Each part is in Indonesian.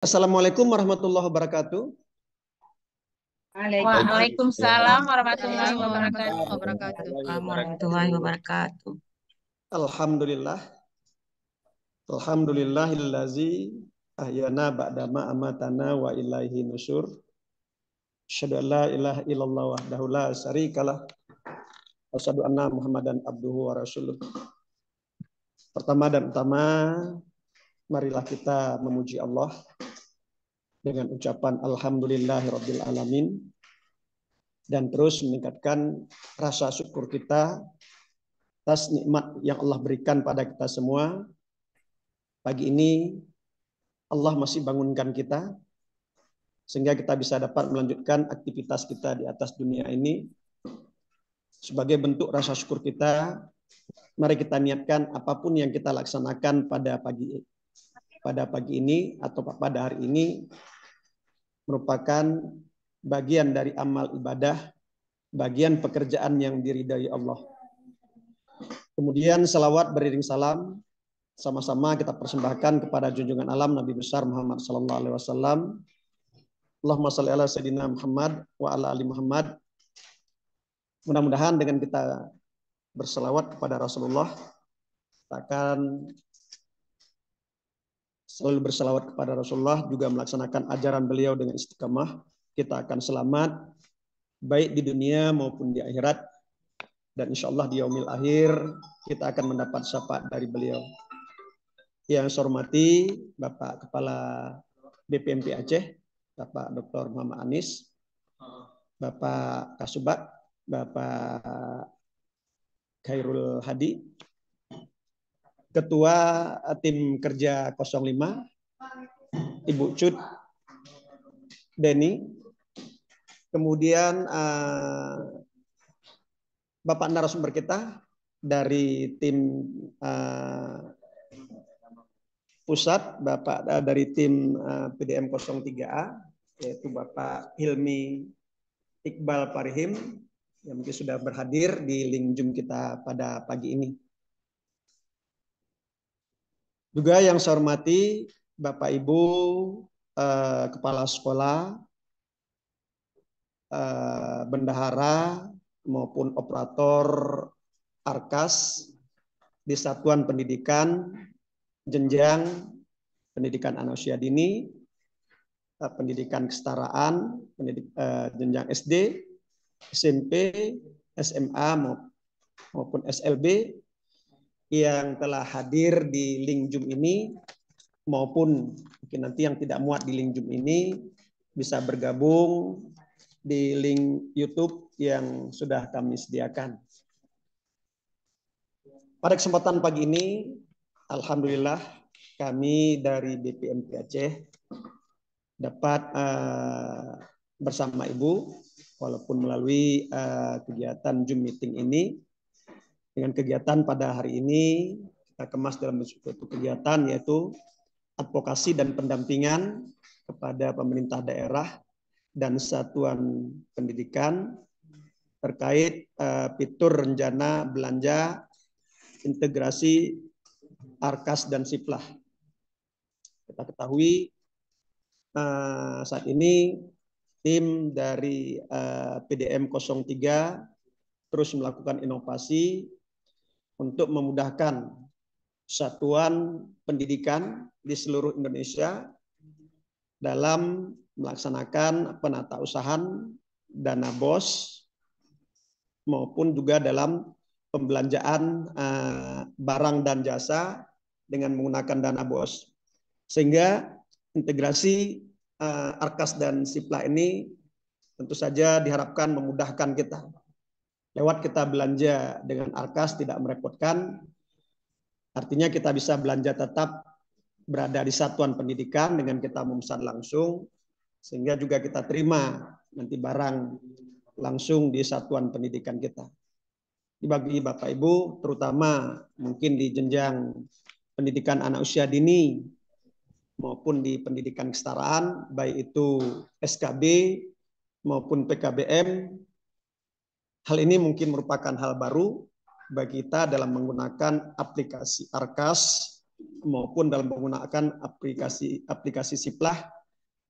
Assalamualaikum warahmatullahi wabarakatuh. Waalaikumsalam warahmatullahi wabarakatuh. Waalaikumsalam warahmatullahi wabarakatuh. Alhamdulillah. Alhamdulillahillazi ahyana ba'dama amatana wa ilaihi nusyur. Asyhadu an la ilaha illallah wahdahu la syarikalah. Asyhadu anna Muhammadan abduhu wa rasuluh. Pertama dan utama, marilah kita memuji Allah dengan ucapan alhamdulillahirabbil alamin dan terus meningkatkan rasa syukur kita atas nikmat yang Allah berikan pada kita semua. Pagi ini Allah masih bangunkan kita sehingga kita bisa dapat melanjutkan aktivitas kita di atas dunia ini. Sebagai bentuk rasa syukur kita, mari kita niatkan apapun yang kita laksanakan pada pagi ini atau pada hari ini merupakan bagian dari amal ibadah, bagian pekerjaan yang diridai Allah. Kemudian salawat beriring salam sama-sama kita persembahkan kepada junjungan alam Nabi besar Muhammad sallallahu alaihi wasallam. Allahumma shalli ala sayyidina Muhammad wa ala ali Muhammad. Mudah-mudahan dengan kita berselawat kepada Rasulullah, kita akan selalu berselawat kepada Rasulullah, juga melaksanakan ajaran beliau dengan istiqamah. Kita akan selamat baik di dunia maupun di akhirat, dan insya Allah di yaumil akhir kita akan mendapat syafaat dari beliau. Yang saya hormati Bapak Kepala BPMP Aceh, Bapak Dr. Muhammad Anis, Bapak Kasubag, Bapak Khairul Hadi, Ketua Tim Kerja 05, Ibu Cud Deni, kemudian Bapak narasumber kita dari tim pusat, Bapak dari tim PDM 03A, yaitu Bapak Hilmi Iqbal Parihim, yang mungkin sudah berhadir di link Zoom kita pada pagi ini. Juga yang saya hormati Bapak Ibu Kepala Sekolah, Bendahara, maupun operator Arkas di Satuan Pendidikan Jenjang Pendidikan Anak Usia Dini, Pendidikan Kesetaraan, jenjang SD, SMP, SMA maupun SLB yang telah hadir di link Zoom ini, maupun mungkin nanti yang tidak muat di link Zoom ini bisa bergabung di link YouTube yang sudah kami sediakan. Pada kesempatan pagi ini, alhamdulillah kami dari BPMP Aceh dapat bersama Ibu, walaupun melalui kegiatan Zoom meeting ini. Dengan kegiatan pada hari ini kita kemas dalam suatu kegiatan, yaitu advokasi dan pendampingan kepada pemerintah daerah dan satuan pendidikan terkait fitur rencana belanja integrasi Arkas dan Siplah. Kita ketahui saat ini tim dari PDM 03 terus melakukan inovasi untuk memudahkan satuan pendidikan di seluruh Indonesia dalam melaksanakan penatausahaan dana BOS maupun juga dalam pembelanjaan barang dan jasa dengan menggunakan dana BOS. Sehingga integrasi Arkas dan Siplah ini tentu saja diharapkan memudahkan kita. Lewat kita belanja dengan Arkas tidak merepotkan, artinya kita bisa belanja tetap berada di satuan pendidikan dengan kita memesan langsung, sehingga juga kita terima nanti barang langsung di satuan pendidikan kita. Bagi Bapak Ibu, terutama mungkin di jenjang pendidikan anak usia dini maupun di pendidikan kesetaraan, baik itu SKB maupun PKBM, hal ini mungkin merupakan hal baru bagi kita dalam menggunakan aplikasi Arkas maupun dalam menggunakan aplikasi Siplah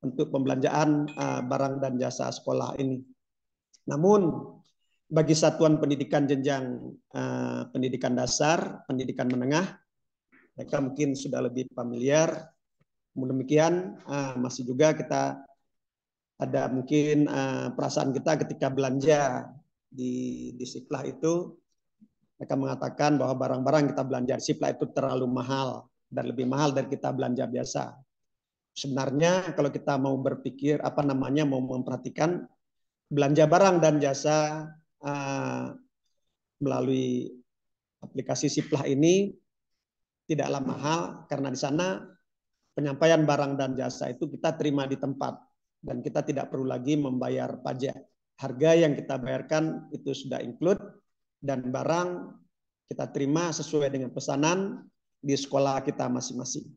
untuk pembelanjaan barang dan jasa sekolah ini. Namun bagi satuan pendidikan jenjang pendidikan dasar, pendidikan menengah, mereka mungkin sudah lebih familiar. Demikian masih juga kita ada mungkin perasaan kita ketika belanja di Siplah itu, mereka mengatakan bahwa barang-barang kita belanja di Siplah itu terlalu mahal dan lebih mahal dari kita belanja biasa. Sebenarnya kalau kita mau berpikir mau memperhatikan belanja barang dan jasa melalui aplikasi Siplah ini tidaklah mahal, karena di sana penyampaian barang dan jasa itu kita terima di tempat dan kita tidak perlu lagi membayar pajak. Harga yang kita bayarkan itu sudah include dan barang kita terima sesuai dengan pesanan di sekolah kita masing-masing.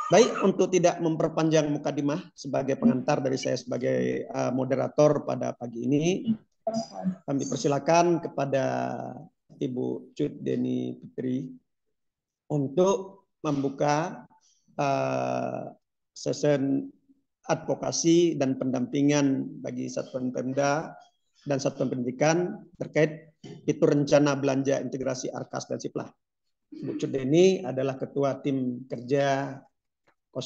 Baik, untuk tidak memperpanjang mukadimah sebagai pengantar dari saya sebagai moderator pada pagi ini, kami persilakan kepada Ibu Cut Deni Putri untuk membuka sesi advokasi dan pendampingan bagi satuan Pemda dan satuan pendidikan terkait fitur rencana belanja integrasi Arkas dan Siplah. Bu Cut Deni adalah ketua tim kerja 05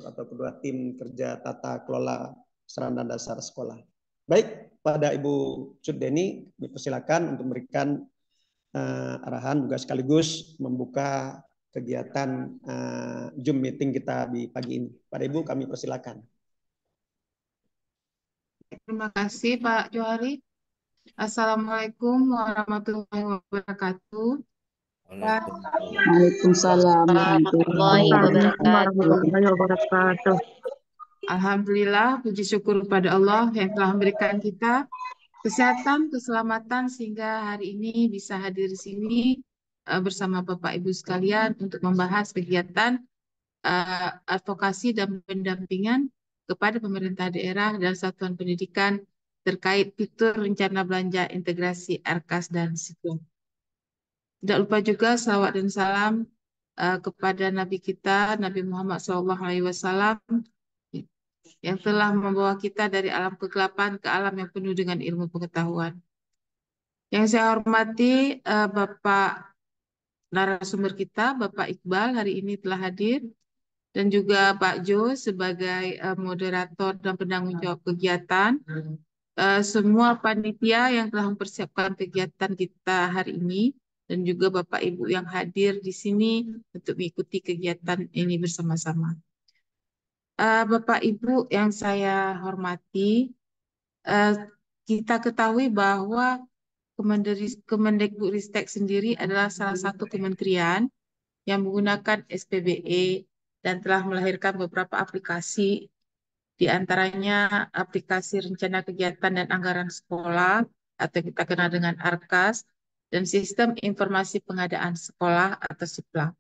atau kedua tim kerja tata kelola sarana dasar sekolah. Baik, pada Ibu Cut Deni dipersilakan untuk memberikan arahan juga sekaligus membuka kegiatan Zoom meeting kita di pagi ini. Pada Ibu kami persilakan. Terima kasih Pak Johari. Assalamualaikum warahmatullahi wabarakatuh. Waalaikumsalam warahmatullahi wabarakatuh. Alhamdulillah, puji syukur kepada Allah yang telah memberikan kita kesehatan, keselamatan sehingga hari ini bisa hadir di sini bersama Bapak Ibu sekalian untuk membahas kegiatan advokasi dan pendampingan kepada pemerintah daerah dan satuan pendidikan terkait fitur rencana belanja integrasi Arkas dan Siplah. Tidak lupa juga salawat dan salam kepada Nabi kita, Nabi Muhammad SAW, yang telah membawa kita dari alam kegelapan ke alam yang penuh dengan ilmu pengetahuan. Yang saya hormati Bapak narasumber kita, Bapak Iqbal, hari ini telah hadir, dan juga Pak Jo sebagai moderator dan penanggung jawab kegiatan. Semua panitia yang telah mempersiapkan kegiatan kita hari ini, dan juga Bapak Ibu yang hadir di sini untuk mengikuti kegiatan ini bersama-sama. Bapak Ibu yang saya hormati, kita ketahui bahwa Kemendikbudristek sendiri adalah salah satu kementerian yang menggunakan SPBE dan telah melahirkan beberapa aplikasi, di antaranya aplikasi rencana kegiatan dan anggaran sekolah atau kita kenal dengan Arkas, dan sistem informasi pengadaan sekolah atau Siplah.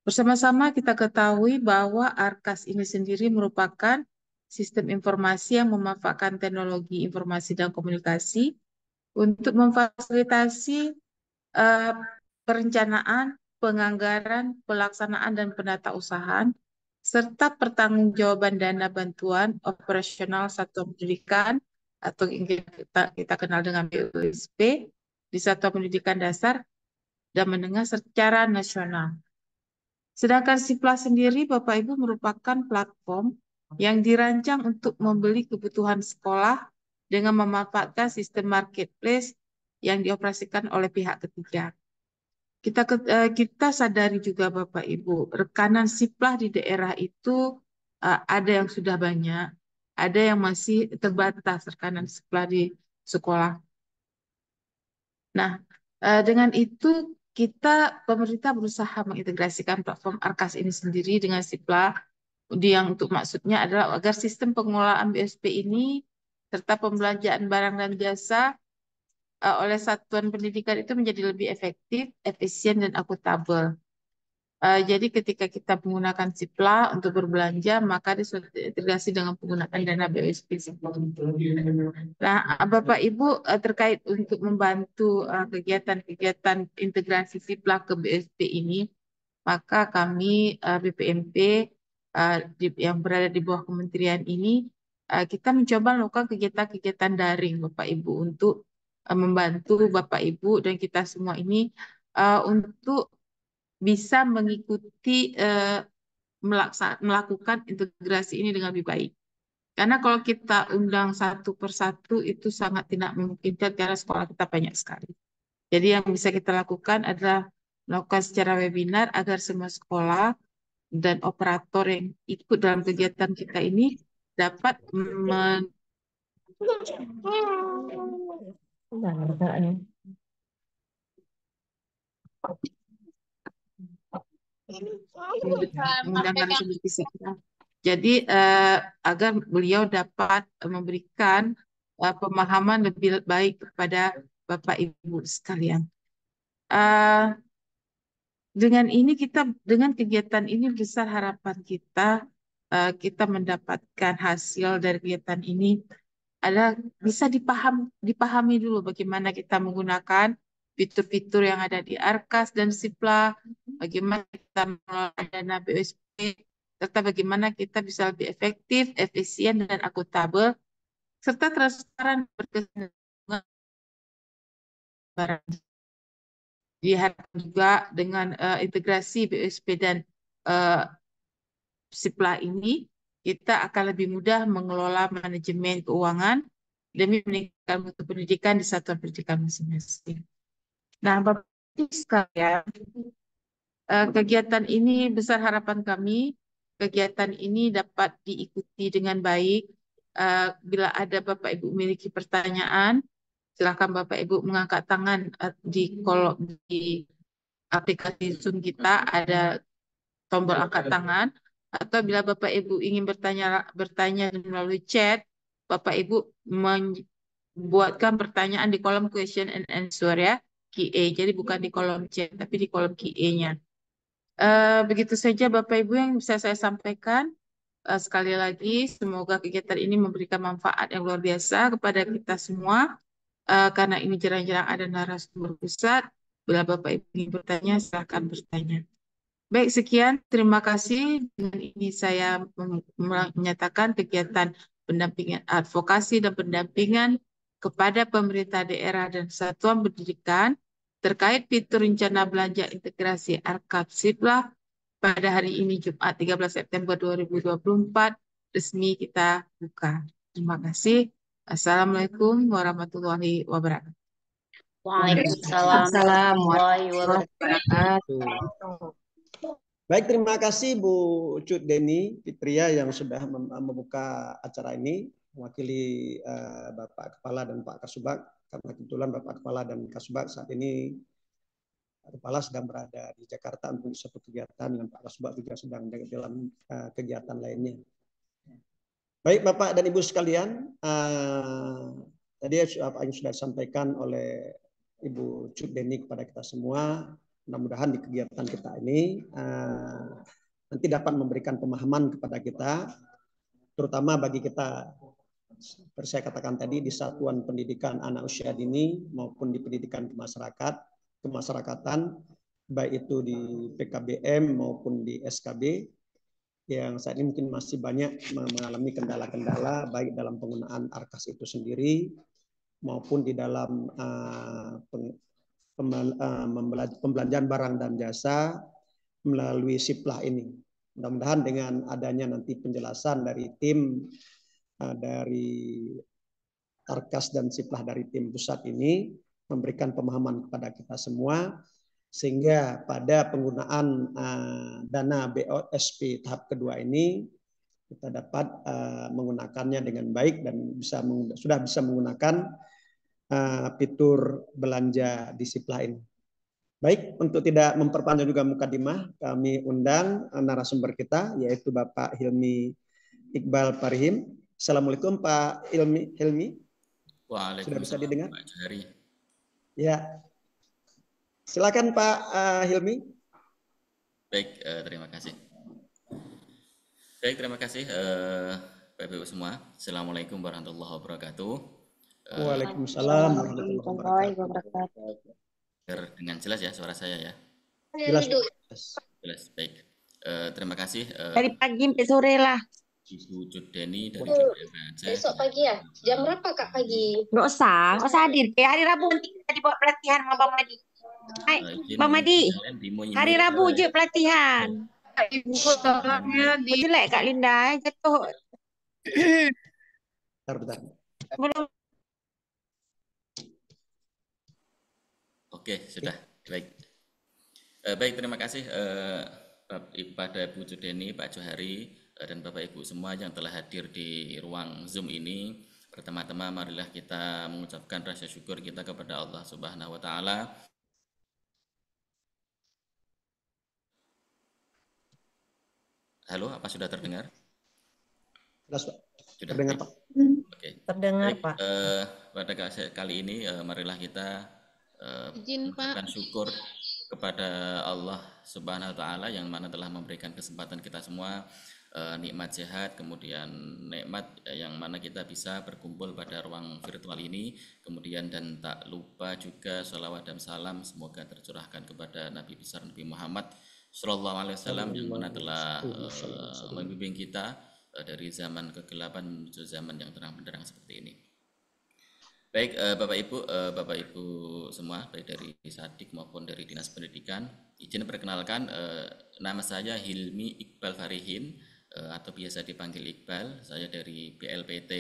Bersama-sama kita ketahui bahwa Arkas ini sendiri merupakan sistem informasi yang memanfaatkan teknologi informasi dan komunikasi untuk memfasilitasi perencanaan, penganggaran, pelaksanaan, dan penatausahaan, serta pertanggungjawaban dana bantuan operasional satuan pendidikan atau yang kita kenal dengan BUSP di satuan pendidikan dasar dan menengah secara nasional. Sedangkan Siplah sendiri, Bapak Ibu, merupakan platform yang dirancang untuk membeli kebutuhan sekolah dengan memanfaatkan sistem marketplace yang dioperasikan oleh pihak ketiga. Kita sadari juga Bapak Ibu, rekanan Siplah di daerah itu ada yang sudah banyak, ada yang masih terbatas rekanan Siplah di sekolah. Nah, dengan itu pemerintah berusaha mengintegrasikan platform Arkas ini sendiri dengan Siplah, yang untuk maksudnya adalah agar sistem pengelolaan BSP ini serta pembelanjaan barang dan jasa oleh satuan pendidikan itu menjadi lebih efektif, efisien, dan akuntabel. Jadi ketika kita menggunakan Sipla untuk berbelanja, maka dia sudah terintegrasi dengan penggunaan dana BOSP. Nah, Bapak Ibu terkait untuk membantu kegiatan-kegiatan integrasi Sipla ke BOSP ini, maka kami BPMP yang berada di bawah kementerian ini, kita mencoba melakukan kegiatan-kegiatan daring Bapak Ibu untuk membantu Bapak Ibu dan kita semua ini untuk bisa mengikuti melakukan integrasi ini dengan lebih baik. Karena kalau kita undang satu persatu itu sangat tidak memungkinkan karena sekolah kita banyak sekali. Jadi yang bisa kita lakukan adalah melakukan secara webinar agar semua sekolah dan operator yang ikut dalam kegiatan kita ini dapat mendengar seperti saya. Jadi agar beliau dapat memberikan pemahaman lebih baik kepada Bapak Ibu sekalian. Dengan ini dengan kegiatan ini besar harapan kita mendapatkan hasil dari kegiatan ini adalah bisa dipahami dulu bagaimana kita menggunakan fitur-fitur yang ada di Arkas dan Sipla, bagaimana kita mengelola dana BOSP, serta bagaimana kita bisa lebih efektif, efisien, dan akuntabel, serta transparan berkesinambungan. Diharapkan juga dengan integrasi BOSP dan Sipla ini, kita akan lebih mudah mengelola manajemen keuangan demi meningkatkan mutu pendidikan di satuan pendidikan masing-masing. Nah, Bapak Ibu sekalian, kegiatan ini besar harapan kami, kegiatan ini dapat diikuti dengan baik. Bila ada Bapak Ibu memiliki pertanyaan, silakan Bapak Ibu mengangkat tangan di aplikasi Zoom kita ada tombol angkat tangan, atau bila Bapak Ibu ingin bertanya melalui chat, Bapak Ibu membuatkan pertanyaan di kolom question and answer ya, QA. Jadi bukan di kolom chat, tapi di kolom QA-nya. Begitu saja Bapak Ibu yang bisa saya sampaikan. Sekali lagi, semoga kegiatan ini memberikan manfaat yang luar biasa kepada kita semua. Karena ini jarang-jarang ada narasumber pusat. Bila Bapak Ibu ingin bertanya, silakan bertanya. Baik, sekian. Terima kasih. Dengan ini saya menyatakan kegiatan pendampingan advokasi dan pendampingan kepada pemerintah daerah dan satuan pendidikan terkait fitur rencana belanja integrasi Arkab Sipla pada hari ini Jumat 13 September 2024 resmi kita buka. Terima kasih. Assalamualaikum warahmatullahi wabarakatuh. Waalaikumsalam warahmatullahi wabarakatuh. Baik, terima kasih Bu Cut Deni Fitria yang sudah membuka acara ini, mewakili Bapak Kepala dan Pak Kasubag. Karena kebetulan Bapak Kepala dan Kasubag saat ini Kepala sedang berada di Jakarta untuk satu kegiatan, dan Pak Kasubag juga sedang dalam kegiatan lainnya. Baik Bapak dan Ibu sekalian, tadi apa yang sudah disampaikan oleh Ibu Cut Deni kepada kita semua, mudah-mudahan di kegiatan kita ini nanti dapat memberikan pemahaman kepada kita, terutama bagi kita, seperti saya katakan tadi, di satuan pendidikan anak usia dini maupun di pendidikan kemasyarakatan, baik itu di PKBM maupun di SKB, yang saat ini mungkin masih banyak mengalami kendala-kendala baik dalam penggunaan Arkas itu sendiri maupun di dalam pembelanjaan barang dan jasa melalui Siplah ini. Mudah-mudahan dengan adanya nanti penjelasan dari tim dari Arkas dan Siplah dari tim pusat ini memberikan pemahaman kepada kita semua, sehingga pada penggunaan dana BOSP tahap kedua ini kita dapat menggunakannya dengan baik dan sudah bisa menggunakan fitur belanja di Siplah ini. Baik, untuk tidak memperpanjang juga mukadimah, kami undang narasumber kita, yaitu Bapak Hilmi Iqbal Parihim. Assalamualaikum Pak Hilmi. Waalaikumsalam. Sudah bisa didengar? Pak Jari. Ya. Silakan Pak Hilmi. Baik, terima kasih. Baik, terima kasih Bapak Ibu semua. Assalamualaikum warahmatullahi wabarakatuh. Waalaikumsalam warahmatullahi wabarakatuh. Dengan jelas ya suara saya ya. Jelas. Jelas. Baik. Terima kasih. Dari pagi sampai sore lah. Ibu Judeni dari JPM Aceh. Besok pagi ya? Jam berapa Kak pagi? Nggak usah hadir. Kayak hari Rabu nanti kita dibawa pelatihan sama Bang Madi. Hai, Bang Madi. Hari Rabu je pelatihan. Ibu tolongnya di Jelek Kak Linda, jatuh. Bentar. Belum. Oke, sudah. Baik. Baik, terima kasih pada Bu Judeni, Pak Johari, dan Bapak Ibu semua yang telah hadir di ruang Zoom ini. Pertama-tama marilah kita mengucapkan rasa syukur kita kepada Allah Subhanahu wa taala. Halo, apa sudah terdengar? Sudah. Sudah Terdengar, Pak. Oke. Terdengar, Baik, Pak. pada kali ini marilah kita mengucapkan syukur kepada Allah Subhanahu wa taala yang mana telah memberikan kesempatan kita semua nikmat sehat, kemudian nikmat yang mana kita bisa berkumpul pada ruang virtual ini, kemudian dan tak lupa juga sholawat dan salam semoga tercurahkan kepada Nabi besar Nabi Muhammad Sallallahu Alaihi Wasallam yang mana telah membimbing kita dari zaman kegelapan menuju zaman yang terang benderang seperti ini. Baik, Bapak Ibu semua, baik dari Sadik maupun dari Dinas Pendidikan, izin perkenalkan nama saya Hilmi Iqbal Farihin atau biasa dipanggil Iqbal. Saya dari BLPT,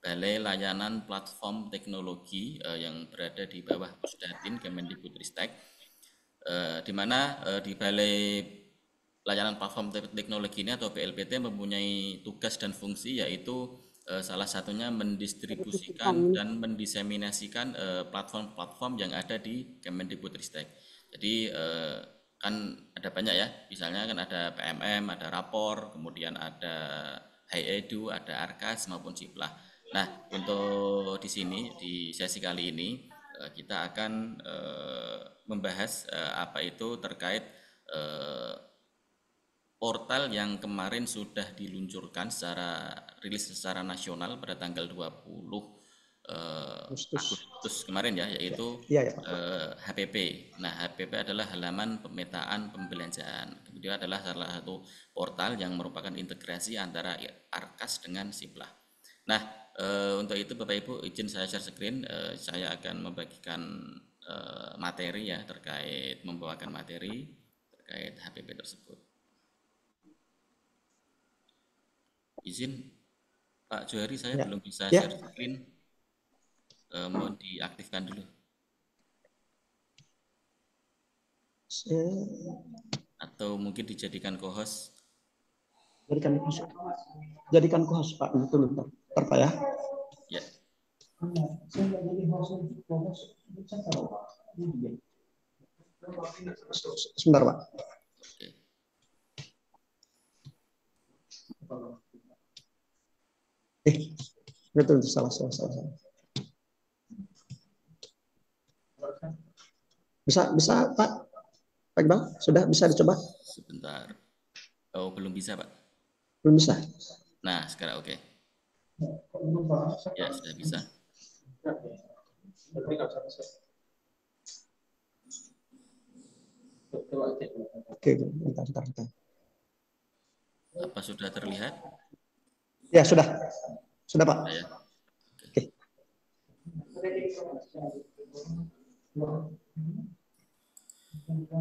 Balai Layanan Platform Teknologi yang berada di bawah Pusdatin Kemendikbudristek, di mana di Balai Layanan Platform Teknologi ini atau BLPT mempunyai tugas dan fungsi yaitu salah satunya mendistribusikan dan mendiseminasikan platform-platform yang ada di Kemendikbudristek. Jadi kan ada banyak ya, misalnya kan ada PMM, ada rapor, kemudian ada HiEdu, ada Arkas maupun Ciplah. Nah, untuk di sini di sesi kali ini kita akan membahas apa itu terkait portal yang kemarin sudah diluncurkan rilis secara nasional pada tanggal 20 Agustus kemarin ya, yaitu HPP. Nah, HPP adalah halaman pemetaan pembelanjaan. Kemudian adalah salah satu portal yang merupakan integrasi antara Arkas dengan Ciplah. Nah, untuk itu Bapak Ibu izin saya share screen, saya akan membagikan materi ya terkait membawakan materi terkait HPP tersebut. Izin Pak Johari, saya belum bisa share screen, mohon diaktifkan dulu. Atau mungkin dijadikan co-host. Jadikan co-host Pak, betul Pak ya. Ya. Sebentar Pak. Betul salah. Bisa Pak Iqbal, sudah bisa dicoba? Sebentar. Oh, belum bisa Pak. Belum bisa. Nah, sekarang oke. Ya, sudah bisa. Oke, bentar. Apa sudah terlihat? Ya, sudah. Sudah, Pak. Ya. Oke.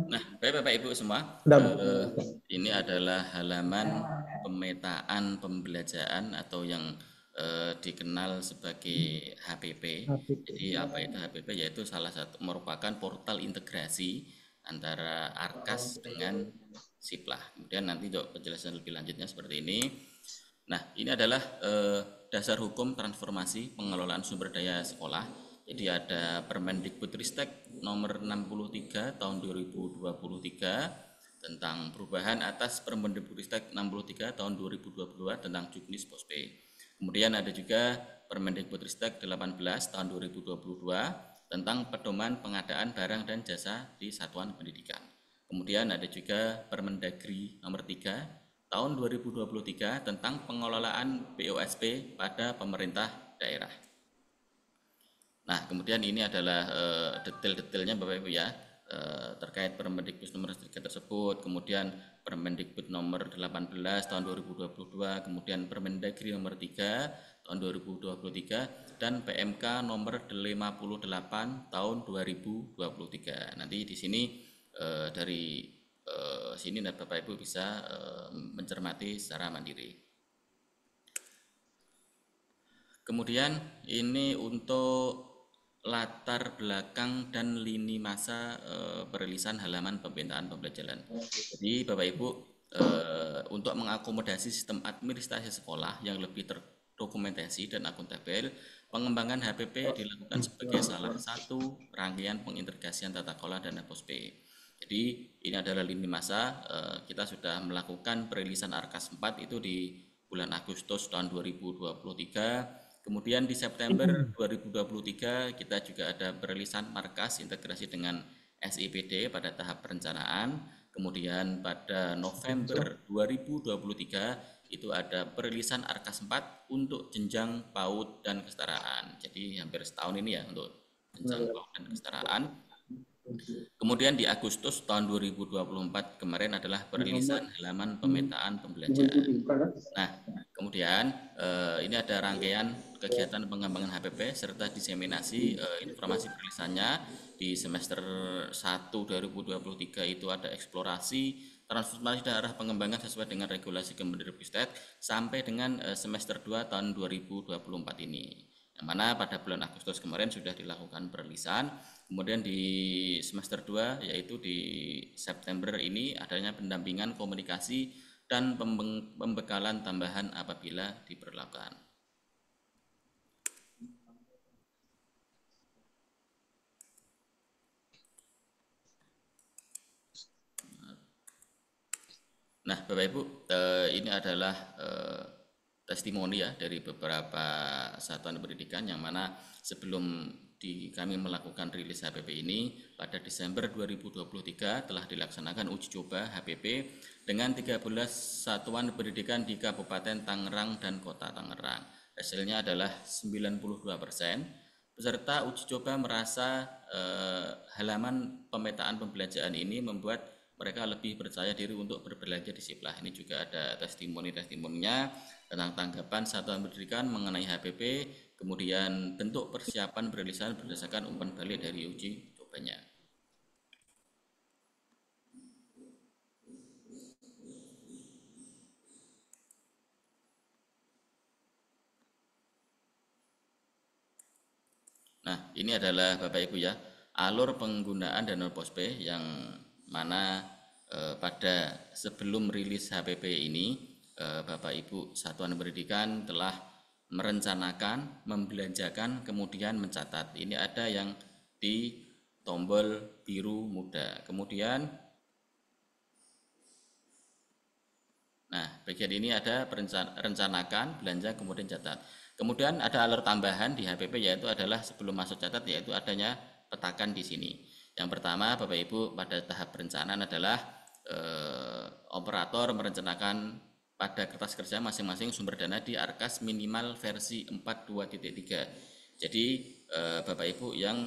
Nah, baik Bapak Ibu semua, ini adalah halaman pemetaan pembelajaran atau yang dikenal sebagai HPP. Jadi apa itu HPP? Yaitu salah satu merupakan portal integrasi antara Arkas dengan Ciplah. Kemudian nanti penjelasan lebih lanjutnya seperti ini. Nah, ini adalah dasar hukum transformasi pengelolaan sumber daya sekolah. Jadi ada Permendikbudristek nomor 63 tahun 2023 tentang perubahan atas Permendikbudristek 63 tahun 2022 tentang Juknis Pospe. Kemudian ada juga Permendikbudristek 18 tahun 2022 tentang pedoman pengadaan barang dan jasa di satuan pendidikan. Kemudian ada juga Permendagri nomor 3 tahun 2023 tentang pengelolaan BOSP pada pemerintah daerah. Nah, kemudian ini adalah detail-detailnya Bapak Ibu ya, terkait Permendikbud nomor 3 tersebut, kemudian Permendikbud nomor 18 tahun 2022, kemudian Permendagri nomor 3 tahun 2023, dan PMK nomor 58 tahun 2023. Nanti di sini dari sini Bapak Ibu bisa mencermati secara mandiri. Kemudian ini untuk latar belakang dan lini masa perilisan halaman pemintaan pembelajaran. Jadi Bapak Ibu, untuk mengakomodasi sistem administrasi sekolah yang lebih terdokumentasi dan akuntabel, pengembangan HPP dilakukan sebagai salah satu rangkaian pengintegrasian tata kelola dana POSP. Jadi ini adalah lini masa, kita sudah melakukan perilisan Arkas 4 itu di bulan Agustus tahun 2023. Kemudian di September 2023 kita juga ada perilisan Markas integrasi dengan SIPD pada tahap perencanaan. Kemudian pada November 2023 itu ada perilisan Arkas 4 untuk jenjang PAUD dan kesetaraan. Jadi hampir setahun ini ya untuk jenjang PAUD dan kesetaraan. Kemudian di Agustus tahun 2024 kemarin adalah perilisan halaman pemetaan pembelajaran. Nah, kemudian ini ada rangkaian kegiatan pengembangan HPP serta diseminasi informasi perilisannya di semester 1 2023 itu ada eksplorasi transformasi daerah pengembangan sesuai dengan regulasi Kemendikbudristek sampai dengan semester 2 tahun 2024 ini. Yang mana pada bulan Agustus kemarin sudah dilakukan perilisan. Kemudian di semester 2 yaitu di September ini adanya pendampingan komunikasi dan pembekalan tambahan apabila diperlukan. Nah, Bapak Ibu, ini adalah testimoni ya dari beberapa satuan pendidikan yang mana sebelum kami melakukan rilis HPP ini pada Desember 2023 telah dilaksanakan uji coba HPP dengan 13 satuan pendidikan di Kabupaten Tangerang dan Kota Tangerang. Hasilnya adalah 92%. Peserta uji coba merasa halaman pemetaan pembelajaran ini membuat mereka lebih percaya diri untuk berbelanja di Siplah. Ini juga ada testimoni-testimoninya tentang tanggapan satuan pendidikan mengenai HPP, kemudian bentuk persiapan perilisan berdasarkan umpan balik dari uji cobanya. Nah, ini adalah Bapak Ibu ya, alur penggunaan dana POSP yang mana pada sebelum rilis HPP ini Bapak Ibu satuan pendidikan telah merencanakan, membelanjakan, kemudian mencatat. Ini ada yang di tombol biru muda. Kemudian nah, bagian ini ada rencanakan, belanja, kemudian catat. Kemudian ada alur tambahan di HPP yaitu adalah sebelum masuk catat yaitu adanya petakan di sini. Yang pertama Bapak Ibu pada tahap perencanaan adalah operator merencanakan pada kertas kerja masing-masing sumber dana di Arkas minimal versi 42.3. Jadi Bapak Ibu yang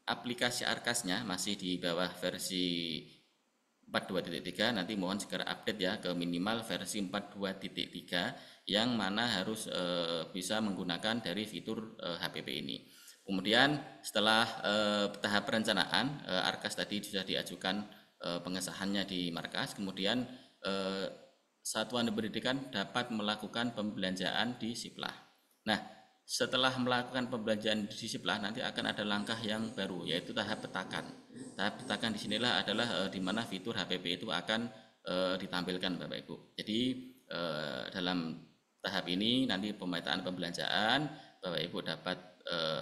aplikasi Arkasnya masih di bawah versi 42.3 nanti mohon segera update ya ke minimal versi 42.3 yang mana harus bisa menggunakan dari fitur HPP ini. Kemudian setelah tahap perencanaan Arkas tadi sudah diajukan pengesahannya di Markas, kemudian satuan pendidikan dapat melakukan pembelanjaan di Siplah. Nah, setelah melakukan pembelanjaan di Siplah nanti akan ada langkah yang baru yaitu tahap petakan. Tahap petakan di sinilah adalah di mana fitur HPP itu akan ditampilkan Bapak Ibu. Jadi dalam tahap ini nanti pemetaan pembelanjaan Bapak Ibu dapat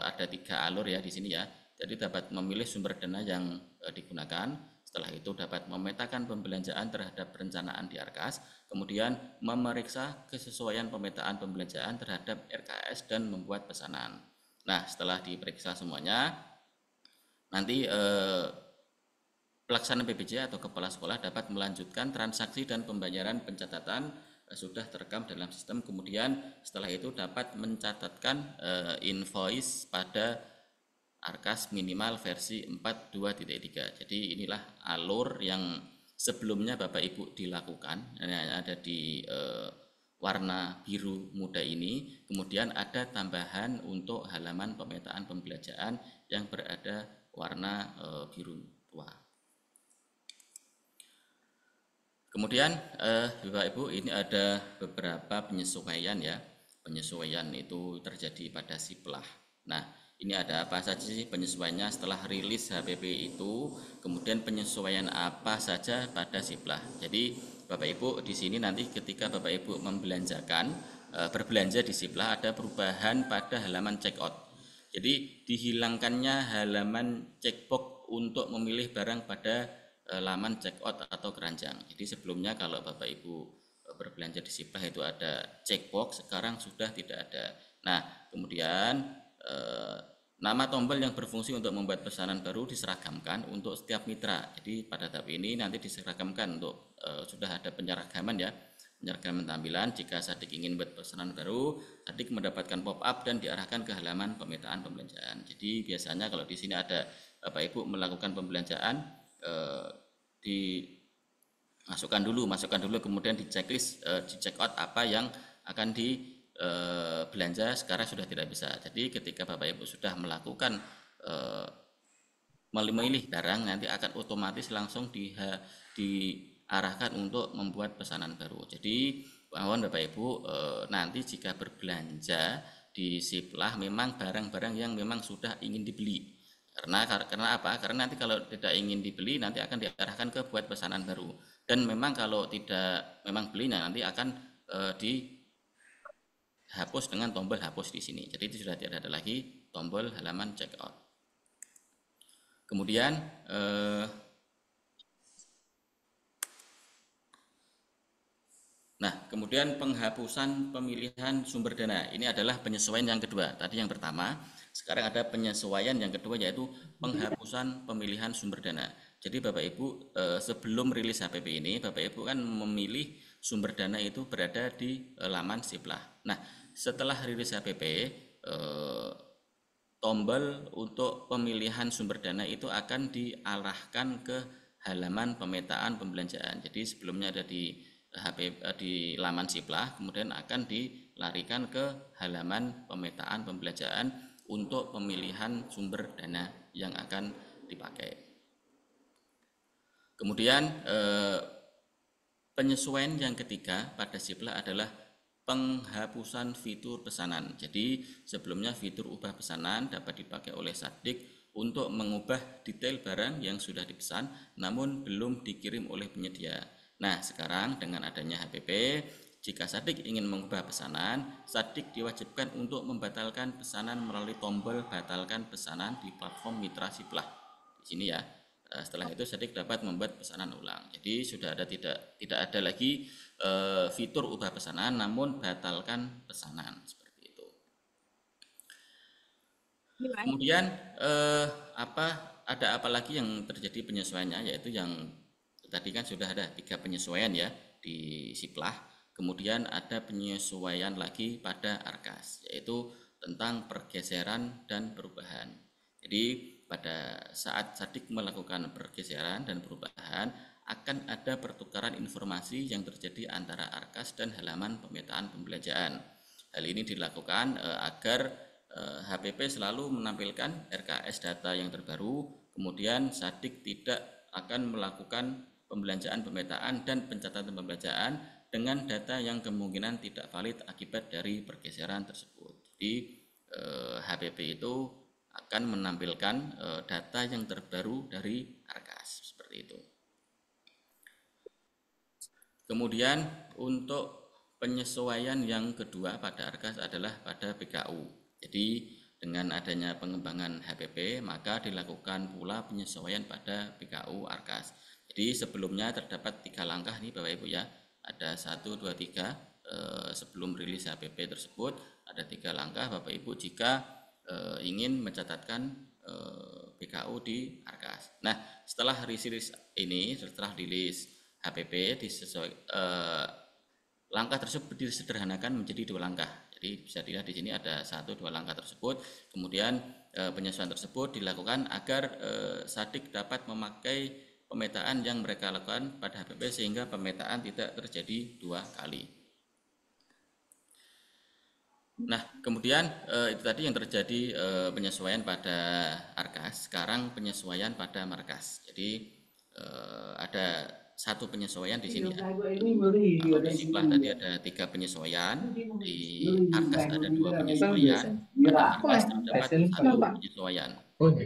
ada 3 alur ya di sini ya. Jadi dapat memilih sumber dana yang digunakan. Setelah itu dapat memetakan pembelanjaan terhadap perencanaan di Arkas, kemudian memeriksa kesesuaian pemetaan pembelanjaan terhadap RKS dan membuat pesanan. Nah, setelah diperiksa semuanya, nanti pelaksana PBJ atau kepala sekolah dapat melanjutkan transaksi dan pembayaran pencatatan sudah terekam dalam sistem, kemudian setelah itu dapat mencatatkan invoice pada Arkas minimal versi 4.2.3. Jadi inilah alur yang sebelumnya Bapak Ibu dilakukan, ada di warna biru muda ini, kemudian ada tambahan untuk halaman pemetaan pembelajaran yang berada warna biru tua. Kemudian Bapak Ibu, ini ada beberapa penyesuaian ya. Penyesuaian itu terjadi pada siplah. Nah, ini ada apa saja sih penyesuaiannya setelah rilis HPP itu, kemudian penyesuaian apa saja pada siplah. Jadi Bapak Ibu di sini nanti ketika Bapak Ibu membelanjakan, berbelanja di siplah ada perubahan pada halaman check out. Jadi dihilangkannya halaman checkbox untuk memilih barang pada laman check out atau keranjang. Jadi sebelumnya kalau Bapak Ibu berbelanja di siplah itu ada checkbox, sekarang sudah tidak ada. Nah, kemudian nama tombol yang berfungsi untuk membuat pesanan baru diseragamkan untuk setiap mitra. Jadi pada tahap ini nanti diseragamkan untuk sudah ada penyeragaman ya, penyeragaman tampilan. Jika Sadik ingin buat pesanan baru, Sadik mendapatkan pop up dan diarahkan ke halaman pemetaan pembelanjaan. Jadi biasanya kalau di sini ada Bapak Ibu melakukan pembelanjaan, masukkan dulu kemudian di checklist, di check out apa yang akan belanja, sekarang sudah tidak bisa. Jadi ketika Bapak Ibu sudah melakukan memilih barang, nanti akan otomatis langsung diarahkan untuk membuat pesanan baru. Jadi mohon Bapak Ibu nanti jika berbelanja di siplah memang barang-barang yang memang sudah ingin dibeli. Karena apa? Karena nanti kalau tidak ingin dibeli nanti akan diarahkan ke buat pesanan baru. Dan memang kalau tidak memang beli nanti akan dihapus dengan tombol hapus di sini. Jadi itu sudah tidak ada lagi tombol halaman check out. Kemudian kemudian penghapusan pemilihan sumber dana. Ini adalah penyesuaian yang kedua. Tadi yang pertama, sekarang ada penyesuaian yang kedua yaitu penghapusan pemilihan sumber dana. Jadi Bapak Ibu sebelum rilis HPP ini, Bapak Ibu kan memilih sumber dana itu berada di laman siplah. Nah, setelah rilis HPP, tombol untuk pemilihan sumber dana itu akan diarahkan ke halaman pemetaan pembelanjaan. Jadi sebelumnya ada di laman siplah, kemudian akan dilarikan ke halaman pemetaan pembelanjaan untuk pemilihan sumber dana yang akan dipakai. Kemudian penyesuaian yang ketiga pada siplah adalah penghapusan fitur pesanan. Jadi sebelumnya fitur ubah pesanan dapat dipakai oleh Sadik untuk mengubah detail barang yang sudah dipesan namun belum dikirim oleh penyedia. Nah, sekarang dengan adanya HPP, jika Sadik ingin mengubah pesanan, Sadik diwajibkan untuk membatalkan pesanan melalui tombol batalkan pesanan di platform mitra siplah. Di sini ya. Setelah itu Sadik dapat membuat pesanan ulang. Jadi sudah ada tidak ada lagi fitur ubah pesanan, namun batalkan pesanan seperti itu. Kemudian ada apa lagi yang terjadi penyesuaiannya, yaitu yang tadi kan sudah ada 3 penyesuaian ya di siplah. Kemudian ada penyesuaian lagi pada Arkas, yaitu tentang pergeseran dan perubahan. Jadi pada saat Sadik melakukan pergeseran dan perubahan, akan ada pertukaran informasi yang terjadi antara Arkas dan halaman pemetaan pembelanjaan. Hal ini dilakukan agar HPP selalu menampilkan RKS data yang terbaru, kemudian Sadik tidak akan melakukan pembelanjaan pemetaan dan pencatatan pembelanjaan dengan data yang kemungkinan tidak valid akibat dari pergeseran tersebut. Jadi HPP itu akan menampilkan data yang terbaru dari Arkas seperti itu. Kemudian untuk penyesuaian yang kedua pada Arkas adalah pada PKU. Jadi dengan adanya pengembangan HPP maka dilakukan pula penyesuaian pada PKU Arkas. Jadi sebelumnya terdapat 3 langkah nih Bapak Ibu ya. Ada 1, 2, 3 sebelum rilis HPP tersebut ada 3 langkah Bapak Ibu jika ingin mencatatkan BKU di Arkas. Nah, setelah rilis ini, setelah rilis HPP, langkah tersebut disederhanakan menjadi 2 langkah. Jadi bisa dilihat di sini ada 1-2 langkah tersebut. Kemudian penyesuaian tersebut dilakukan agar Sadik dapat memakai pemetaan yang mereka lakukan pada HPP sehingga pemetaan tidak terjadi 2 kali. Nah, kemudian itu tadi yang terjadi penyesuaian pada Arkas. Sekarang penyesuaian pada Markas. Jadi ada 1 penyesuaian di sini. Kalau di Siplah tadi ada 3 penyesuaian, di Arkas ada 2 penyesuaian, pada Markas terdapat 1 penyesuaian.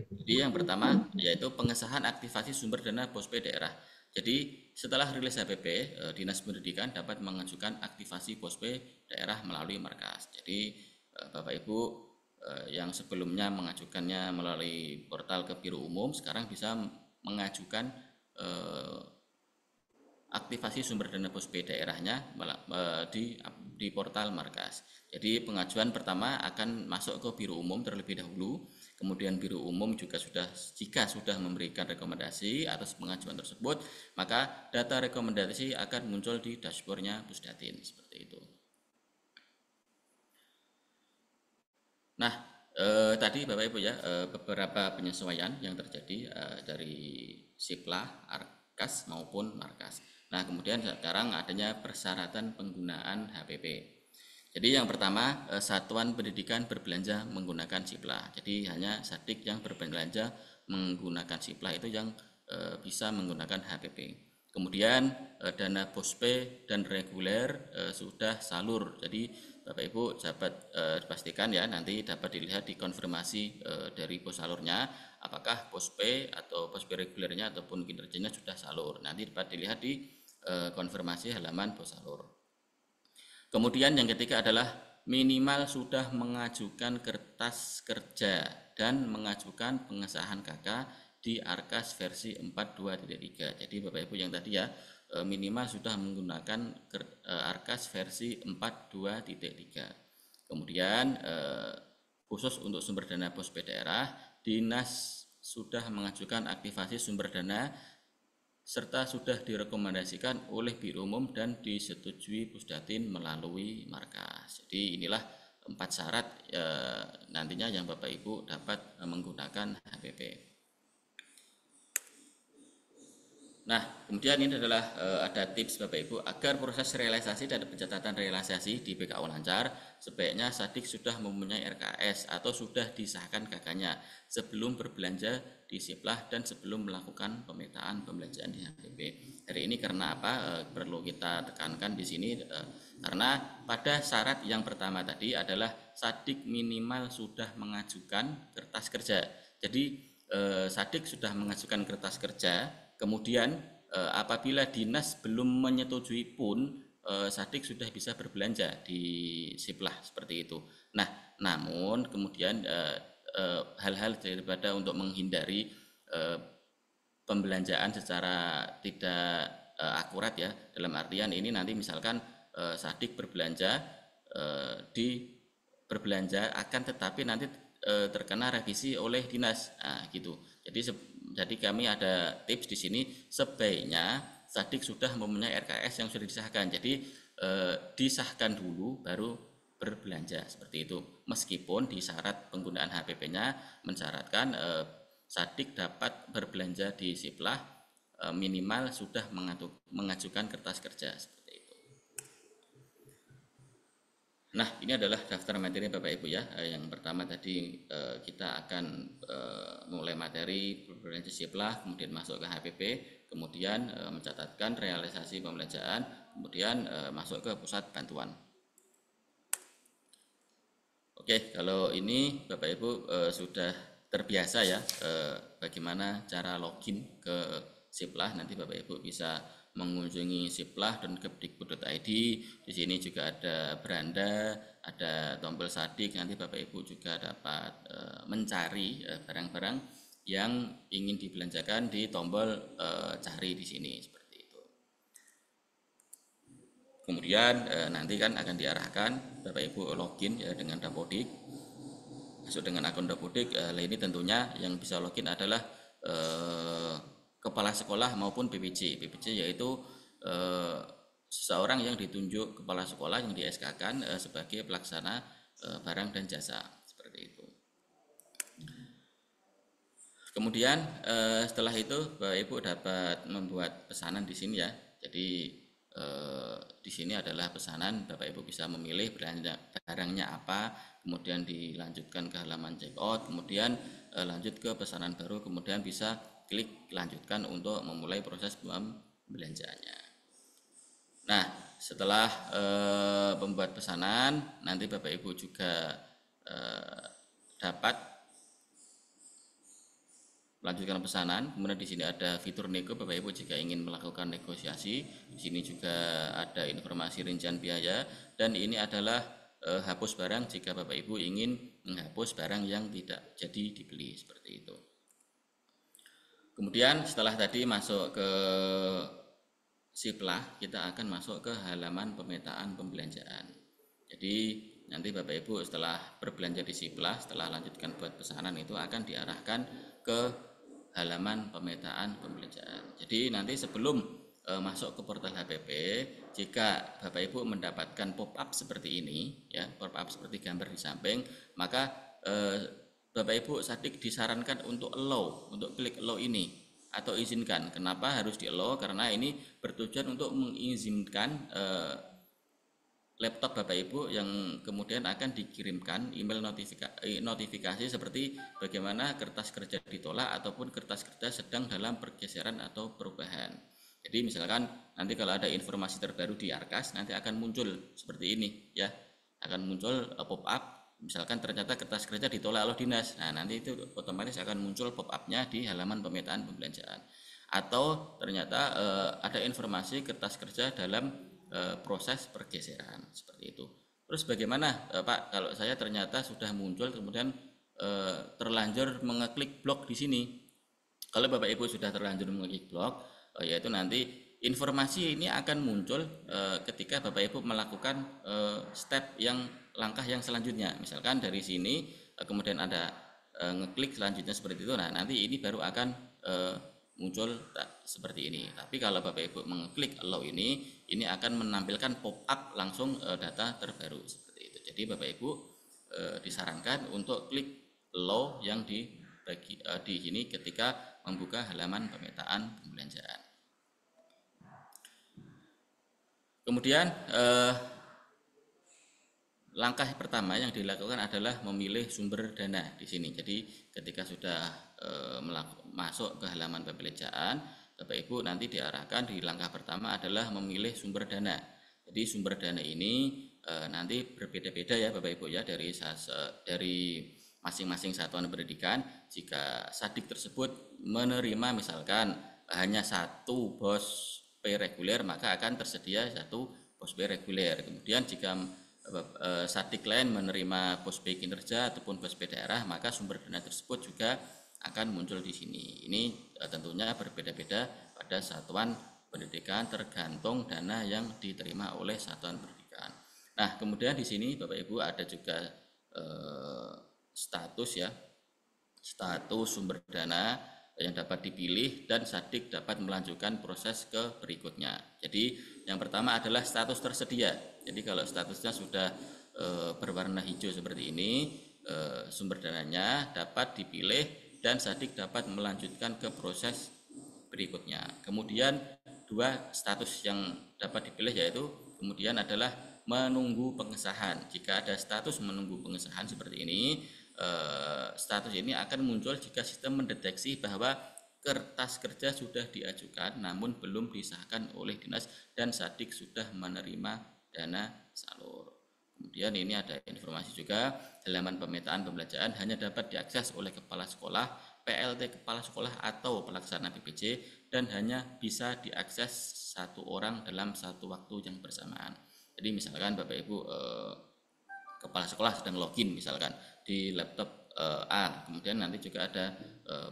Jadi yang pertama yaitu pengesahan aktivasi sumber dana POSP daerah. Jadi setelah rilis HPP, Dinas Pendidikan dapat mengajukan aktivasi POSP daerah melalui Markas. Jadi Bapak Ibu yang sebelumnya mengajukannya melalui portal ke Biro Umum, sekarang bisa mengajukan aktivasi sumber dana POSP daerahnya di portal Markas. Jadi pengajuan pertama akan masuk ke Biro Umum terlebih dahulu, kemudian Biro Umum juga jika sudah memberikan rekomendasi atas pengajuan tersebut, maka data rekomendasi akan muncul di dashboardnya Pusdatin, seperti itu. Nah, tadi Bapak Ibu ya, beberapa penyesuaian yang terjadi dari Siplah, Arkas maupun Markas. Nah, kemudian sekarang adanya persyaratan penggunaan HPP. Jadi yang pertama, satuan pendidikan berbelanja menggunakan Siplah. Jadi hanya Sadik yang berbelanja menggunakan Siplah itu yang bisa menggunakan HPP. Kemudian dana POSP dan reguler sudah salur. Jadi Bapak Ibu dapat dipastikan ya, nanti dapat dilihat di konfirmasi dari pos salurnya, apakah POSP atau POSP regulernya ataupun kinerjanya sudah salur. Nanti dapat dilihat di konfirmasi halaman pos salur. Kemudian yang ketiga adalah minimal sudah mengajukan kertas kerja dan mengajukan pengesahan KK di Arkas versi 42.3. Jadi Bapak Ibu yang tadi ya, minimal sudah menggunakan Arkas versi 42.3. Kemudian khusus untuk sumber dana POSP daerah, Dinas sudah mengajukan aktivasi sumber dana serta sudah direkomendasikan oleh Biro Umum dan disetujui Pusdatin melalui Markas. Jadi inilah 4 syarat nantinya yang Bapak Ibu dapat menggunakan HPP. Nah, kemudian ini adalah ada tips Bapak Ibu agar proses realisasi dan pencatatan realisasi di BKU lancar, sebaiknya Sadik sudah mempunyai RKS atau sudah disahkan KK-nya sebelum berbelanja di Siplah dan sebelum melakukan pemetaan pembelanjaan di HPP. Hari ini karena apa? Perlu kita tekankan di sini karena pada syarat yang pertama tadi adalah Sadik minimal sudah mengajukan kertas kerja. Jadi Sadik sudah mengajukan kertas kerja. Kemudian apabila dinas belum menyetujui pun Sadik sudah bisa berbelanja di Siplah seperti itu. Nah, namun kemudian hal-hal daripada untuk menghindari pembelanjaan secara tidak akurat ya, dalam artian ini nanti misalkan Sadik berbelanja berbelanja akan tetapi nanti terkena revisi oleh dinas, nah, gitu. Jadi kami ada tips di sini, sebaiknya Sadik sudah mempunyai RKS yang sudah disahkan. Jadi disahkan dulu baru berbelanja seperti itu. Meskipun di syarat penggunaan HPP-nya mensyaratkan Sadik dapat berbelanja di Siplah minimal sudah mengajukan kertas kerja seperti itu. Nah, ini adalah daftar materi Bapak Ibu ya. Yang pertama tadi kita akan mulai materi berbelanja Siplah, kemudian masuk ke HPP, kemudian mencatatkan realisasi pembelanjaan, kemudian masuk ke pusat bantuan. Oke, kalau ini Bapak Ibu sudah terbiasa ya bagaimana cara login ke Siplah. Nanti Bapak Ibu bisa mengunjungi Siplah dan kepdikbud.id. Di sini juga ada beranda, ada tombol Sadik. Nanti Bapak Ibu juga dapat mencari barang-barang yang ingin dibelanjakan di tombol cari di sini seperti itu. Kemudian nanti kan akan diarahkan Bapak Ibu login ya dengan Dapodik. masuk dengan akun Dapodik. Ini tentunya yang bisa login adalah kepala sekolah maupun PPJ. PPJ yaitu seseorang yang ditunjuk kepala sekolah yang di SK-kan sebagai pelaksana barang dan jasa, seperti itu. Kemudian setelah itu Bapak Ibu dapat membuat pesanan di sini ya. Jadi di sini adalah pesanan, Bapak Ibu bisa memilih barangnya apa, kemudian dilanjutkan ke halaman checkout, kemudian lanjut ke pesanan baru, kemudian bisa klik lanjutkan untuk memulai proses pembelanjaannya. Nah, setelah membuat pesanan, nanti Bapak Ibu juga dapat melanjutkan pesanan. Kemudian di sini ada fitur nego, Bapak Ibu jika ingin melakukan negosiasi. Di sini juga ada informasi rincian biaya, dan ini adalah hapus barang jika Bapak Ibu ingin menghapus barang yang tidak jadi dibeli, seperti itu. Kemudian setelah tadi masuk ke Siplah, kita akan masuk ke halaman pemetaan pembelanjaan. Jadi nanti Bapak Ibu setelah berbelanja di Siplah, setelah lanjutkan buat pesanan, itu akan diarahkan ke halaman pemetaan pembelanjaan. Jadi nanti sebelum masuk ke portal HPP, jika Bapak Ibu mendapatkan pop-up seperti ini, ya, pop-up seperti gambar di samping, maka Bapak Ibu Sadik disarankan untuk allow, untuk klik allow ini atau izinkan. Kenapa harus di allow? Karena ini bertujuan untuk mengizinkan laptop Bapak Ibu yang kemudian akan dikirimkan email notifikasi seperti bagaimana kertas kerja ditolak ataupun kertas kerja sedang dalam pergeseran atau perubahan. Jadi misalkan nanti kalau ada informasi terbaru di Arkas, nanti akan muncul seperti ini ya, akan muncul pop-up, misalkan ternyata kertas kerja ditolak oleh dinas. Nah, nanti itu otomatis akan muncul pop-up-nya di halaman pemetaan pembelanjaan. Atau ternyata ada informasi kertas kerja dalam proses pergeseran, seperti itu. Terus bagaimana Pak kalau saya ternyata sudah muncul kemudian terlanjur mengeklik blok di sini? Kalau Bapak Ibu sudah terlanjur mengeklik blok, yaitu nanti informasi ini akan muncul ketika Bapak Ibu melakukan langkah yang selanjutnya. Misalkan dari sini kemudian ada ngeklik selanjutnya seperti itu. Nah, nanti ini baru akan muncul seperti ini. Tapi kalau Bapak Ibu mengeklik allow ini akan menampilkan pop-up langsung data terbaru, seperti itu. Jadi Bapak Ibu disarankan untuk klik allow yang di sini ketika membuka halaman pemetaan pembelanjaan. Kemudian langkah pertama yang dilakukan adalah memilih sumber dana di sini. Jadi ketika sudah masuk ke halaman pembelanjaan, Bapak Ibu nanti diarahkan di langkah pertama adalah memilih sumber dana. Jadi sumber dana ini nanti berbeda-beda ya Bapak Ibu ya, dari masing-masing satuan pendidikan. Jika Sadik tersebut menerima misalkan hanya satu pos P reguler, maka akan tersedia satu pos P reguler. Kemudian jika Sadik lain menerima pos P kinerja ataupun pos P daerah, maka sumber dana tersebut juga akan muncul di sini. Ini tentunya berbeda-beda pada satuan pendidikan tergantung dana yang diterima oleh satuan pendidikan. Nah, kemudian di sini Bapak Ibu ada juga status ya, status sumber dana yang dapat dipilih dan Sadik dapat melanjutkan proses ke berikutnya. Jadi yang pertama adalah status tersedia. Jadi kalau statusnya sudah berwarna hijau seperti ini, sumber dananya dapat dipilih dan Sadik dapat melanjutkan ke proses berikutnya. Kemudian dua status yang dapat dipilih yaitu kemudian adalah menunggu pengesahan. Jika ada status menunggu pengesahan seperti ini, status ini akan muncul jika sistem mendeteksi bahwa kertas kerja sudah diajukan namun belum disahkan oleh dinas dan Sadik sudah menerima dana salur. Kemudian ini ada informasi juga, halaman pemetaan pembelanjaan hanya dapat diakses oleh kepala sekolah, PLT kepala sekolah atau pelaksana PPJ dan hanya bisa diakses satu orang dalam satu waktu yang bersamaan. Jadi misalkan Bapak Ibu kepala sekolah sedang login misalkan di laptop A, kemudian nanti juga ada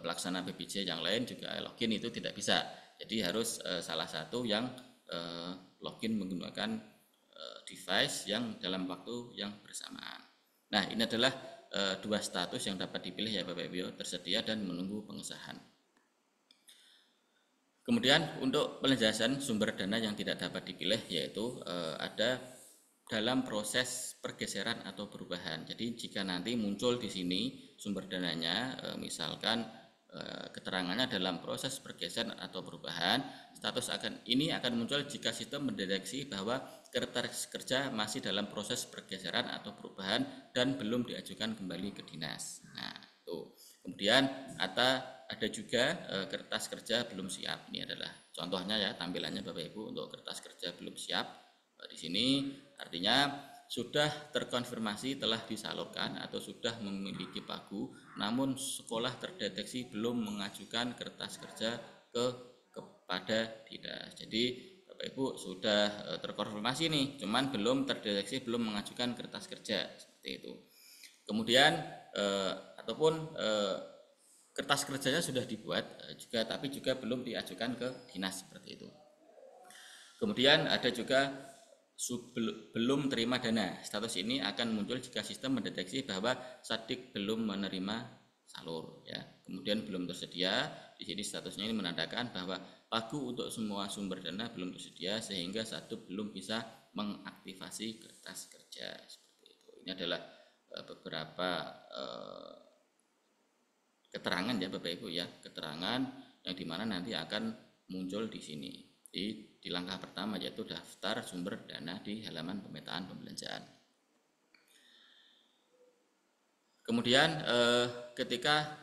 pelaksana PPJ yang lain juga login, itu tidak bisa. Jadi harus salah satu yang login menggunakan device yang dalam waktu yang bersamaan. Nah, ini adalah dua status yang dapat dipilih ya Bapak Ibu, tersedia dan menunggu pengesahan. Kemudian untuk penjelasan sumber dana yang tidak dapat dipilih yaitu ada dalam proses pergeseran atau perubahan. Jadi jika nanti muncul di sini sumber dananya, misalkan keterangannya dalam proses pergeseran atau perubahan, status ini akan muncul jika sistem mendeteksi bahwa kertas kerja masih dalam proses pergeseran atau perubahan dan belum diajukan kembali ke dinas. Nah, itu. Kemudian ada juga kertas kerja belum siap. Ini adalah contohnya ya, tampilannya Bapak Ibu untuk kertas kerja belum siap. Di sini artinya sudah terkonfirmasi telah disalurkan atau sudah memiliki pagu, namun sekolah terdeteksi belum mengajukan kertas kerja kepada dinas. Jadi Bapak Ibu sudah terkonfirmasi nih, cuman belum terdeteksi, belum mengajukan kertas kerja seperti itu. Kemudian kertas kerjanya sudah dibuat juga, tapi juga belum diajukan ke dinas seperti itu. Kemudian ada juga belum terima dana. Status ini akan muncul jika sistem mendeteksi bahwa Sadik belum menerima salur ya. Kemudian belum tersedia. Di sini statusnya ini menandakan bahwa pagu untuk semua sumber dana belum tersedia sehingga Sadik belum bisa mengaktifasi kertas kerja seperti itu. Ini adalah beberapa keterangan ya Bapak Ibu ya, keterangan yang dimana nanti akan muncul di sini. Di langkah pertama yaitu daftar sumber dana di halaman pemetaan pembelanjaan. Kemudian ketika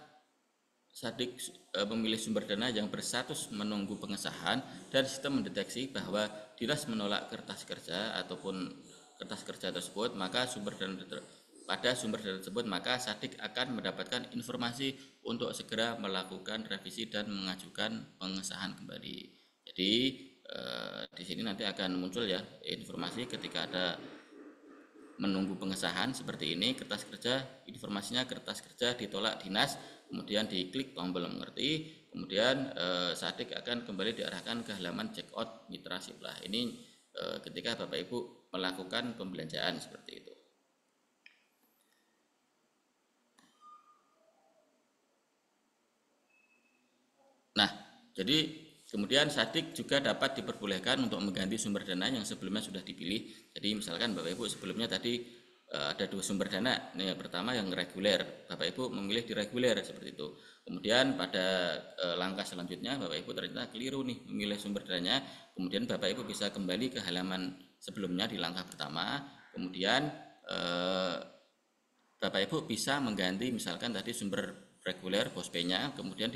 Sadik memilih sumber dana yang berstatus menunggu pengesahan dan sistem mendeteksi bahwa dinas menolak kertas kerja ataupun kertas kerja tersebut, maka pada sumber dana tersebut maka Sadik akan mendapatkan informasi untuk segera melakukan revisi dan mengajukan pengesahan kembali. Jadi di sini nanti akan muncul ya informasi ketika ada menunggu pengesahan seperti ini, kertas kerja, informasinya kertas kerja ditolak dinas, kemudian diklik tombol mengerti, kemudian Sadik akan kembali diarahkan ke halaman check out mitra Siplah. Ini ketika Bapak Ibu melakukan pembelanjaan seperti itu. Nah, jadi kemudian Sadik juga dapat diperbolehkan untuk mengganti sumber dana yang sebelumnya sudah dipilih. Jadi misalkan Bapak Ibu sebelumnya tadi ada dua sumber dana. Yang pertama yang reguler, Bapak Ibu memilih di reguler seperti itu. Kemudian pada langkah selanjutnya Bapak Ibu ternyata keliru nih memilih sumber dananya. Kemudian Bapak Ibu bisa kembali ke halaman sebelumnya di langkah pertama. Kemudian Bapak Ibu bisa mengganti misalkan tadi sumber reguler POSP-nya, kemudian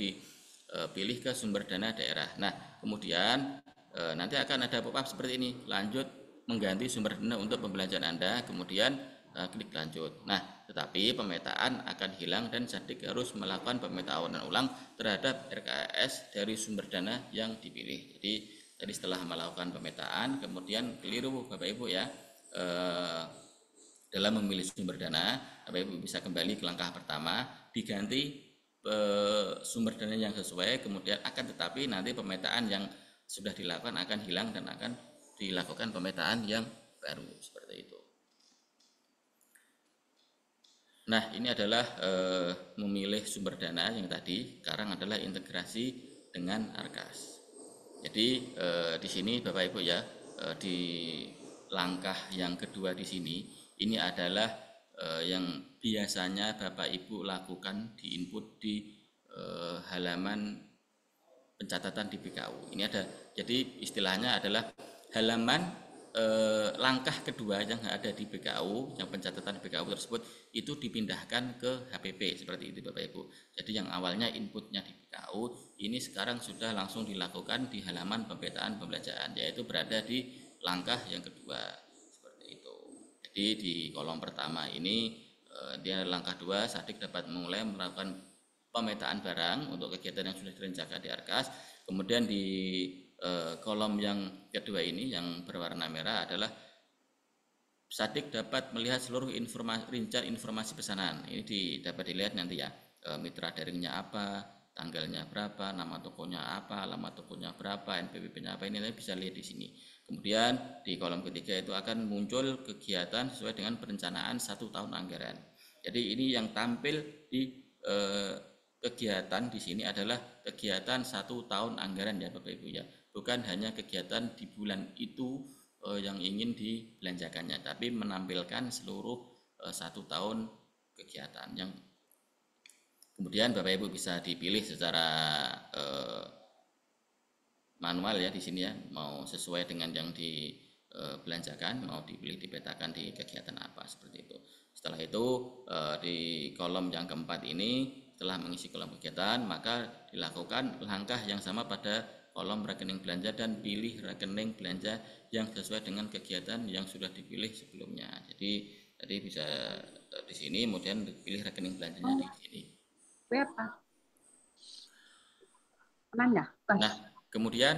pilih ke sumber dana daerah. Nah, kemudian nanti akan ada pop-up seperti ini, lanjut mengganti sumber dana untuk pembelanjaan Anda, kemudian klik lanjut. Nah, tetapi pemetaan akan hilang dan Sadik harus melakukan pemetaan ulang terhadap RKS dari sumber dana yang dipilih. Jadi tadi setelah melakukan pemetaan, kemudian keliru Bapak Ibu ya, dalam memilih sumber dana, Bapak Ibu bisa kembali ke langkah pertama, diganti sumber dana yang sesuai, kemudian tetapi nanti pemetaan yang sudah dilakukan akan hilang dan akan dilakukan pemetaan yang baru seperti itu. Nah, ini adalah memilih sumber dana yang tadi, sekarang adalah integrasi dengan Arkas. Jadi di sini Bapak Ibu ya, di langkah yang kedua di sini ini adalah yang biasanya Bapak Ibu lakukan di input di halaman pencatatan di BKU. Ini ada, jadi istilahnya adalah halaman langkah kedua yang ada di BKU, yang pencatatan BKU tersebut itu dipindahkan ke HPP seperti itu Bapak Ibu. Jadi yang awalnya inputnya di BKU ini sekarang sudah langsung dilakukan di halaman pemetaan pembelanjaan, yaitu berada di langkah yang kedua. Jadi di kolom pertama ini dia langkah 2, Sadik dapat mulai melakukan pemetaan barang untuk kegiatan yang sudah direncanakan di Arkas. Kemudian di kolom yang kedua ini yang berwarna merah adalah Sadik dapat melihat seluruh rincian informasi pesanan. Ini dapat dilihat nanti ya, mitra daringnya apa, tanggalnya berapa, nama tokonya apa, alamat tokonya berapa, NPWP-nya apa, ini bisa lihat di sini. Kemudian di kolom ketiga itu akan muncul kegiatan sesuai dengan perencanaan 1 tahun anggaran. Jadi ini yang tampil di kegiatan di sini adalah kegiatan 1 tahun anggaran ya Bapak Ibu ya, bukan hanya kegiatan di bulan itu yang ingin dibelanjakannya, tapi menampilkan seluruh 1 tahun kegiatan yang kemudian Bapak Ibu bisa dipilih secara manual ya di sini ya, mau sesuai dengan yang dibelanjakan, mau dipilih dipetakan di kegiatan apa seperti itu. Setelah itu di kolom yang keempat ini setelah mengisi kolom kegiatan maka dilakukan langkah yang sama pada kolom rekening belanja dan pilih rekening belanja yang sesuai dengan kegiatan yang sudah dipilih sebelumnya. Jadi tadi bisa di sini kemudian dipilih rekening belanjanya di sini. Berapa? Mana? Nah, kemudian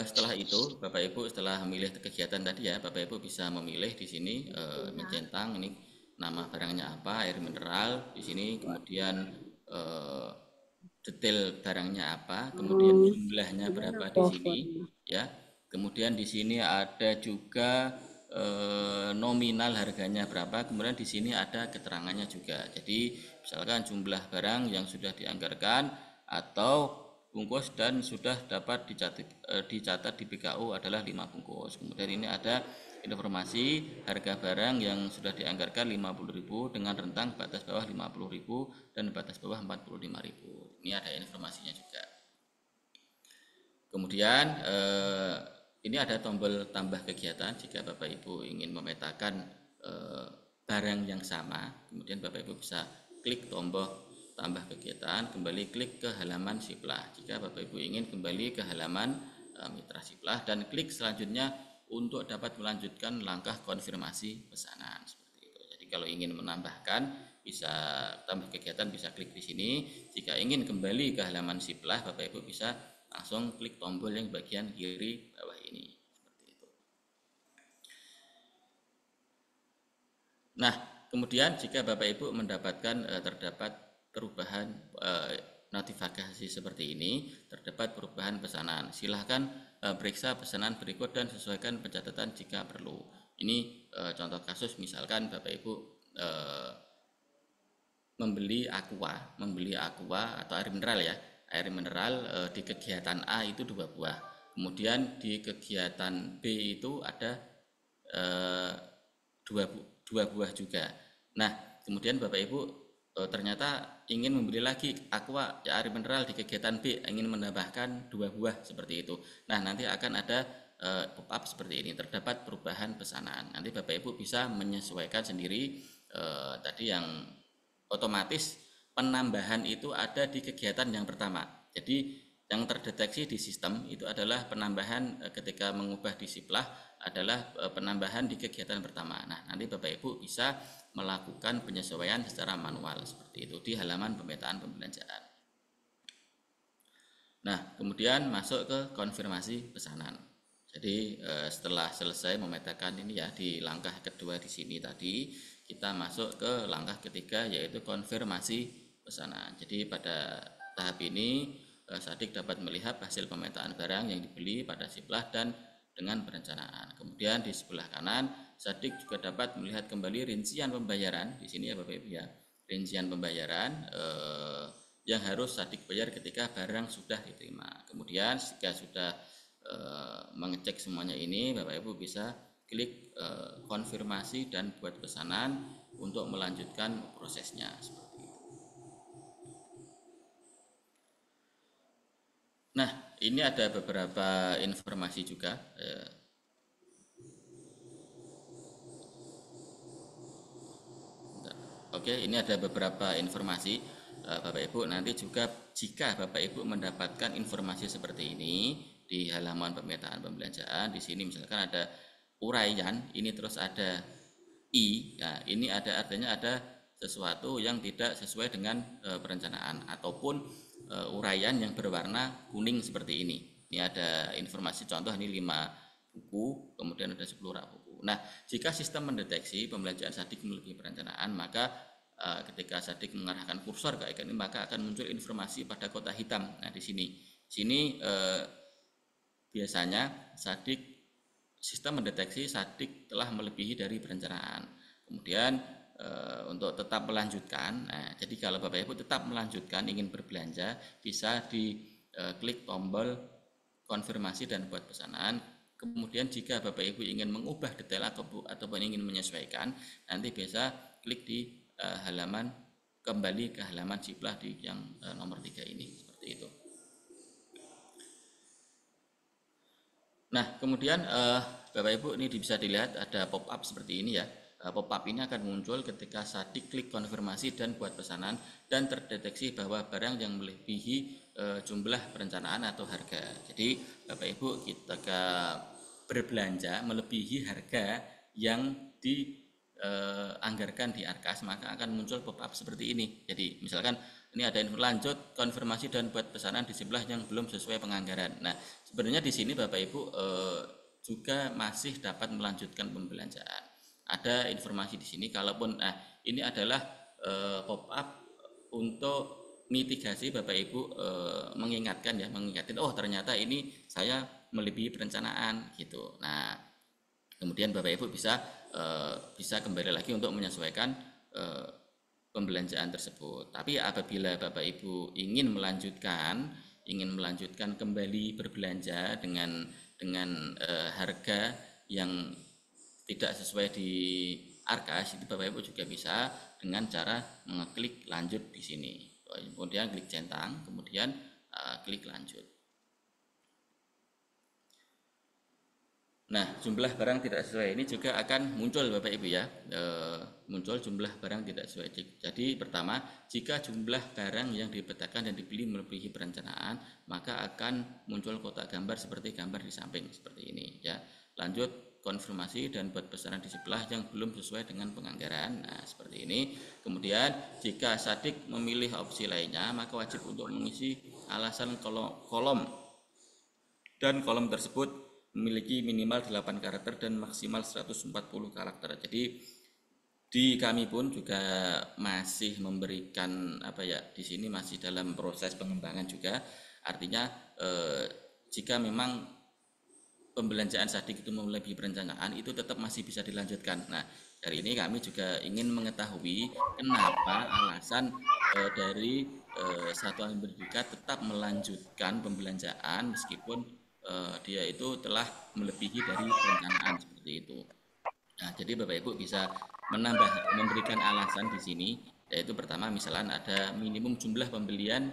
setelah itu Bapak Ibu setelah memilih kegiatan tadi ya, Bapak Ibu bisa memilih di sini mencentang ini nama barangnya apa, air mineral di sini, kemudian detail barangnya apa, kemudian jumlahnya berapa di sini ya. Kemudian di sini ada juga nominal harganya berapa, kemudian di sini ada keterangannya juga. Jadi misalkan jumlah barang yang sudah dianggarkan atau bungkus dan sudah dapat dicatat di BKU adalah 5 bungkus. Kemudian ini ada informasi harga barang yang sudah dianggarkan 50.000 dengan rentang batas bawah 50.000 dan batas bawah 45.000. Ini ada informasinya juga. Kemudian ini ada tombol tambah kegiatan jika Bapak Ibu ingin memetakan barang yang sama. Kemudian Bapak Ibu bisa klik tombol tambah kegiatan, kembali klik ke halaman Siplah. Jika Bapak Ibu ingin kembali ke halaman Mitra Siplah dan klik selanjutnya untuk dapat melanjutkan langkah konfirmasi pesanan seperti itu. Jadi kalau ingin menambahkan bisa tambah kegiatan bisa klik di sini. Jika ingin kembali ke halaman Siplah, Bapak Ibu bisa langsung klik tombol yang bagian kiri bawah ini seperti itu. Nah, kemudian jika Bapak Ibu mendapatkan terdapat perubahan notifikasi seperti ini, terdapat perubahan pesanan, silahkan periksa pesanan berikut dan sesuaikan pencatatan jika perlu. Ini contoh kasus misalkan Bapak Ibu membeli aqua atau air mineral ya, air mineral di kegiatan A itu 2 buah, kemudian di kegiatan B itu ada 2 buah juga. Nah, kemudian Bapak Ibu ternyata ingin membeli lagi aqua ya, air mineral di kegiatan B, ingin menambahkan 2 buah seperti itu. Nah, nanti akan ada pop-up seperti ini, terdapat perubahan pesanan. Nanti Bapak Ibu bisa menyesuaikan sendiri tadi yang otomatis penambahan itu ada di kegiatan yang pertama. Jadi yang terdeteksi di sistem itu adalah penambahan ketika mengubah di Siplah adalah penambahan di kegiatan pertama. Nah, nanti Bapak Ibu bisa melakukan penyesuaian secara manual seperti itu di halaman pemetaan pembelanjaan. Nah, kemudian masuk ke konfirmasi pesanan. Jadi setelah selesai memetakan ini ya di langkah kedua di sini tadi, kita masuk ke langkah ketiga yaitu konfirmasi pesanan. Jadi pada tahap ini Sadik dapat melihat hasil pemetaan barang yang dibeli pada Siplah dan dengan perencanaan. Kemudian di sebelah kanan Sadik juga dapat melihat kembali rincian pembayaran di sini ya Bapak Ibu ya. Rincian pembayaran yang harus Sadik bayar ketika barang sudah diterima. Kemudian jika sudah mengecek semuanya ini, Bapak Ibu bisa klik konfirmasi dan buat pesanan untuk melanjutkan prosesnya seperti itu. Nah, ini ada beberapa informasi juga. Oke, ini ada beberapa informasi Bapak Ibu. Nanti juga jika Bapak Ibu mendapatkan informasi seperti ini di halaman pemetaan pembelanjaan, di sini misalkan ada uraian, ini terus ada I, ya ini ada artinya ada sesuatu yang tidak sesuai dengan perencanaan ataupun uraian yang berwarna kuning seperti ini. Ini ada informasi contoh ini 5 buku, kemudian ada 10 rak buku. Nah, jika sistem mendeteksi pembelanjaan Sadik melebihi perencanaan, maka ketika Sadik mengarahkan kursor ke icon ini, maka akan muncul informasi pada kotak hitam. Nah, di sini biasanya sistem mendeteksi Sadik telah melebihi dari perencanaan. Kemudian untuk tetap melanjutkan. Nah, jadi kalau Bapak Ibu tetap melanjutkan ingin berbelanja, bisa diklik tombol konfirmasi dan buat pesanan. Kemudian jika Bapak Ibu ingin mengubah detail ataupun ingin menyesuaikan, nanti bisa klik di kembali ke halaman Jiplah di yang nomor 3 ini, seperti itu. Nah, kemudian Bapak Ibu ini bisa dilihat ada pop-up seperti ini ya. Pop-up ini akan muncul ketika saat diklik konfirmasi dan buat pesanan dan terdeteksi bahwa barang yang melebihi jumlah perencanaan atau harga. Jadi Bapak Ibu ketika berbelanja melebihi harga yang dianggarkan di Arkas, maka akan muncul pop-up seperti ini. Jadi misalkan ini ada info lanjut konfirmasi dan buat pesanan di sebelah yang belum sesuai penganggaran. Nah, sebenarnya di sini Bapak Ibu juga masih dapat melanjutkan pembelanjaan. Ada informasi di sini, kalaupun ini adalah pop-up untuk mitigasi Bapak Ibu mengingatkan oh ternyata ini saya melebihi perencanaan gitu. Nah, kemudian Bapak Ibu bisa kembali lagi untuk menyesuaikan pembelanjaan tersebut. Tapi apabila Bapak Ibu ingin melanjutkan kembali berbelanja dengan harga yang tidak sesuai di Arkas, itu Bapak Ibu juga bisa dengan cara mengeklik lanjut di sini. Kemudian klik centang, kemudian klik lanjut. Nah, jumlah barang tidak sesuai ini juga akan muncul Bapak Ibu ya, muncul jumlah barang tidak sesuai. Jadi pertama, jika jumlah barang yang dipetakan dan dibeli melebihi perencanaan, maka akan muncul kotak gambar seperti gambar di samping seperti ini ya. Lanjut konfirmasi dan buat pesanan di sebelah yang belum sesuai dengan penganggaran. Nah, seperti ini. Kemudian jika Sadik memilih opsi lainnya, maka wajib untuk mengisi alasan kolom dan kolom tersebut memiliki minimal 8 karakter dan maksimal 140 karakter. Jadi di kami pun juga masih memberikan di sini masih dalam proses pengembangan juga. Artinya jika memang pembelanjaan Sadik itu melebihi perencanaan, itu tetap masih bisa dilanjutkan. Nah, dari ini kami juga ingin mengetahui kenapa alasan dari satuan pendidikan tetap melanjutkan pembelanjaan meskipun dia itu telah melebihi dari perencanaan seperti itu. Nah, jadi Bapak Ibu bisa memberikan alasan di sini, yaitu pertama misalnya ada minimum jumlah pembelian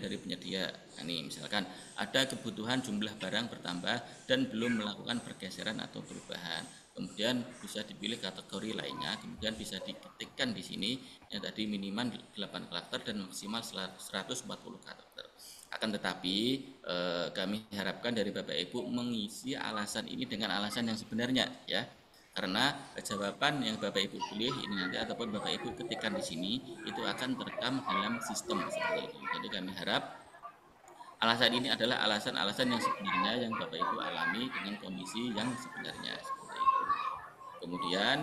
dari penyedia. Nah, ini misalkan ada kebutuhan jumlah barang bertambah dan belum melakukan pergeseran atau perubahan. Kemudian bisa dipilih kategori lainnya, kemudian bisa diketikkan di sini yang tadi minimal 8 karakter dan maksimal 140 karakter. Akan tetapi kami harapkan dari Bapak Ibu mengisi alasan ini dengan alasan yang sebenarnya ya. Karena jawaban yang Bapak Ibu pilih ini nanti ataupun Bapak Ibu ketikkan di sini itu akan terekam dalam sistem seperti ini. Jadi kami harap alasan ini adalah alasan-alasan yang sebenarnya yang Bapak Ibu alami dengan kondisi yang sebenarnya seperti itu. Kemudian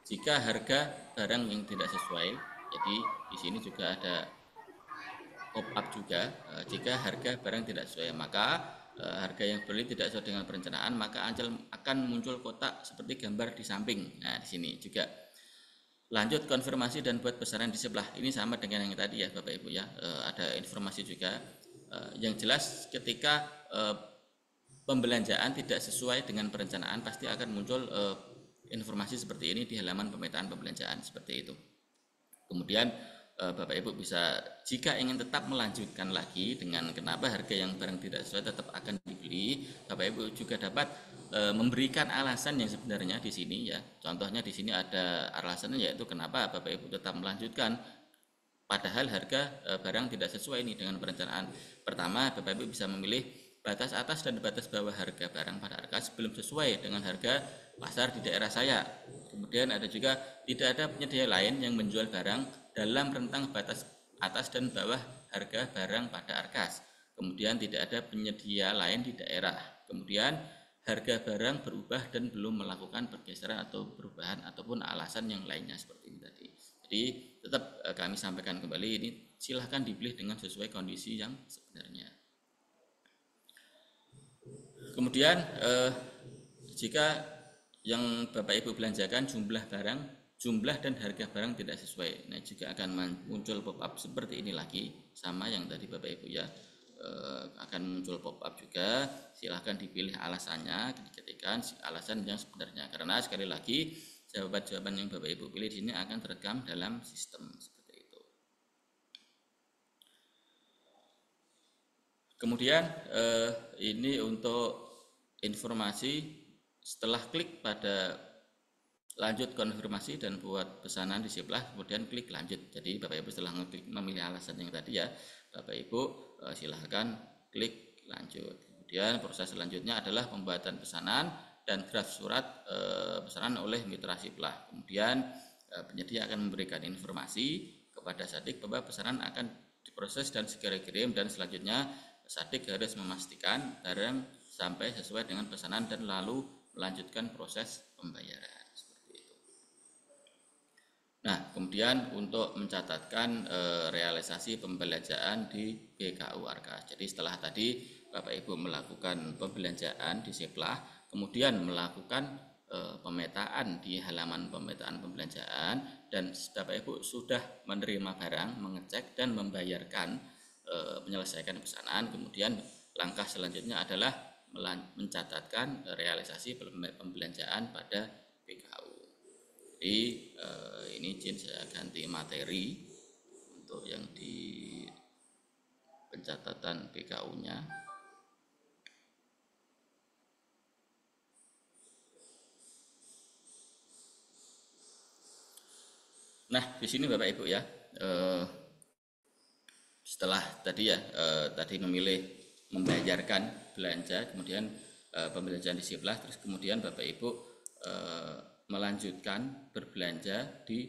jika harga barang yang tidak sesuai, jadi di sini juga ada pop-up juga. Jika harga barang tidak sesuai, maka harga yang beli tidak sesuai dengan perencanaan, maka akan muncul kotak seperti gambar di samping. Nah, di sini juga. Lanjut konfirmasi dan buat pesanan di sebelah. Ini sama dengan yang tadi ya Bapak Ibu ya. Ada informasi juga. Yang jelas ketika pembelanjaan tidak sesuai dengan perencanaan, pasti akan muncul informasi seperti ini di halaman pemetaan pembelanjaan seperti itu. Kemudian Bapak Ibu bisa, jika ingin tetap melanjutkan lagi dengan kenapa harga yang barang tidak sesuai tetap akan dibeli, Bapak Ibu juga dapat memberikan alasan yang sebenarnya di sini ya. Contohnya di sini ada alasannya, yaitu kenapa Bapak Ibu tetap melanjutkan padahal harga barang tidak sesuai ini dengan perencanaan. Pertama, Bapak Ibu bisa memilih batas atas dan batas bawah harga barang pada Arkas belum sesuai dengan harga pasar di daerah saya. Kemudian ada juga tidak ada penyedia lain yang menjual barang dalam rentang batas atas dan bawah harga barang pada Arkas. Kemudian tidak ada penyedia lain di daerah. Kemudian harga barang berubah dan belum melakukan pergeseran atau perubahan ataupun alasan yang lainnya seperti ini tadi. Jadi tetap kami sampaikan kembali, ini silahkan dipilih dengan sesuai kondisi yang sebenarnya. Kemudian jika yang Bapak Ibu belanjakan jumlah dan harga barang tidak sesuai. Nah, juga akan muncul pop-up seperti ini lagi, sama yang tadi Bapak Ibu ya. Akan muncul pop-up juga. Silahkan dipilih alasannya, diketikkan alasan yang sebenarnya. Karena sekali lagi jawaban-jawaban yang Bapak Ibu pilih di sini akan terekam dalam sistem seperti itu. Kemudian ini untuk informasi setelah klik pada lanjut konfirmasi dan buat pesanan di sebelah, kemudian klik lanjut. Jadi Bapak Ibu setelah ngeklik memilih alasan yang tadi ya, Bapak Ibu silahkan klik lanjut. Kemudian proses selanjutnya adalah pembuatan pesanan dan draft surat pesanan oleh mitra sebelah. Kemudian penyedia akan memberikan informasi kepada Sadik bahwa pesanan akan diproses dan segera kirim, dan selanjutnya Sadik harus memastikan barang sampai sesuai dengan pesanan dan lalu melanjutkan proses pembayaran seperti itu. Nah, kemudian untuk mencatatkan realisasi pembelanjaan di BKU Arkas. Jadi setelah tadi Bapak Ibu melakukan pembelanjaan di sebelah, kemudian melakukan pemetaan di halaman pemetaan pembelanjaan, dan Bapak Ibu sudah menerima barang, mengecek dan membayarkan, menyelesaikan pesanan. Kemudian langkah selanjutnya adalah mencatatkan realisasi pembelanjaan pada BKU. Jadi ini izin saya ganti materi untuk yang di pencatatan BKU-nya. Nah, di sini Bapak Ibu ya, setelah tadi ya, tadi memilih membayarkan belanja, kemudian pembelanjaan di sebelah, terus kemudian Bapak Ibu melanjutkan berbelanja di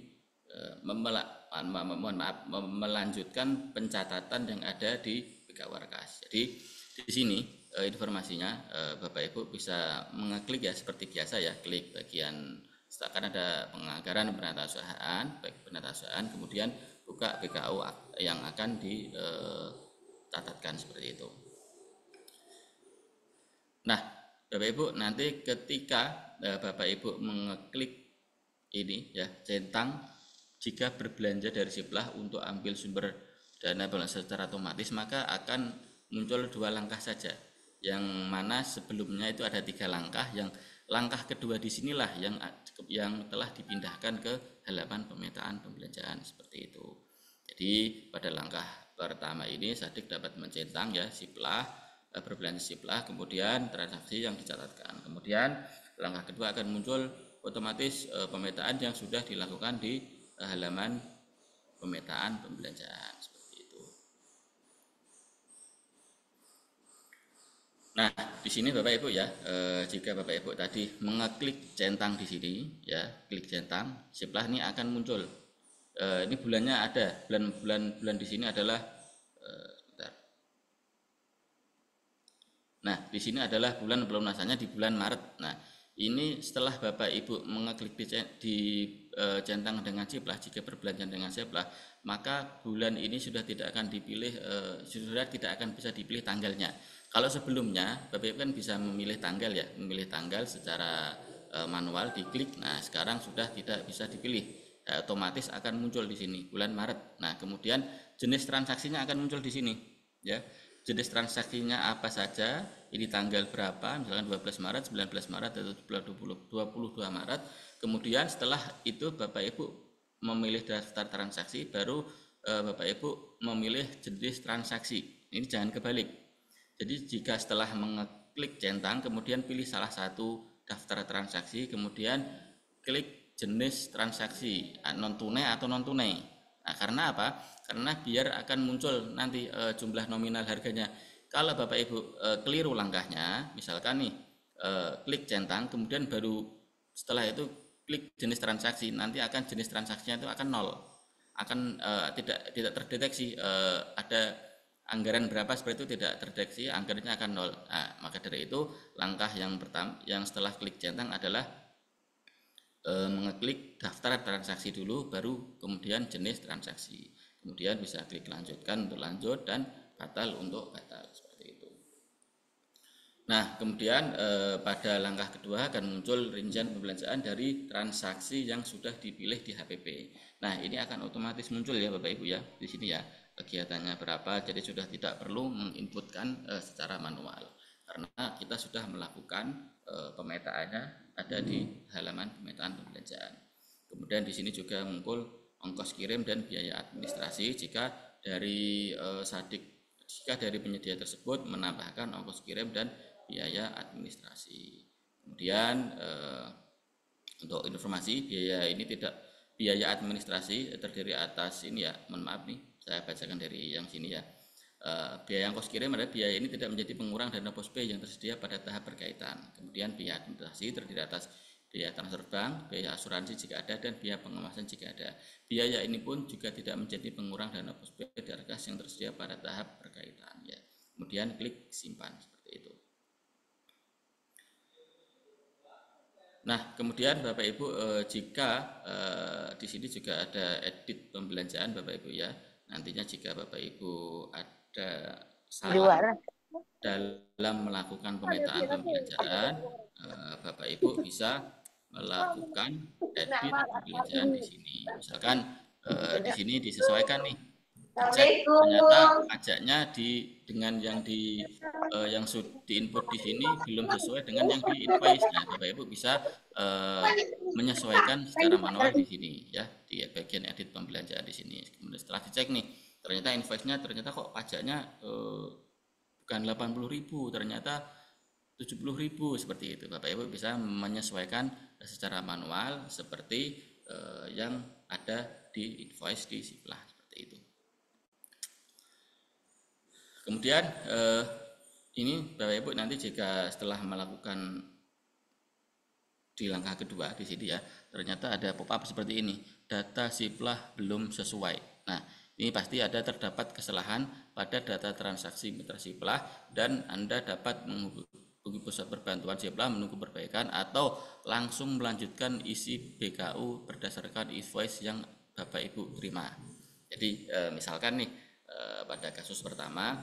melanjutkan pencatatan yang ada di BKU Arkas. Jadi di sini informasinya Bapak Ibu bisa mengeklik ya seperti biasa ya, klik bagian kan ada penganggaran penata usahaan, kemudian buka BKU yang akan dicatatkan seperti itu. Nah, Bapak Ibu nanti ketika Bapak Ibu mengeklik ini ya, centang jika berbelanja dari sebelah untuk ambil sumber dana belanja secara otomatis, maka akan muncul 2 langkah saja. Yang mana sebelumnya itu ada 3 langkah, yang langkah kedua di sinilah yang telah dipindahkan ke halaman pemetaan pembelanjaan seperti itu. Jadi pada langkah pertama ini Sadik dapat mencentang ya sebelah, berbelanja sebelah, kemudian transaksi yang dicatatkan. Kemudian langkah kedua akan muncul otomatis pemetaan yang sudah dilakukan di halaman pemetaan pembelanjaan seperti itu. Nah, di sini Bapak Ibu ya, jika Bapak Ibu tadi mengeklik centang di sini ya, klik centang sebelah, ini akan muncul. Ini bulannya ada, bulan di sini adalah Nah, di sini adalah bulan pelunasannya di bulan Maret. Nah, ini setelah Bapak Ibu mengeklik di centang dengan sebelah, jika berbelanja dengan sebelah, maka bulan ini sudah tidak akan dipilih, sudah tidak akan bisa dipilih tanggalnya. Kalau sebelumnya Bapak Ibu kan bisa memilih tanggal ya, memilih tanggal secara manual diklik. Nah, sekarang sudah tidak bisa dipilih, otomatis akan muncul di sini bulan Maret. Nah, kemudian jenis transaksinya akan muncul di sini ya. Jenis transaksinya apa saja, ini tanggal berapa, misalkan 12 Maret, 19 Maret, atau 22 Maret. Kemudian setelah itu Bapak Ibu memilih daftar transaksi, baru Bapak Ibu memilih jenis transaksi. Ini jangan kebalik. Jadi jika setelah mengeklik centang, kemudian pilih salah satu daftar transaksi, kemudian klik jenis transaksi, non tunai atau non tunai. Nah, karena apa? Karena biar akan muncul nanti jumlah nominal harganya. Kalau Bapak Ibu keliru langkahnya, misalkan nih klik centang, kemudian baru setelah itu klik jenis transaksi, nanti akan jenis transaksinya itu akan 0, akan tidak terdeteksi ada anggaran berapa seperti itu, tidak terdeteksi, anggarannya akan 0. Nah, maka dari itu langkah yang pertama yang setelah klik centang adalah mengeklik daftar transaksi dulu, baru kemudian jenis transaksi, kemudian bisa klik lanjutkan untuk lanjut dan batal untuk batal seperti itu. Nah, kemudian pada langkah kedua akan muncul rincian pembelanjaan dari transaksi yang sudah dipilih di HPP. Nah, ini akan otomatis muncul ya Bapak Ibu ya, di sini ya kegiatannya berapa, jadi sudah tidak perlu menginputkan secara manual karena kita sudah melakukan pemetaannya ada di halaman pemetaan pembelanjaan. Kemudian di sini juga muncul ongkos kirim dan biaya administrasi jika dari jika dari penyedia tersebut menambahkan ongkos kirim dan biaya administrasi. Kemudian untuk informasi biaya administrasi terdiri atas ini ya, mohon maaf nih saya bacakan dari yang sini ya. Biaya ongkos kirim adalah biaya ini tidak menjadi pengurang dana pospay yang tersedia pada tahap berkaitan. Kemudian biaya administrasi terdiri atas biaya transfer bank, biaya asuransi jika ada, dan biaya pengemasan jika ada. Biaya ini pun juga tidak menjadi pengurang dana pospay dari kas yang tersedia pada tahap berkaitan ya. Kemudian klik simpan seperti itu. Nah, kemudian Bapak Ibu jika di sini juga ada edit pembelanjaan Bapak Ibu ya. Nantinya jika Bapak Ibu ada salah dalam melakukan pemetaan pembelanjaan, Bapak Ibu bisa melakukan edit pembelanjaan di sini. Misalkan di sini disesuaikan nih. Cek ternyata pajaknya dengan yang diinput di sini belum sesuai dengan yang di invoice. Nah, Bapak Ibu bisa menyesuaikan secara manual di sini ya, di bagian edit pembelanjaan di sini. Kemudian setelah dicek nih, ternyata invoice-nya kok pajaknya bukan 80.000, ternyata 70.000 seperti itu. Bapak Ibu bisa menyesuaikan secara manual seperti yang ada di invoice di Siplah seperti itu. Kemudian ini Bapak Ibu nanti jika setelah melakukan di langkah kedua di sini ya, ternyata ada pop-up seperti ini, data Siplah belum sesuai. Nah, ini pasti terdapat kesalahan pada data transaksi mitra Siplah dan Anda dapat menghubungi pusat perbantuan Siplah menunggu perbaikan atau langsung melanjutkan isi BKU berdasarkan invoice yang Bapak Ibu terima. Jadi misalkan nih pada kasus pertama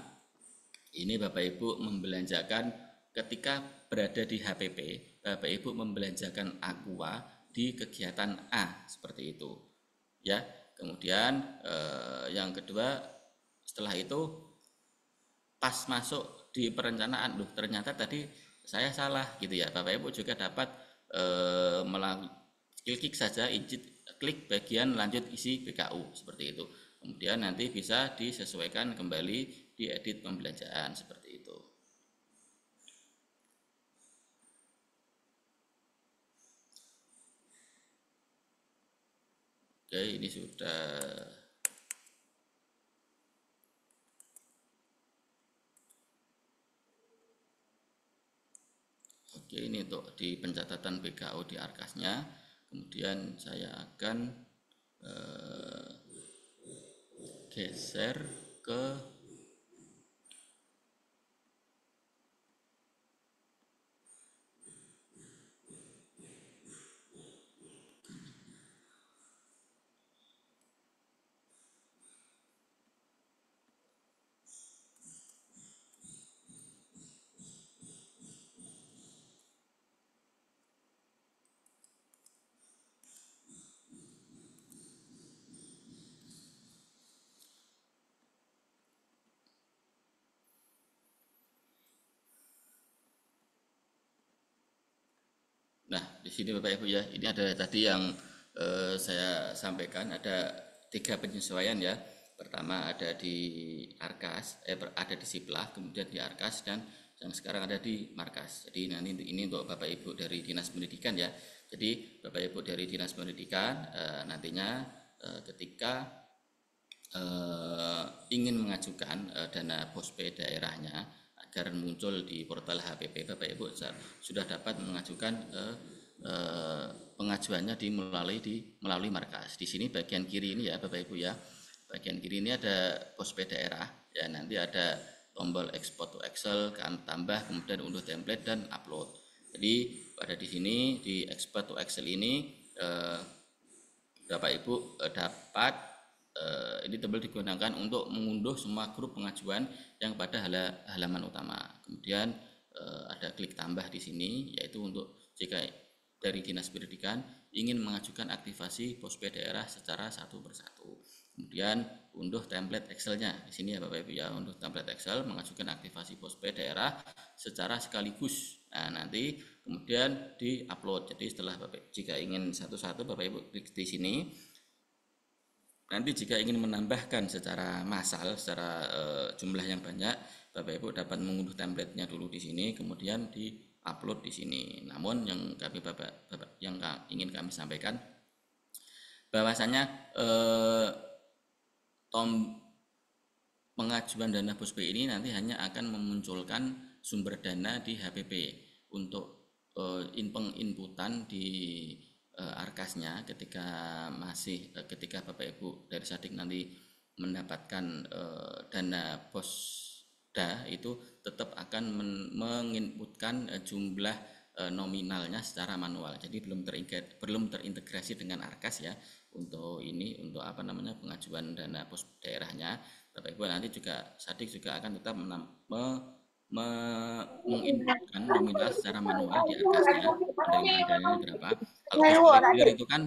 ini Bapak Ibu membelanjakan ketika berada di HPP, Bapak Ibu membelanjakan Aqua di kegiatan A seperti itu ya. Kemudian yang kedua setelah itu pas masuk di perencanaan, ternyata tadi saya salah gitu ya. Bapak Ibu juga dapat klik saja klik bagian lanjut isi BKU seperti itu. Kemudian nanti bisa disesuaikan kembali di edit pembelanjaan seperti itu. Oke, ini sudah. Oke, ini untuk di pencatatan BKU di Arkasnya. Kemudian saya akan geser ke Nah, di sini Bapak Ibu ya, ini ada tadi yang saya sampaikan, ada 3 penyesuaian ya. Pertama ada di Arkas, ada di Siplah, kemudian di Arkas, dan yang sekarang ada di Markas. Jadi nanti ini untuk Bapak Ibu dari Dinas Pendidikan ya. Jadi Bapak Ibu dari Dinas Pendidikan nantinya ketika ingin mengajukan dana pospay daerahnya agar muncul di portal HPP, Bapak Ibu sudah dapat mengajukan pengajuannya melalui Markas. Di sini bagian kiri ini ya Bapak Ibu ya, bagian kiri ini ada pospay daerah ya, nanti ada tombol export to Excel, tambah, kemudian unduh template dan upload. Jadi pada di sini di export to Excel ini Bapak Ibu dapat ini tombol digunakan untuk mengunduh semua grup pengajuan yang pada halaman utama. Kemudian ada klik tambah di sini, yaitu untuk jika dari Dinas Pendidikan ingin mengajukan aktivasi Posped daerah secara satu persatu. Kemudian unduh template Excel-nya di sini ya Bapak Ibu ya, unduh template Excel mengajukan aktivasi Posped daerah secara sekaligus. Nah, nanti kemudian di-upload. Jadi setelah jika ingin satu-satu Bapak Ibu klik di sini. Nanti jika ingin menambahkan secara massal, secara jumlah yang banyak, Bapak Ibu dapat mengunduh template-nya dulu di sini, kemudian di-upload di sini. Namun yang ingin kami sampaikan bahwasanya pengajuan dana Posped ini nanti hanya akan memunculkan sumber dana di HPP untuk inputan di arkasnya ketika Bapak Ibu dari Sadik nanti mendapatkan dana Posda itu tetap akan menginputkan jumlah nominalnya secara manual. Jadi belum terintegrasi dengan arkas ya untuk pengajuan dana pos daerahnya. Bapak Ibu nanti juga Sadik juga akan tetap menginputkan nominal secara manual di arkasnya, penerimaan dananya berapa. Kalau Posped itu kan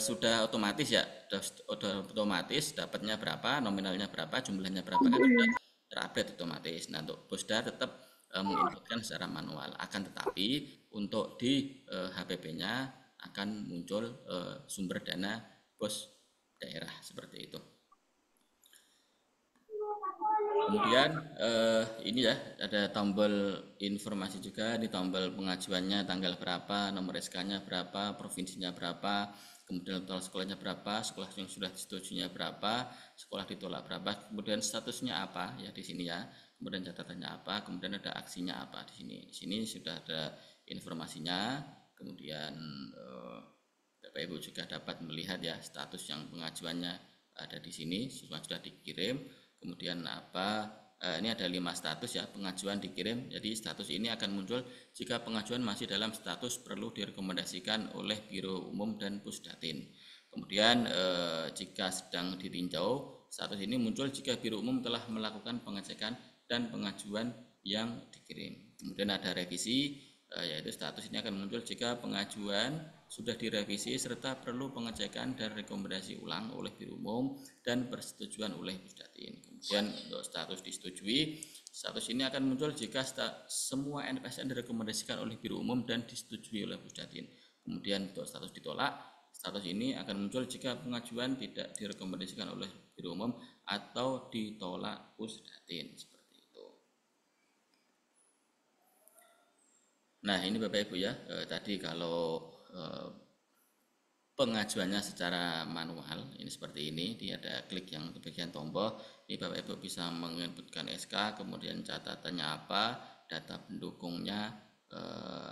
sudah otomatis ya, sudah otomatis dapatnya berapa, nominalnya berapa, jumlahnya berapa kan sudah terupdate otomatis. Nah, untuk Posda tetap menginputkan secara manual. Akan tetapi untuk di HPP-nya akan muncul sumber dana pos daerah seperti itu. Kemudian ini ya ada tombol informasi juga, di tombol pengajuannya tanggal berapa, nomor SK-nya berapa, provinsinya berapa, kemudian total sekolahnya berapa, sekolah yang sudah disetujuinya berapa, sekolah ditolak berapa, kemudian statusnya apa ya di sini ya, kemudian catatannya apa, kemudian ada aksinya apa di sini. Di sini sudah ada informasinya, kemudian Bapak Ibu juga dapat melihat ya status yang pengajuannya ada di sini, sudah dikirim. Kemudian ini ada 5 status ya, pengajuan dikirim. Jadi status ini akan muncul jika pengajuan masih dalam status perlu direkomendasikan oleh Biro Umum dan Pusdatin. Kemudian jika sedang ditinjau, status ini muncul jika Biro Umum telah melakukan pengecekan dan pengajuan yang dikirim. Kemudian ada revisi, yaitu status ini akan muncul jika pengajuan sudah direvisi serta perlu pengecekan dan rekomendasi ulang oleh Biro Umum dan persetujuan oleh Pusdatin. Kemudian untuk status disetujui, status ini akan muncul jika semua NPSN direkomendasikan oleh Biro Umum dan disetujui oleh Pusdatin. Kemudian untuk status ditolak, status ini akan muncul jika pengajuan tidak direkomendasikan oleh Biro Umum atau ditolak Pusdatin. Seperti itu. Nah, ini Bapak Ibu ya, tadi kalau pengajuannya secara manual ini seperti ini, dia ada klik yang di bagian tombol. Ini Bapak Ibu bisa menginputkan SK, kemudian catatannya apa, data pendukungnya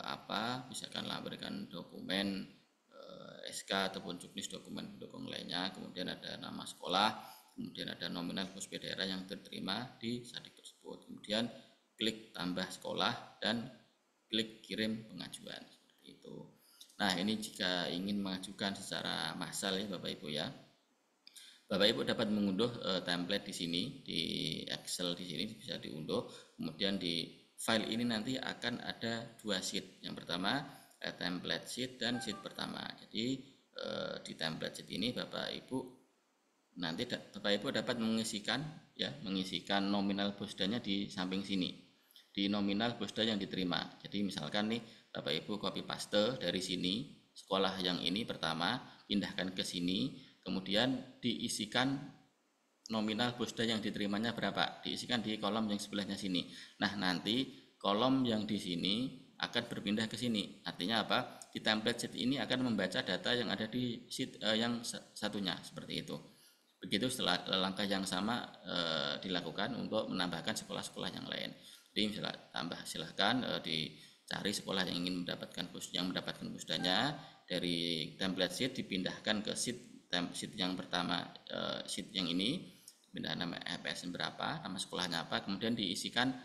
apa, misalkan berikan dokumen SK ataupun juknis dokumen pendukung lainnya, kemudian ada nama sekolah, kemudian ada nominal Posped daerah yang diterima di Sadik tersebut, kemudian klik tambah sekolah dan klik kirim pengajuan seperti itu. Nah, ini jika ingin mengajukan secara massal ya Bapak Ibu ya. Bapak Ibu dapat mengunduh template di sini, di Excel di sini bisa diunduh. Kemudian di file ini nanti akan ada 2 sheet. Yang pertama template sheet dan sheet pertama. Jadi di template sheet ini Bapak Ibu dapat mengisikan nominal Posdanya di samping sini. Di nominal Posda yang diterima. Jadi misalkan nih Bapak Ibu copy paste dari sini, sekolah yang ini pertama, pindahkan ke sini, kemudian diisikan nominal Posda yang diterimanya berapa, diisikan di kolom yang sebelahnya sini. Nah, nanti kolom yang di sini akan berpindah ke sini. Artinya apa? Di template sheet ini akan membaca data yang ada di sheet yang satunya, seperti itu. Begitu setelah langkah yang sama dilakukan untuk menambahkan sekolah-sekolah yang lain. Jadi silahkan dicari sekolah yang ingin mendapatkan Posdanya, dari template sheet dipindahkan ke sheet yang pertama, sheet yang ini, pindah nama EPSN berapa, nama sekolahnya apa, kemudian diisikan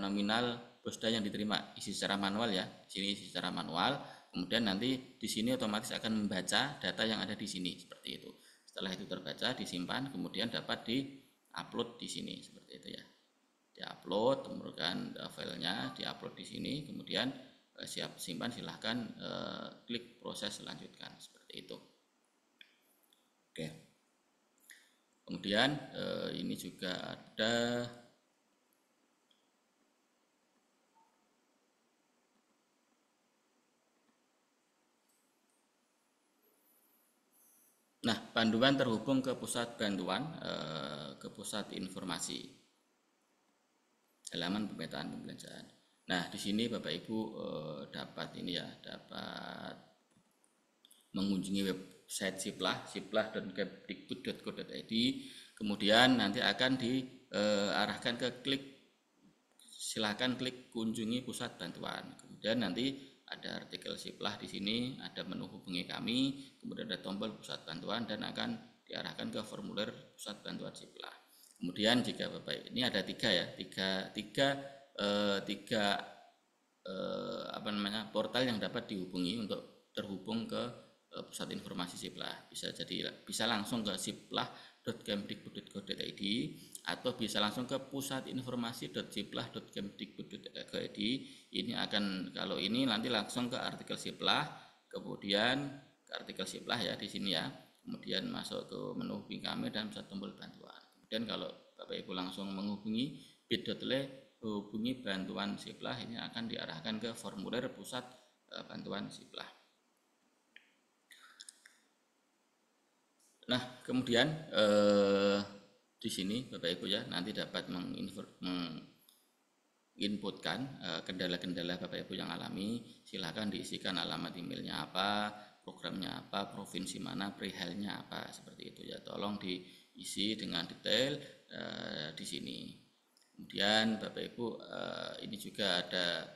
nominal Posda yang diterima, isi secara manual ya, sini isi secara manual, kemudian nanti di sini otomatis akan membaca data yang ada di sini seperti itu. Setelah itu terbaca, disimpan, kemudian dapat di-upload di sini seperti itu ya. diupload, kemudian filenya diupload di sini, kemudian siap simpan, silahkan klik proses lanjutkan seperti itu. Oke. Kemudian ini juga ada panduan terhubung ke pusat bantuan, ke pusat informasi, halaman pemetaan pembelanjaan. Nah, di sini Bapak Ibu dapat ini ya, dapat mengunjungi website siplah.kemdikbud.go.id. Kemudian nanti akan diarahkan ke silakan klik kunjungi pusat bantuan. Kemudian nanti ada artikel Siplah di sini, ada menu hubungi kami, kemudian ada tombol pusat bantuan dan akan diarahkan ke formulir pusat bantuan Siplah. Kemudian jika Bapak ini ada tiga portal yang dapat dihubungi untuk terhubung ke pusat informasi Siplah. Bisa langsung ke siplah.kemdikbud.go.id atau bisa langsung ke pusatinformasi.siplah.kemdikbud.go.id. Ini akan, kalau ini nanti langsung ke artikel Siplah, kemudian ke artikel Siplah ya di sini ya, kemudian masuk ke menu hubungi kami dan bisa tombol bantuan. Kemudian kalau Bapak Ibu langsung menghubungi bit.ly hubungi bantuan Siplah, ini akan diarahkan ke formulir pusat bantuan Siplah. Nah, kemudian di sini Bapak Ibu ya nanti dapat menginputkan kendala-kendala Bapak Ibu yang alami. Silakan diisikan alamat emailnya apa, programnya apa, provinsi mana, perihalnya apa, seperti itu ya. Tolong diisi dengan detail di sini. Kemudian Bapak Ibu ini juga ada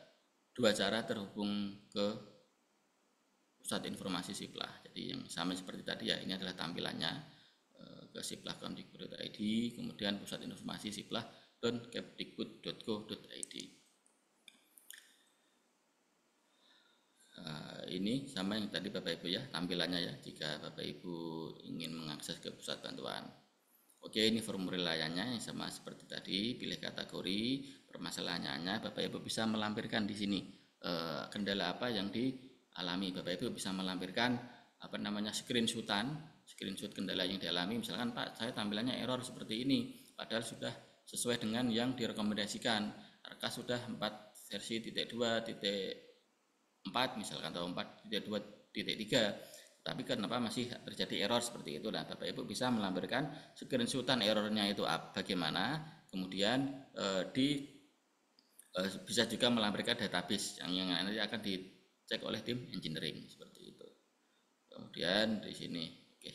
dua cara terhubung ke pusat informasi Siplah. Jadi yang sama seperti tadi ya, ini adalah tampilannya ke siplah.kemdikbud.id, kemudian pusat informasi siplah.kemdikbud.go.id. Ini sama yang tadi Bapak Ibu ya, tampilannya ya, jika Bapak Ibu ingin mengakses ke pusat bantuan. Oke, ini formulir layannya yang sama seperti tadi, pilih kategori, permasalahannya Bapak Ibu bisa melampirkan di sini kendala apa yang dialami. Bapak Ibu bisa melampirkan screenshot kendala yang dialami. Misalkan Pak, saya tampilannya error seperti ini, padahal sudah sesuai dengan yang direkomendasikan. Arkas sudah 4 versi 2.4 misalkan, atau 4.2.3, tapi kenapa masih terjadi error seperti itu. Nah, Bapak Ibu bisa melampirkan screenshotan errornya itu bagaimana, kemudian bisa juga melampirkan database yang nanti akan dicek oleh tim engineering seperti itu. Kemudian di sini, oke.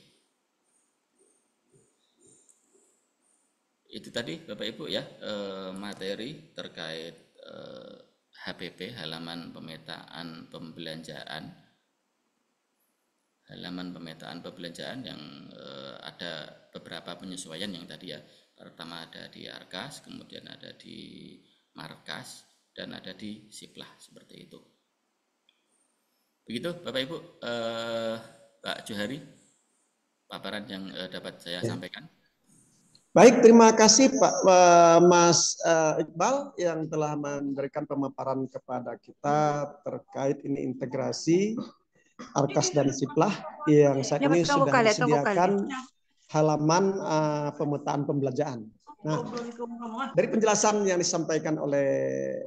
Itu tadi Bapak Ibu ya materi terkait HPP, halaman pemetaan pembelanjaan. Halaman pemetaan pembelanjaan yang ada beberapa penyesuaian yang tadi ya. Pertama ada di Arkas, kemudian ada di Markas, dan ada di Siplah seperti itu. Begitu Bapak Ibu, Pak Johari, paparan yang dapat saya sampaikan. Baik, terima kasih Pak Mas Iqbal yang telah memberikan pemaparan kepada kita terkait ini integrasi Arkas dan Siplah yang saat ini sudah disediakan halaman pemetaan pembelanjaan. Nah, dari penjelasan yang disampaikan oleh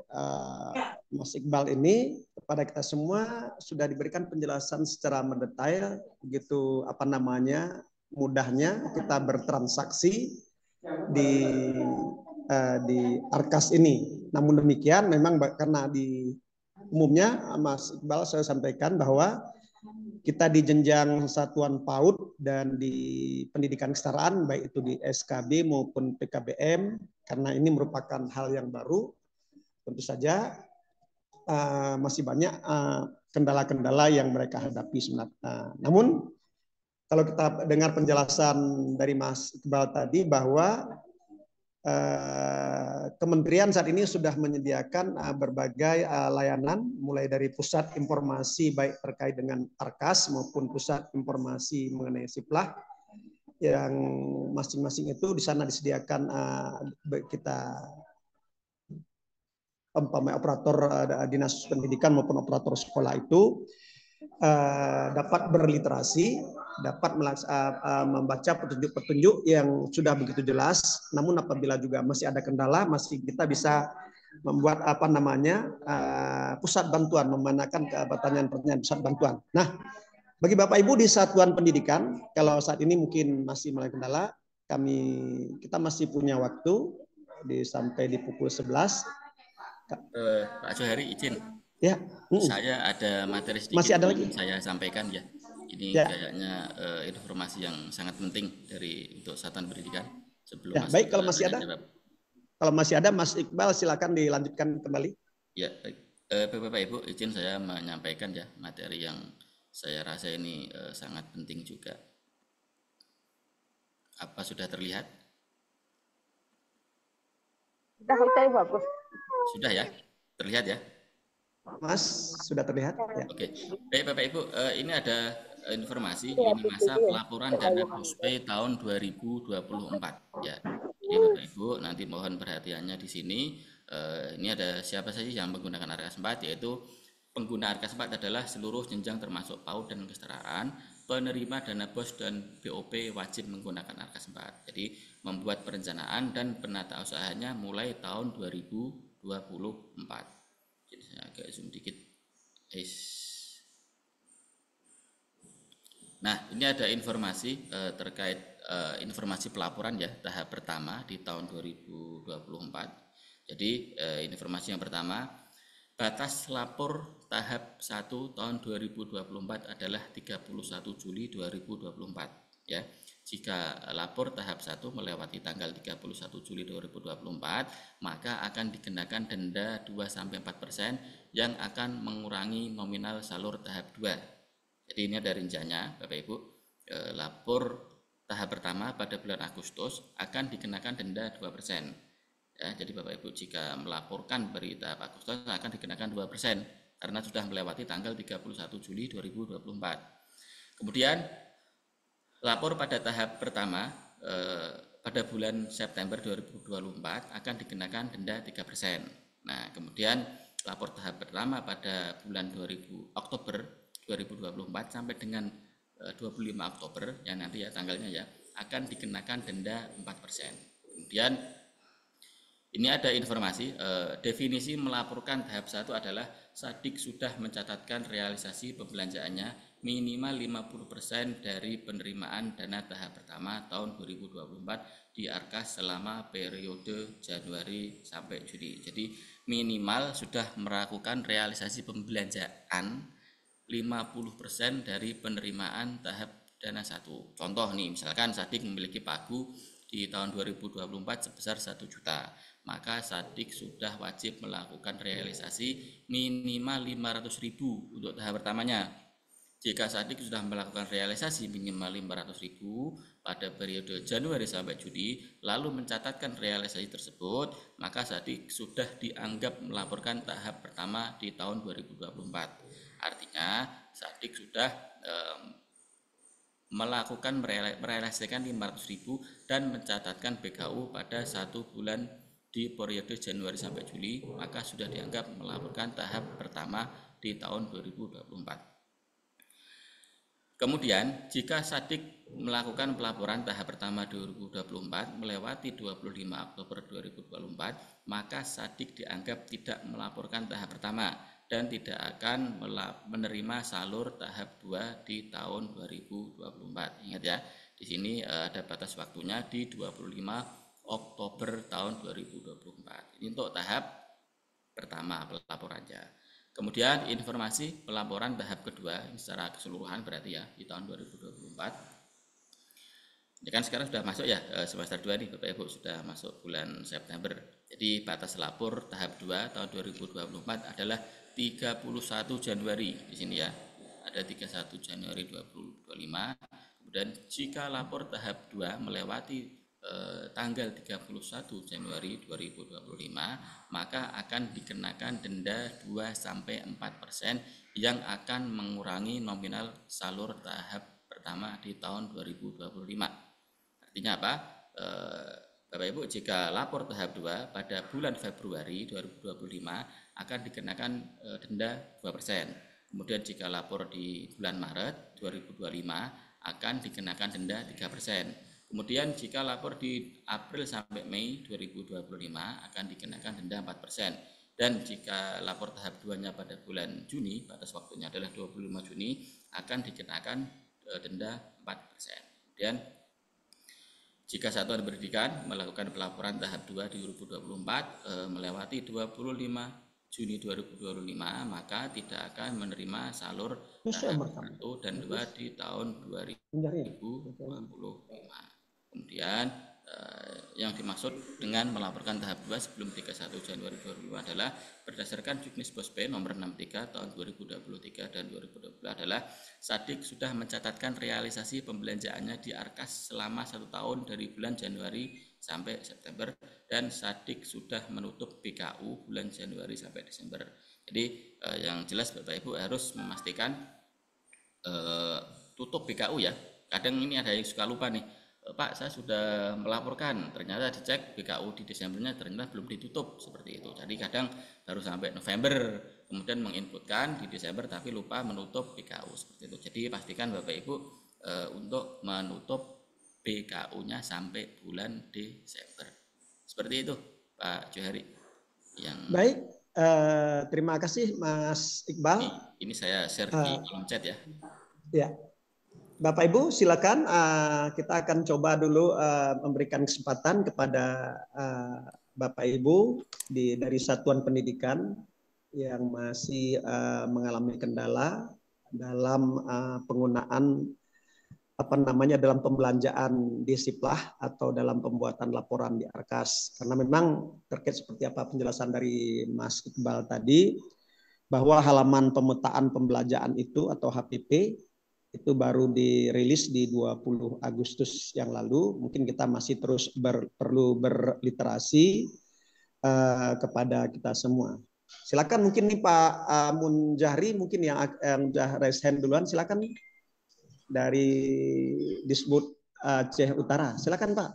Mas Iqbal ini kepada kita semua sudah diberikan penjelasan secara mendetail, begitu mudahnya kita bertransaksi di Arkas ini. Namun demikian, memang karena di umumnya Mas Iqbal saya sampaikan bahwa kita di jenjang satuan PAUD dan di pendidikan kesetaraan, baik itu di SKB maupun PKBM, karena ini merupakan hal yang baru, tentu saja masih banyak kendala-kendala yang mereka hadapi sebenarnya. Namun kalau kita dengar penjelasan dari Mas Iqbal tadi bahwa Kementerian saat ini sudah menyediakan berbagai layanan, mulai dari pusat informasi baik terkait dengan Arkas maupun pusat informasi mengenai Siplah, yang masing-masing itu di sana disediakan kita operator dinas pendidikan maupun operator sekolah itu dapat berliterasi, dapat membaca petunjuk-petunjuk yang sudah begitu jelas. Namun apabila juga masih ada kendala, masih kita bisa membuat pusat bantuan, memanakan pertanyaan-pertanyaan pusat bantuan. Nah, bagi Bapak Ibu di satuan pendidikan, kalau saat ini mungkin masih mulai kendala, kita masih punya waktu sampai di pukul 11. Pak Johari izin. Ya. Saya ada materi sedikit masih ada yang saya sampaikan ya. Ini kayaknya informasi yang sangat penting untuk satuan pendidikan. Sebelum baik, kalau masih ada. Jawab. Kalau masih ada, Mas Iqbal silakan dilanjutkan kembali. Ya, Bapak Ibu, izin saya menyampaikan ya materi yang saya rasa ini sangat penting juga. Apa sudah terlihat? Sudah bagus. Sudah ya, terlihat ya. Mas, sudah terlihat? Ya. Oke, baik Bapak Ibu, ini ada informasi ini masa pelaporan dana BUSPE tahun 2024 ya. Jadi Bapak Ibu nanti mohon perhatiannya di sini. Ini ada siapa saja yang menggunakan ARKAS 4, yaitu pengguna ARKAS 4 adalah seluruh jenjang termasuk PAUD dan kesetaraan. Penerima dana BOS dan BOP wajib menggunakan ARKAS 4. Jadi membuat perencanaan dan penata usahanya mulai tahun 2024. Jadi saya agak zoom dikit. Nah, ini ada informasi terkait informasi pelaporan ya tahap pertama di tahun 2024. Jadi informasi yang pertama, batas lapor tahap 1 tahun 2024 adalah 31 Juli 2024 ya. Jika lapor tahap 1 melewati tanggal 31 Juli 2024, maka akan dikenakan denda 2-4% yang akan mengurangi nominal salur tahap 2. Jadi ini ada rinciannya Bapak Ibu. Lapor tahap pertama pada bulan Agustus akan dikenakan denda 2%. Ya, jadi Bapak Ibu jika melaporkan beri tahap Agustus akan dikenakan 2% karena sudah melewati tanggal 31 Juli 2024. Kemudian lapor pada tahap pertama pada bulan September 2024 akan dikenakan denda 3%. Nah, kemudian lapor tahap pertama pada bulan Oktober 2024 sampai dengan 25 Oktober yang nanti ya tanggalnya ya akan dikenakan denda 4%. Kemudian ini ada informasi, definisi melaporkan tahap 1 adalah Sadik sudah mencatatkan realisasi pembelanjaannya minimal 50% dari penerimaan dana tahap pertama tahun 2024 di ARKAS selama periode Januari sampai Juli. Jadi minimal sudah melakukan realisasi pembelanjaan 50% dari penerimaan tahap dana 1. Contoh nih, misalkan Sadik memiliki pagu di tahun 2024 sebesar 1 juta. Maka Sadik sudah wajib melakukan realisasi minimal 500.000 untuk tahap pertamanya. Jika Sadik sudah melakukan realisasi minimal 500.000 pada periode Januari sampai Juli, lalu mencatatkan realisasi tersebut, maka Sadik sudah dianggap melaporkan tahap pertama di tahun 2024. Artinya Sadik sudah melakukan merealisasikan 500.000 dan mencatatkan BKU pada 1 bulan di periode Januari sampai Juli, maka sudah dianggap melaporkan tahap pertama di tahun 2024. Kemudian, jika Sadik melakukan pelaporan tahap pertama 2024 melewati 25 Oktober 2024, maka Sadik dianggap tidak melaporkan tahap pertama dan tidak akan menerima salur tahap 2 di tahun 2024. Ingat ya, di sini ada batas waktunya di 25 Oktober tahun 2024. Ini untuk tahap pertama pelaporannya. Kemudian informasi pelaporan tahap kedua secara keseluruhan berarti ya di tahun 2024. Ini kan sekarang sudah masuk ya semester 2 nih Bapak Ibu, sudah masuk bulan September. Jadi batas lapor tahap 2 tahun 2024 adalah 31 Januari di sini ya. Ada 31 Januari 2025. Kemudian jika lapor tahap 2 melewati tanggal 31 Januari 2025, maka akan dikenakan denda 2-4% yang akan mengurangi nominal salur tahap pertama di tahun 2025. Artinya apa? Bapak Ibu, jika lapor tahap 2 pada bulan Februari 2025 akan dikenakan denda 2%. Kemudian jika lapor di bulan Maret 2025 akan dikenakan denda 3%. Kemudian jika lapor di April sampai Mei 2025 akan dikenakan denda 4%. Dan jika lapor tahap 2-nya pada bulan Juni, batas waktunya adalah 25 Juni, akan dikenakan denda 4%. Kemudian jika satuan pendidikan melakukan pelaporan tahap 2 di 2024 melewati 25 Juni 2025, maka tidak akan menerima salur tahap 1 dan 2 di tahun 2025. Kemudian yang dimaksud dengan melaporkan tahap 2 sebelum 31 Januari 2025 adalah berdasarkan Juknis Bospe nomor 63 tahun 2023 dan 2020 adalah Sadik sudah mencatatkan realisasi pembelanjaannya di Arkas selama 1 tahun dari bulan Januari sampai September, dan Sadik sudah menutup BKU bulan Januari sampai Desember. Jadi yang jelas Bapak Ibu harus memastikan tutup BKU ya. Kadang ini ada yang suka lupa nih, Pak, saya sudah melaporkan, ternyata dicek BKU di Desembernya ternyata belum ditutup, seperti itu. Jadi kadang baru sampai November, kemudian menginputkan di Desember tapi lupa menutup BKU, seperti itu. Jadi pastikan Bapak Ibu untuk menutup BKU-nya sampai bulan Desember. Seperti itu, Pak Johari. Baik, terima kasih Mas Iqbal. Ini saya share di kolom chat ya. Ya. Bapak Ibu silakan, kita akan coba dulu memberikan kesempatan kepada Bapak Ibu dari satuan pendidikan yang masih mengalami kendala dalam penggunaan dalam pembelanjaan di Siplah atau dalam pembuatan laporan di Arkas. Karena memang terkait seperti apa penjelasan dari Mas Iqbal tadi, bahwa halaman pemetaan pembelanjaan itu atau HPP itu baru dirilis di 20 Agustus yang lalu. Mungkin kita masih terus perlu berliterasi kepada kita semua. Silakan mungkin nih Pak Munjahri, mungkin yang raise hand duluan, silakan dari Disbud Aceh Utara. Silakan Pak.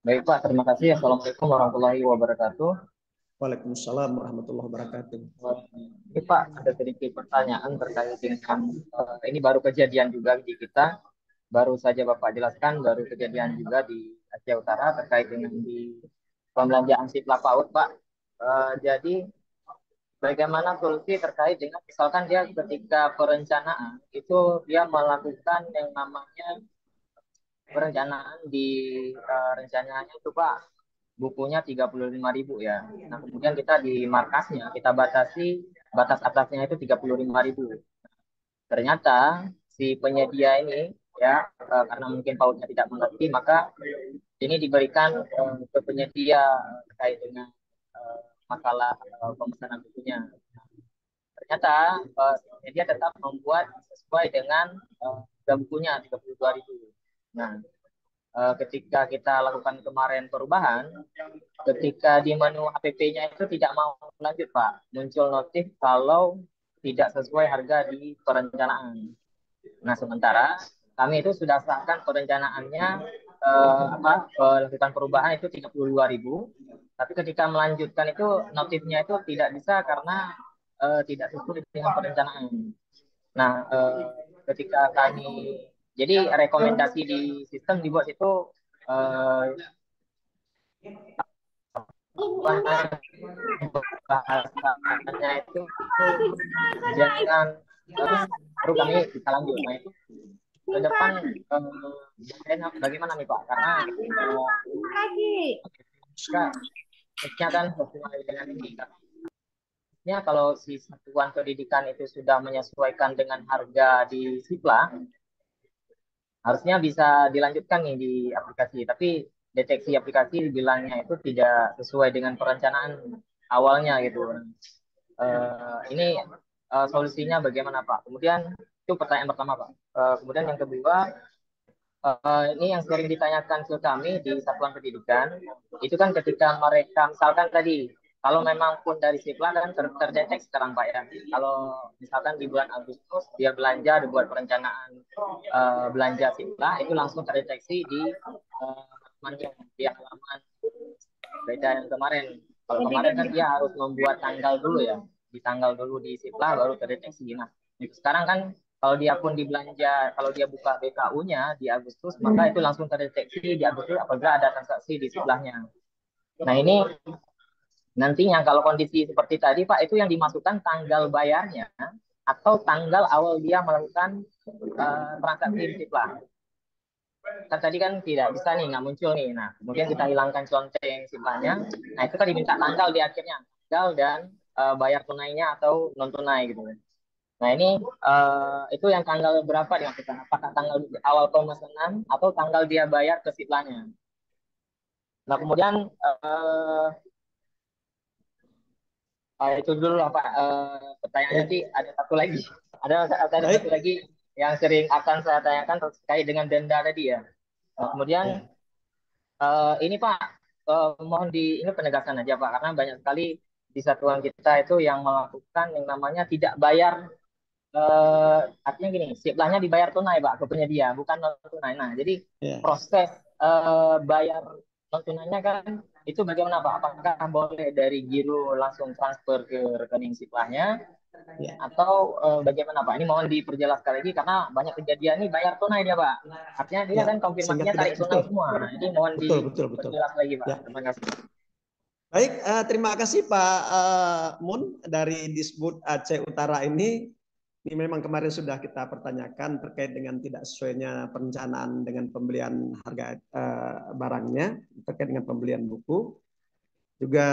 Baik Pak, terima kasih. Assalamualaikum warahmatullahi wabarakatuh. Waalaikumsalam warahmatullahi wabarakatuh. Ini Pak, ada sedikit pertanyaan terkait dengan ini baru kejadian juga di kita. Baru saja Bapak jelaskan, baru kejadian juga di Aceh Utara terkait dengan di pembelanjaan Siplah PAUD Pak. Jadi bagaimana solusi terkait dengan misalkan dia ketika perencanaan itu dia melakukan yang namanya perencanaan di rencananya itu Pak, bukunya 35.000 ya. Nah, kemudian kita di markasnya kita batasi batas atasnya itu 35.000. Ternyata si penyedia ini ya karena mungkin PAUD-nya tidak mengerti, maka ini diberikan ke penyedia terkait dengan masalah pemesanan bukunya. Ternyata penyedia tetap membuat sesuai dengan bukunya 32.000. Nah, ketika kita lakukan kemarin perubahan, ketika di menu HPP-nya itu tidak mau lanjut Pak, muncul notif kalau tidak sesuai harga di perencanaan. Nah, sementara kami itu sudah sahkan perencanaannya lakukan perubahan itu 32.000, tapi ketika melanjutkan itu notifnya itu tidak bisa karena tidak sesuai dengan perencanaan. Nah, ketika kami jadi rekomendasi di sistem dibuat itu bahasanya itu jangan baru kami bisa lanjut. Nah itu ke depan bagaimana nih Pak? Karena kan sesuai dengan ini kan. Ya, kalau si satuan pendidikan itu sudah menyesuaikan dengan harga di Siplah, harusnya bisa dilanjutkan nih di aplikasi. Tapi deteksi aplikasi bilangnya itu tidak sesuai dengan perencanaan awalnya gitu. Ini solusinya bagaimana Pak? Kemudian itu pertanyaan pertama Pak. Kemudian yang kedua, ini yang sering ditanyakan ke kami di satuan pendidikan, itu kan ketika mereka misalkan tadi kalau memang pun dari Siplah kan terdeteksi sekarang Pak ya. Kalau misalkan di bulan Agustus dia belanja, dibuat perencanaan belanja Siplah, itu langsung terdeteksi di halaman beda yang kemarin. Kalau kemarin kan dia harus membuat tanggal dulu ya, di tanggal dulu di Siplah baru terdeteksi. Nah, sekarang kan kalau dia pun dibelanja, kalau dia buka BKU-nya di Agustus, maka itu langsung terdeteksi di Agustus apabila ada transaksi di Siplahnya. Nah, ini nantinya kalau kondisi seperti tadi Pak, itu yang dimasukkan tanggal bayarnya atau tanggal awal dia melakukan transaksi di Siplah. Kan tadi kan tidak bisa nih, nggak muncul nih. Nah, kemudian kita hilangkan conteng Siplahnya. Nah, itu kan diminta tanggal di akhirnya, tanggal dan bayar tunainya atau non tunai gitu. Nah, ini itu yang tanggal berapa dimasukkan? Apakah tanggal awal pemesanan atau tanggal dia bayar ke Siplahnya? Nah, kemudian itu dulu lah Pak. Pertanyaannya sih ada satu lagi. Ada satu lagi yang sering akan saya tanyakan terkait dengan denda tadi ya. Nah, kemudian ini Pak, mohon ini penegasan aja Pak, karena banyak sekali di satuan kita itu yang melakukan yang namanya tidak bayar. Artinya gini, Siplahnya dibayar tunai Pak ke penyedia, bukan non tunai. Nah, jadi proses bayar non tunainya kan itu bagaimana Pak? Apakah boleh dari giro langsung transfer ke rekening Siplahnya atau bagaimana Pak? Ini mohon diperjelaskan lagi karena banyak kejadian ini bayar tunai dia Pak. Artinya dia kan konfirmasinya tarik tunai semua. Nah, ini mohon diperjelas lagi Pak. Terima kasih. Baik, terima kasih Pak Mun dari Disbud Aceh Utara ini. Ini memang kemarin sudah kita pertanyakan terkait dengan tidak sesuainya perencanaan dengan pembelian harga barangnya, terkait dengan pembelian buku. Juga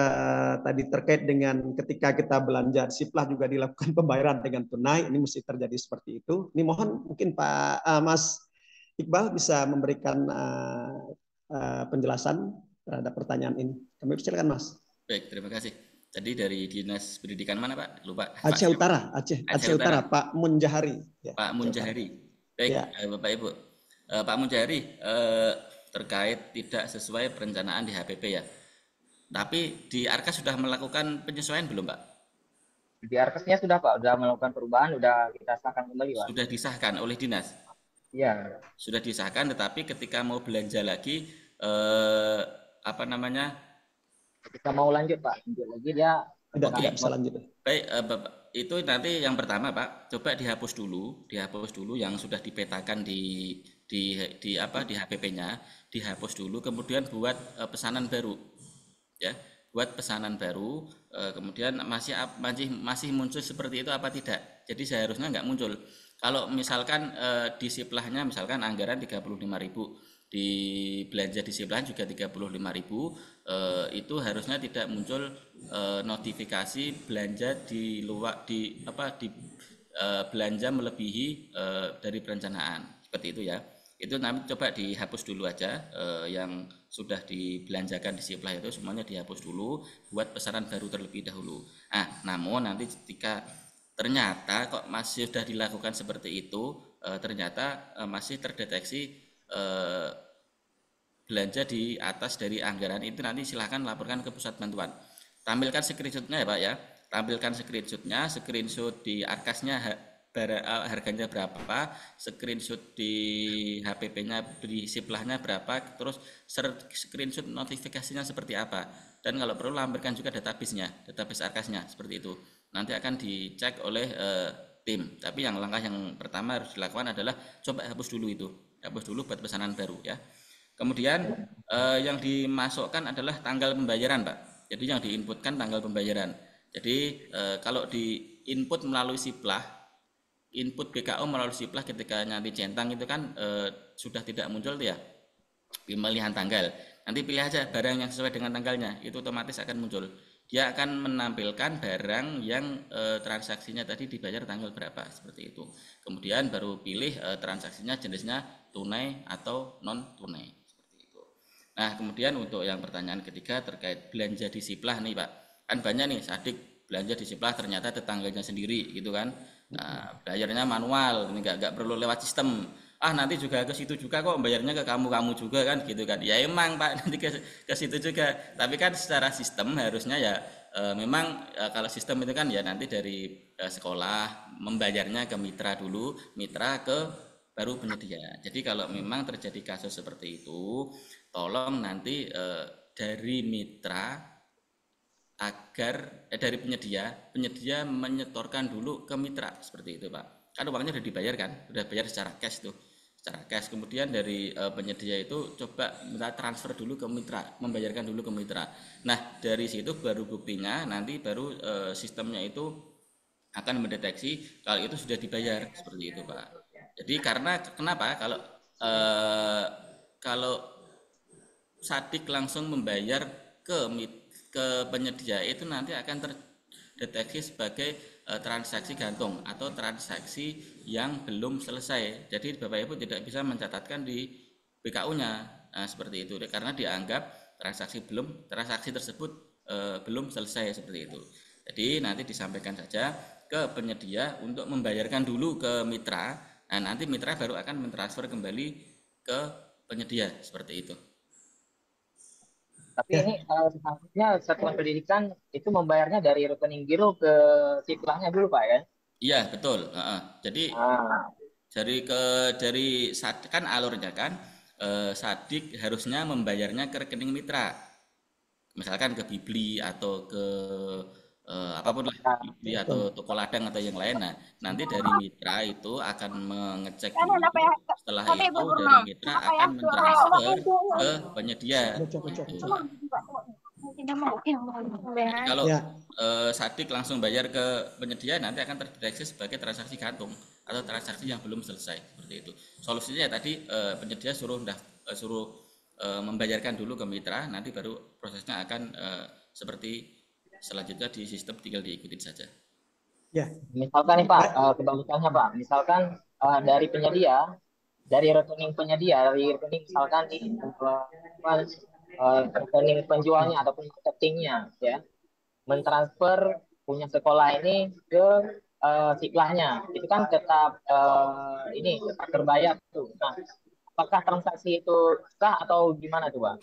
tadi terkait dengan ketika kita belanja Siplah juga dilakukan pembayaran dengan tunai, ini mesti terjadi seperti itu. Ini mohon mungkin Pak Mas Iqbal bisa memberikan penjelasan terhadap pertanyaan ini. Kami persilakan Mas. Baik, terima kasih. Tadi dari Dinas Pendidikan mana Pak? Lupa. Aceh Pak, Utara, Aceh Utara, Pak Munjahari. Ya, Pak Munjahari. Baik, Bapak Ibu. Pak Munjahari, terkait tidak sesuai perencanaan di HPP ya. Tapi di Arkas sudah melakukan penyesuaian belum Pak? Di Arkasnya sudah Pak, sudah melakukan perubahan, sudah kita sahkan kembali Pak. Sudah disahkan oleh Dinas? Iya. Sudah disahkan, tetapi ketika mau belanja lagi, kita mau lanjut Pak, lanjut lagi dia tidak bisa lanjut. Baik, Bapak, itu nanti yang pertama Pak, coba dihapus dulu yang sudah dipetakan di HPP-nya, dihapus dulu, kemudian buat pesanan baru, ya, buat pesanan baru, kemudian masih muncul seperti itu apa tidak? Jadi seharusnya nggak muncul. Kalau misalkan di Siplahnya misalkan anggaran 35.000. Di belanja di Siplah juga 35.000, itu harusnya tidak muncul notifikasi belanja belanja melebihi dari perencanaan seperti itu ya. Itu nanti coba dihapus dulu aja, yang sudah dibelanjakan di Siplah itu semuanya dihapus dulu, buat pesanan baru terlebih dahulu. Namun nanti ketika ternyata kok masih sudah dilakukan seperti itu, ternyata masih terdeteksi belanja di atas dari anggaran itu, nanti silahkan laporkan ke pusat bantuan. Tampilkan screenshotnya ya Pak ya, tampilkan screenshotnya, screenshot di Arkasnya harganya berapa, screenshot di HPP-nya di Siplahnya berapa, terus screenshot notifikasinya seperti apa, dan kalau perlu lampirkan juga database Arkasnya seperti itu. Nanti akan dicek oleh tim. Tapi langkah yang pertama harus dilakukan adalah coba hapus dulu buat pesanan baru ya. Kemudian yang dimasukkan adalah tanggal pembayaran Pak. Jadi yang diinputkan tanggal pembayaran. Jadi kalau diinput melalui Siplah, input BKO melalui Siplah ketika nanti centang itu kan sudah tidak muncul tuh ya pemilihan tanggal. Nanti pilih aja barang yang sesuai dengan tanggalnya, itu otomatis akan muncul. Dia akan menampilkan barang yang transaksinya tadi dibayar tanggal berapa seperti itu. Kemudian baru pilih transaksinya jenisnya tunai atau non tunai seperti itu. Nah, kemudian untuk yang pertanyaan ketiga terkait belanja di Siplah nih Pak. Kan banyak nih Sadik belanja di Siplah ternyata tetangganya sendiri gitu kan. Nah, bayarnya manual, ini enggak perlu lewat sistem. Nanti juga ke situ juga kok, bayarnya ke kamu juga kan gitu kan. Ya emang Pak, nanti ke situ juga. Tapi kan secara sistem harusnya ya memang kalau sistem itu kan ya nanti dari sekolah membayarnya ke mitra dulu, mitra ke baru penyedia. Jadi kalau memang terjadi kasus seperti itu, tolong nanti dari mitra agar dari penyedia menyetorkan dulu ke mitra seperti itu, Pak. Kan uangnya sudah dibayar kan, sudah bayar secara cash tuh, secara cash. Kemudian dari penyedia itu coba minta transfer dulu ke mitra, membayarkan dulu ke mitra. Nah dari situ baru buktinya nanti baru sistemnya itu akan mendeteksi kalau itu sudah dibayar seperti itu, Pak. Jadi karena kenapa kalau Sadik langsung membayar ke penyedia itu nanti akan terdeteksi sebagai transaksi gantung atau transaksi yang belum selesai. Jadi Bapak Ibu tidak bisa mencatatkan di BKU-nya seperti itu karena dianggap transaksi tersebut belum selesai seperti itu. Jadi nanti disampaikan saja ke penyedia untuk membayarkan dulu ke mitra. Nah, nanti mitra baru akan mentransfer kembali ke penyedia seperti itu. Tapi ini seharusnya satuan pendidikan itu membayarnya dari rekening giro ke siplahnya dulu, Pak, ya? Iya, betul. Jadi dari kan alurnya kan Sadik harusnya membayarnya ke rekening mitra. Misalkan ke Bibli atau ke apapun lah, Bibli atau toko ladang atau yang lain. Nah, nanti dari mitra itu akan mengecek dulu. Setelah itu dari mitra akan mentransfer ke penyedia. Kalau Sadik langsung bayar ke penyedia nanti akan terdeteksi sebagai transaksi gantung atau transaksi yang belum selesai seperti itu. Solusinya tadi penyedia suruh membayarkan dulu ke mitra, nanti baru prosesnya akan seperti selanjutnya di sistem tinggal diikutin saja. Ya, misalkan nih Pak, kebalikannya Pak, misalkan dari penyedia, dari rekening misalkan nih rekening penjualnya ataupun marketingnya, ya, mentransfer punya sekolah ini ke siklahnya, itu kan tetap tetap terbayar tuh. Nah, apakah transaksi itu sah atau gimana tuh Pak?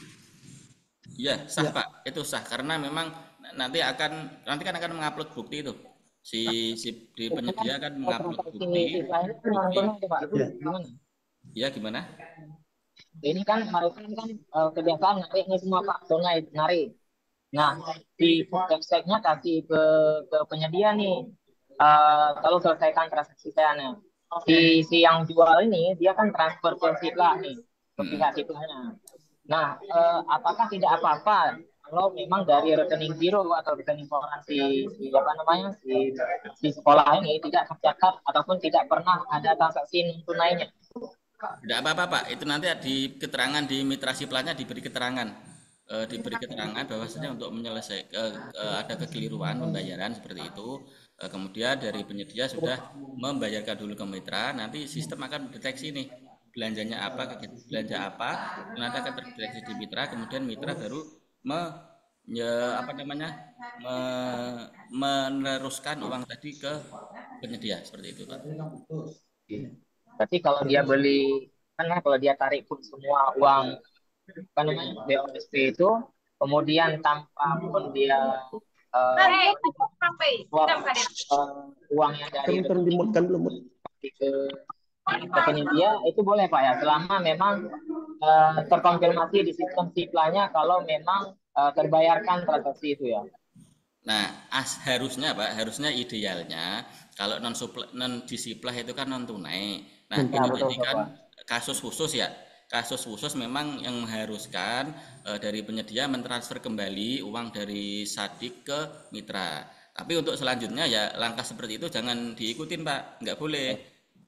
Iya sah ya. Pak, itu sah karena memang nanti kan akan mengupload bukti itu si penyedia akan mengupload bukti. Iya gimana? Ini kan harusnya kan kebiasaan narik ini semua Pak, narik. Nah di websitenya kasih ke penyedia nih, kalau selesaikan transaksi saya nih. Si yang jual ini dia kan transfer ke siklah nih, ke pihak siklahnya. Nah, apakah tidak apa-apa kalau memang dari rekening giro atau rekening koran si sekolah ini tidak tercatat ataupun tidak pernah ada transaksi non tunainya? Tidak apa-apa Pak, itu nanti di keterangan di mitra siplahnya diberi keterangan bahwasanya untuk menyelesaikan ada kekeliruan pembayaran seperti itu. Kemudian dari penyedia sudah membayarkan dulu ke mitra, nanti sistem akan mendeteksi nih belanjanya apa, belanja apa, nanti akan terdeteksi di mitra, kemudian mitra baru meneruskan uang tadi ke penyedia seperti itu Pak. Berarti kalau dia beli, karena kalau dia tarik pun semua uang BOSP itu, kemudian tanpa pun dia uangnya dari ke penyedia itu boleh Pak ya, selama memang terkonfirmasi di sistem siklahnya kalau memang terbayarkan transaksi itu ya. Nah, harusnya Pak, idealnya kalau non disiplah itu kan non tunai. Nah, ini kan kasus khusus ya. Kasus khusus memang yang mengharuskan dari penyedia mentransfer kembali uang dari Sadik ke mitra. Tapi untuk selanjutnya ya langkah seperti itu jangan diikutin Pak, nggak boleh.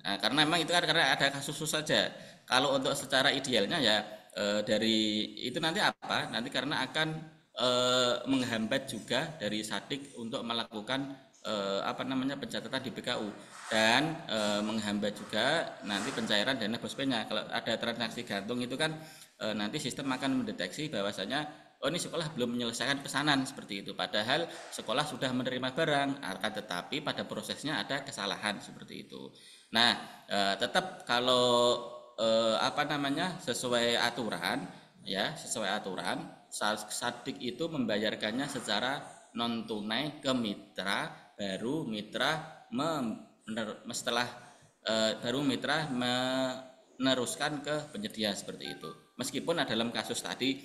Nah, karena memang itu kan karena ada kasus khusus saja. Kalau untuk secara idealnya ya dari itu nanti apa? Nanti karena akan menghambat juga dari Sadik untuk melakukan pencatatan di BKU dan menghambat juga nanti pencairan dana BOSP-nya. Kalau ada transaksi gantung itu kan nanti sistem akan mendeteksi bahwasanya ini sekolah belum menyelesaikan pesanan seperti itu, padahal sekolah sudah menerima barang, akan tetapi pada prosesnya ada kesalahan seperti itu. Nah, tetap kalau sesuai aturan ya, Sadik itu membayarkannya secara non tunai ke mitra, baru mitra meneruskan ke penyedia seperti itu. Meskipun dalam kasus tadi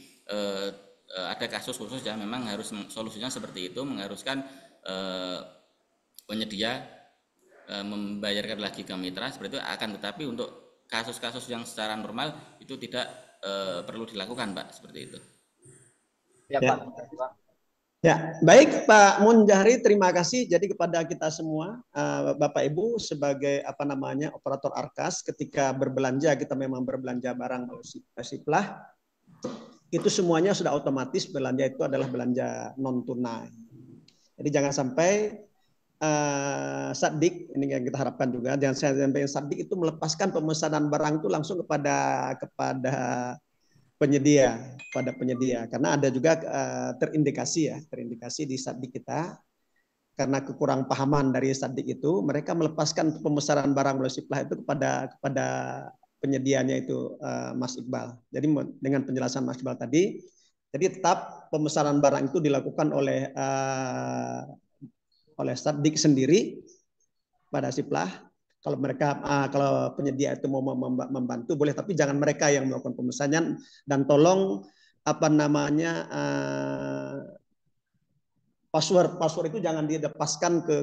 ada kasus khusus yang memang harus solusinya seperti itu, mengharuskan penyedia membayarkan lagi ke mitra seperti itu, akan tetapi untuk kasus-kasus yang secara normal itu tidak perlu dilakukan, Pak, seperti itu. Ya, Pak. Ya, baik Pak Munjahri, terima kasih. Jadi kepada kita semua, Bapak Ibu sebagai operator Arkas, ketika berbelanja kita memang berbelanja barang Siplah, itu semuanya sudah otomatis belanja itu adalah belanja non tunai. Jadi jangan sampai Saddik, ini yang kita harapkan juga, jangan sampai Saddik itu melepaskan pemesanan barang itu langsung kepada penyedia, karena ada juga terindikasi di Saddik kita, karena kekurang pahaman dari Saddik itu, mereka melepaskan pemesanan barang melalui Siplah itu kepada penyedianya itu, Mas Iqbal. Jadi dengan penjelasan Mas Iqbal tadi, jadi tetap pemesanan barang itu dilakukan oleh Saddik sendiri pada Siplah. Kalau penyedia itu mau membantu boleh, tapi jangan mereka yang melakukan pemesanan, dan tolong password itu jangan dilepaskan ke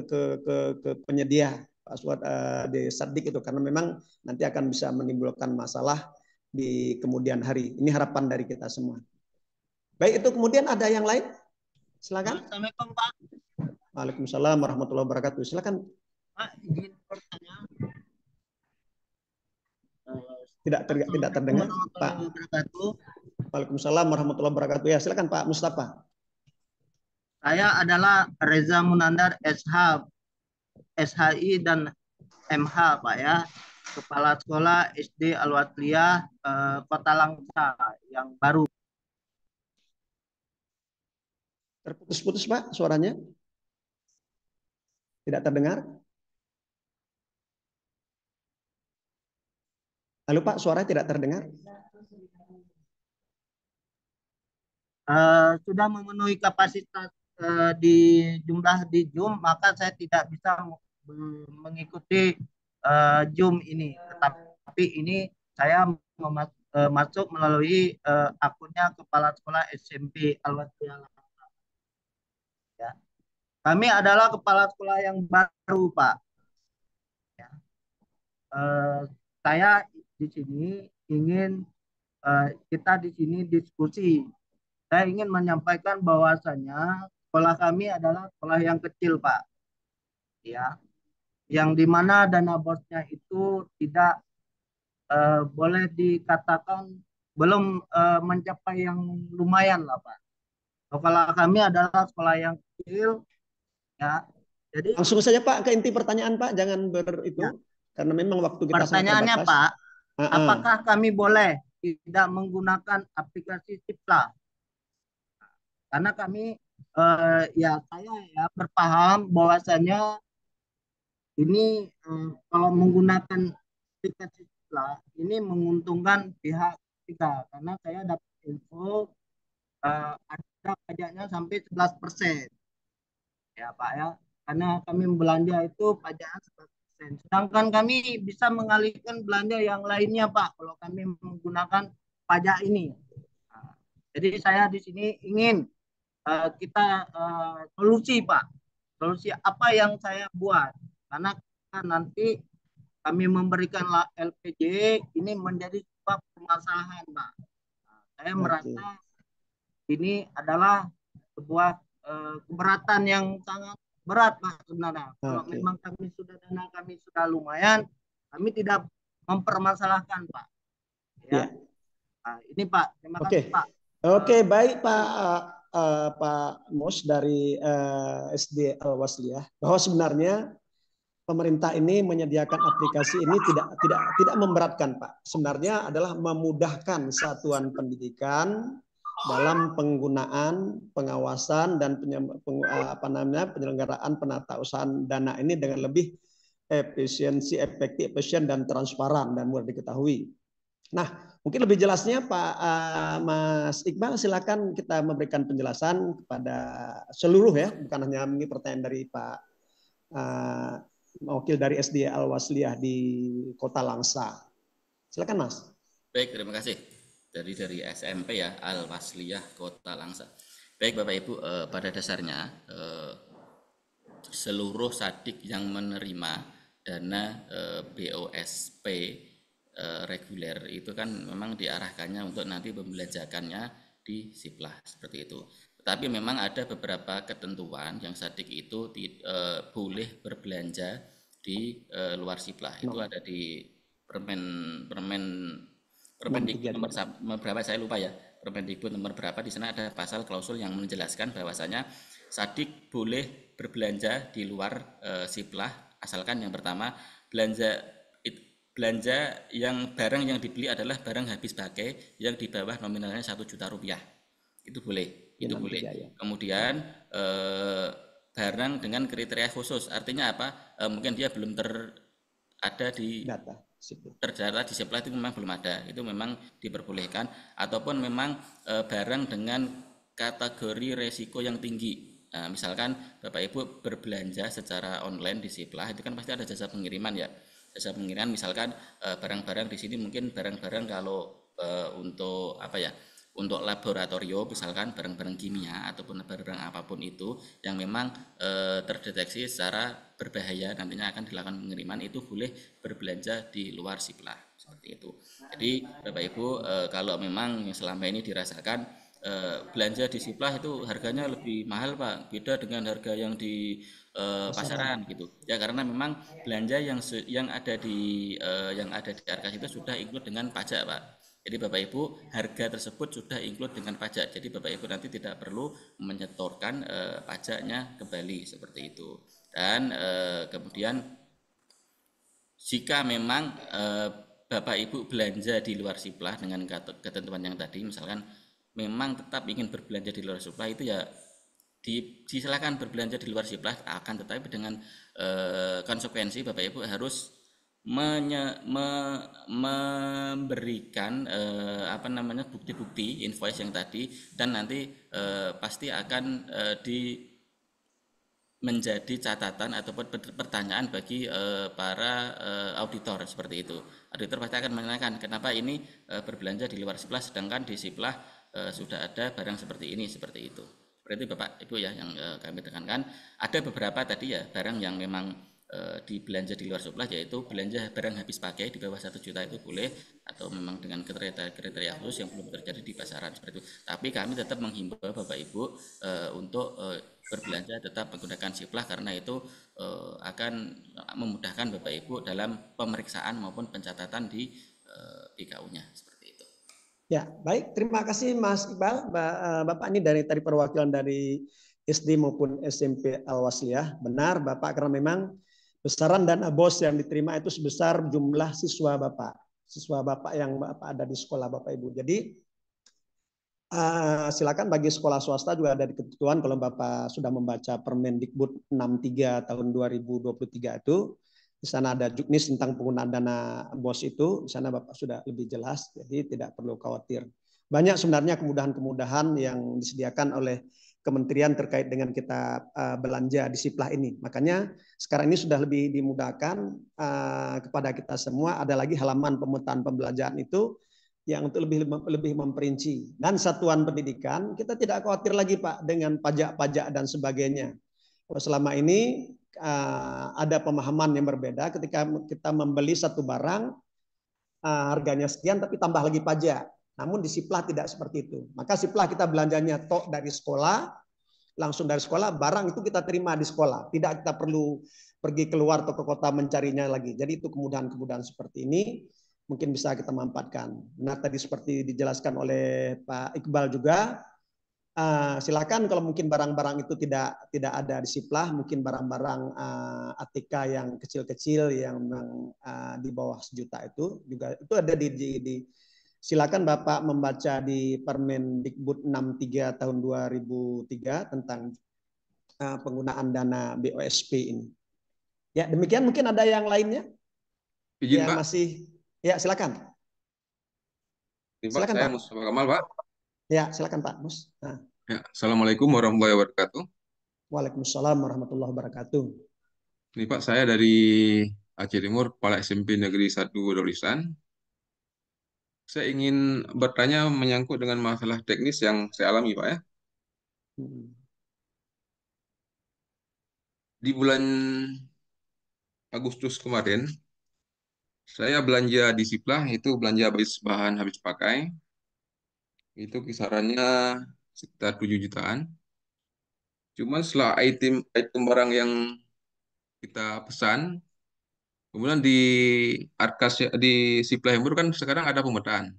penyedia password di Saddik itu, karena memang nanti akan bisa menimbulkan masalah di kemudian hari. Ini harapan dari kita semua. Baik, itu kemudian ada yang lain? Silakan. Assalamualaikum, Pak. Waalaikumsalam warahmatullahi wabarakatuh. Silakan. Pak, izin bertanya. Tidak terdengar, Pak. Waalaikumsalam warahmatullahi wabarakatuh. Ya, silakan Pak Mustafa. Saya adalah Reza Munandar SH, SHI dan MH, Pak ya. Kepala Sekolah SD Al-Watliyah Kota Langsa yang baru. Terputus-putus Pak suaranya. Tidak terdengar. Halo Pak, suara tidak terdengar. Sudah memenuhi kapasitas di jumlah di Zoom, maka saya tidak bisa mengikuti Zoom ini. Tetapi ini saya masuk melalui akunnya Kepala Sekolah SMP Al-Watliyah. Ya. Kami adalah kepala sekolah yang baru, Pak. Ya. Saya di sini ingin kita di sini diskusi. Saya ingin menyampaikan bahwasanya sekolah kami adalah sekolah yang kecil, Pak. Ya, yang dimana dana bosnya itu tidak boleh dikatakan belum mencapai yang lumayan lah, Pak. Sekolah kami adalah sekolah yang kecil, ya. Jadi langsung saja Pak ke inti pertanyaan Pak, jangan ya. Karena memang waktu kita pertanyaannya Pak, apakah kami boleh tidak menggunakan aplikasi Siplah? Karena kami ya saya ya berpaham bahwasanya ini kalau menggunakan aplikasi Siplah ini menguntungkan pihak ketiga, karena saya dapat info ada pajaknya sampai 11%. Ya Pak ya, karena kami belanja itu pajaknya 11%. Sedangkan kami bisa mengalihkan belanja yang lainnya Pak kalau kami menggunakan pajak ini. Nah, jadi saya di sini ingin kita solusi Pak. Solusi apa yang saya buat? Karena nanti kami memberikan LPJ ini menjadi sebuah permasalahan Pak. Nah, saya merasa ini adalah sebuah keberatan yang sangat berat Pak sebenarnya. Kalau memang kami sudah dana kami sudah lumayan, kami tidak mempermasalahkan Pak. Ya. Nah, ini Pak, terima kasih Pak. Oke, baik Pak Mus dari SD Al-Wasliyah, bahwa sebenarnya pemerintah ini menyediakan aplikasi ini tidak memberatkan Pak. Sebenarnya adalah memudahkan satuan pendidikan dalam penggunaan, pengawasan dan penyelenggaraan penatausahaan dana ini dengan lebih efisiensi, efektif, efisien dan transparan dan mudah diketahui. Nah, mungkin lebih jelasnya Pak Mas Iqbal, silakan kita memberikan penjelasan kepada seluruh ya, bukan hanya ini pertanyaan dari Pak wakil dari SD Al-Wasliyah di Kota Langsa. Silakan Mas. Baik, terima kasih. Dari SMP ya, Al-Wasliyah Kota Langsa. Baik Bapak Ibu, pada dasarnya seluruh sadik yang menerima dana BOSP reguler itu kan memang diarahkannya untuk nanti membelanjakannya di Siplah seperti itu. Tetapi memang ada beberapa ketentuan yang sadik itu boleh berbelanja di luar Siplah. Itu ada di Permendikbud nomor berapa saya lupa ya. Permendikbud nomor berapa, di sana ada pasal klausul yang menjelaskan bahwasanya sadik boleh berbelanja di luar Siplah asalkan yang pertama belanja yang barang yang dibeli adalah barang habis pakai yang di bawah nominalnya 1 juta rupiah. Itu boleh, itu boleh. Ya. Kemudian barang dengan kriteria khusus, artinya apa? Mungkin dia belum ada di data. Terdata di Siplah itu memang belum ada, itu memang diperbolehkan. Ataupun memang barang dengan kategori resiko yang tinggi. Nah, misalkan Bapak Ibu berbelanja secara online di Siplah, itu kan pasti ada jasa pengiriman ya. Jasa pengiriman misalkan barang-barang di sini mungkin barang-barang kalau untuk apa ya, untuk laboratorium misalkan barang-barang kimia ataupun barang apapun itu yang memang terdeteksi secara berbahaya nantinya akan dilakukan pengiriman, itu boleh berbelanja di luar Siplah seperti itu. Jadi Bapak Ibu kalau memang selama ini dirasakan belanja di Siplah itu harganya lebih mahal Pak, beda dengan harga yang di pasaran gitu ya, karena memang belanja yang ada di Arkas itu sudah include dengan pajak Pak. Jadi Bapak Ibu harga tersebut sudah include dengan pajak, jadi Bapak Ibu nanti tidak perlu menyetorkan pajaknya kembali seperti itu. Dan kemudian jika memang Bapak Ibu belanja di luar Siplah dengan ketentuan yang tadi, misalkan memang tetap ingin berbelanja di luar Siplah, itu ya disilakan berbelanja di luar Siplah, akan tetapi dengan konsekuensi Bapak Ibu harus memberikan bukti-bukti invoice yang tadi, dan nanti pasti akan menjadi catatan ataupun pertanyaan bagi para auditor seperti itu. Auditor pasti akan menanyakan kenapa ini berbelanja di luar Siplah sedangkan di Siplah sudah ada barang seperti ini, seperti itu. Berarti Bapak Ibu ya yang kami tekankan, ada beberapa tadi ya barang yang memang dibelanja di luar Siplah, yaitu belanja barang habis pakai di bawah 1 juta itu boleh, atau memang dengan kriteria khusus yang belum terjadi di pasaran seperti itu. Tapi kami tetap menghimbau Bapak Ibu untuk berbelanja tetap menggunakan Siplah, karena itu akan memudahkan Bapak Ibu dalam pemeriksaan maupun pencatatan di PKU-nya seperti itu. Ya, baik. Terima kasih Mas Iqbal. Bapak ini dari perwakilan dari SD maupun SMP Al-Wasliyah. Benar Bapak, karena memang besaran dana BOS yang diterima itu sebesar jumlah siswa Bapak yang Bapak ada di sekolah Bapak Ibu. Jadi silakan bagi sekolah swasta juga ada di ketentuan, kalau Bapak sudah membaca Permendikbud 63 tahun 2023 itu, di sana ada juknis tentang penggunaan dana BOS itu, di sana Bapak sudah lebih jelas, jadi tidak perlu khawatir. Banyak sebenarnya kemudahan-kemudahan yang disediakan oleh kementerian terkait dengan kita belanja di Siplah ini. Makanya sekarang ini sudah lebih dimudahkan kepada kita semua. Ada lagi halaman pemetaan pembelanjaan itu yang untuk lebih memperinci. Dan satuan pendidikan kita tidak khawatir lagi Pak dengan pajak-pajak dan sebagainya. Selama ini ada pemahaman yang berbeda ketika kita membeli satu barang harganya sekian tapi tambah lagi pajak. Namun di Siplah tidak seperti itu. Maka Siplah kita belanjanya dari sekolah, langsung dari sekolah, barang itu kita terima di sekolah. Tidak kita perlu pergi keluar atau ke kota mencarinya lagi. Jadi itu kemudahan-kemudahan seperti ini mungkin bisa kita manfaatkan. Nah tadi seperti dijelaskan oleh Pak Iqbal juga, silakan kalau mungkin barang-barang itu tidak ada di Siplah, mungkin barang-barang ATK yang kecil-kecil yang di bawah 1 juta itu juga itu ada di silakan Bapak membaca di Permendikbud 63 tahun 2003 tentang penggunaan dana BOSP ini. Ya, demikian. Mungkin ada yang lainnya? Izin, yang Pak. Masih ya, silakan. Ini Pak, Silakan saya Pak. Mustafa Kamal, Pak. Ya, silakan Pak Mus. Nah. Ya, Assalamualaikum warahmatullahi wabarakatuh. Waalaikumsalam warahmatullahi wabarakatuh. Ini Pak, saya dari Aceh Timur, Kepala SMP Negeri 1 Dolisan. Saya ingin bertanya menyangkut dengan masalah teknis yang saya alami, Pak ya. Di bulan Agustus kemarin, saya belanja di Siplah, itu belanja bahan habis pakai. Itu kisarannya sekitar 7 jutaan. Cuman setelah item barang yang kita pesan, kemudian di Arkas di Siplah Hembur kan sekarang ada pemetaan.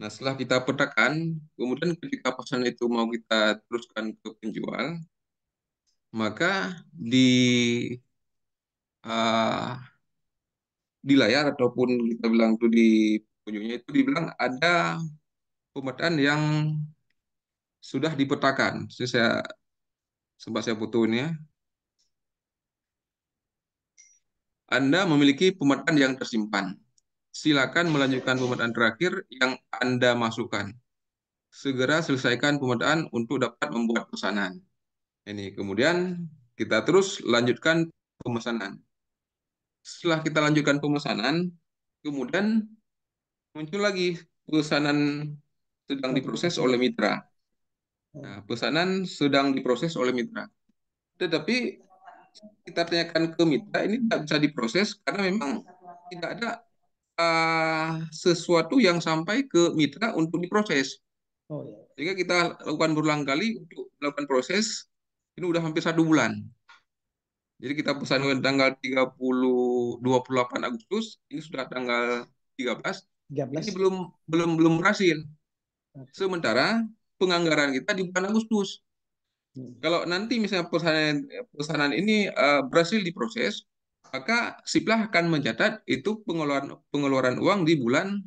Nah, setelah kita petakan, kemudian ketika pesan itu mau kita teruskan ke penjual, maka uh, di layar ataupun kita bilang itu di penjualnya itu dibilang ada pemetaan yang sudah dipetakan. Sempat saya foto ini ya. Anda memiliki pemetaan yang tersimpan. Silakan melanjutkan pemetaan terakhir yang Anda masukkan. Segera selesaikan pemetaan untuk dapat membuat pesanan. Ini kemudian kita terus lanjutkan pemesanan. Setelah kita lanjutkan pemesanan, kemudian muncul lagi pesanan sedang diproses oleh mitra. Nah, pesanan sedang diproses oleh mitra. Tetapi kita tanyakan ke mitra, ini tidak bisa diproses karena memang tidak ada sesuatu yang sampai ke mitra untuk diproses. Sehingga kita lakukan berulang kali untuk melakukan proses, ini udah hampir 1 bulan. Jadi kita pesan tanggal 28 Agustus, ini sudah tanggal 13. Ini belum berhasil. Sementara penganggaran kita di bulan Agustus. Kalau nanti misalnya pesanan ini berhasil diproses, maka Siplah akan mencatat itu pengeluaran uang di bulan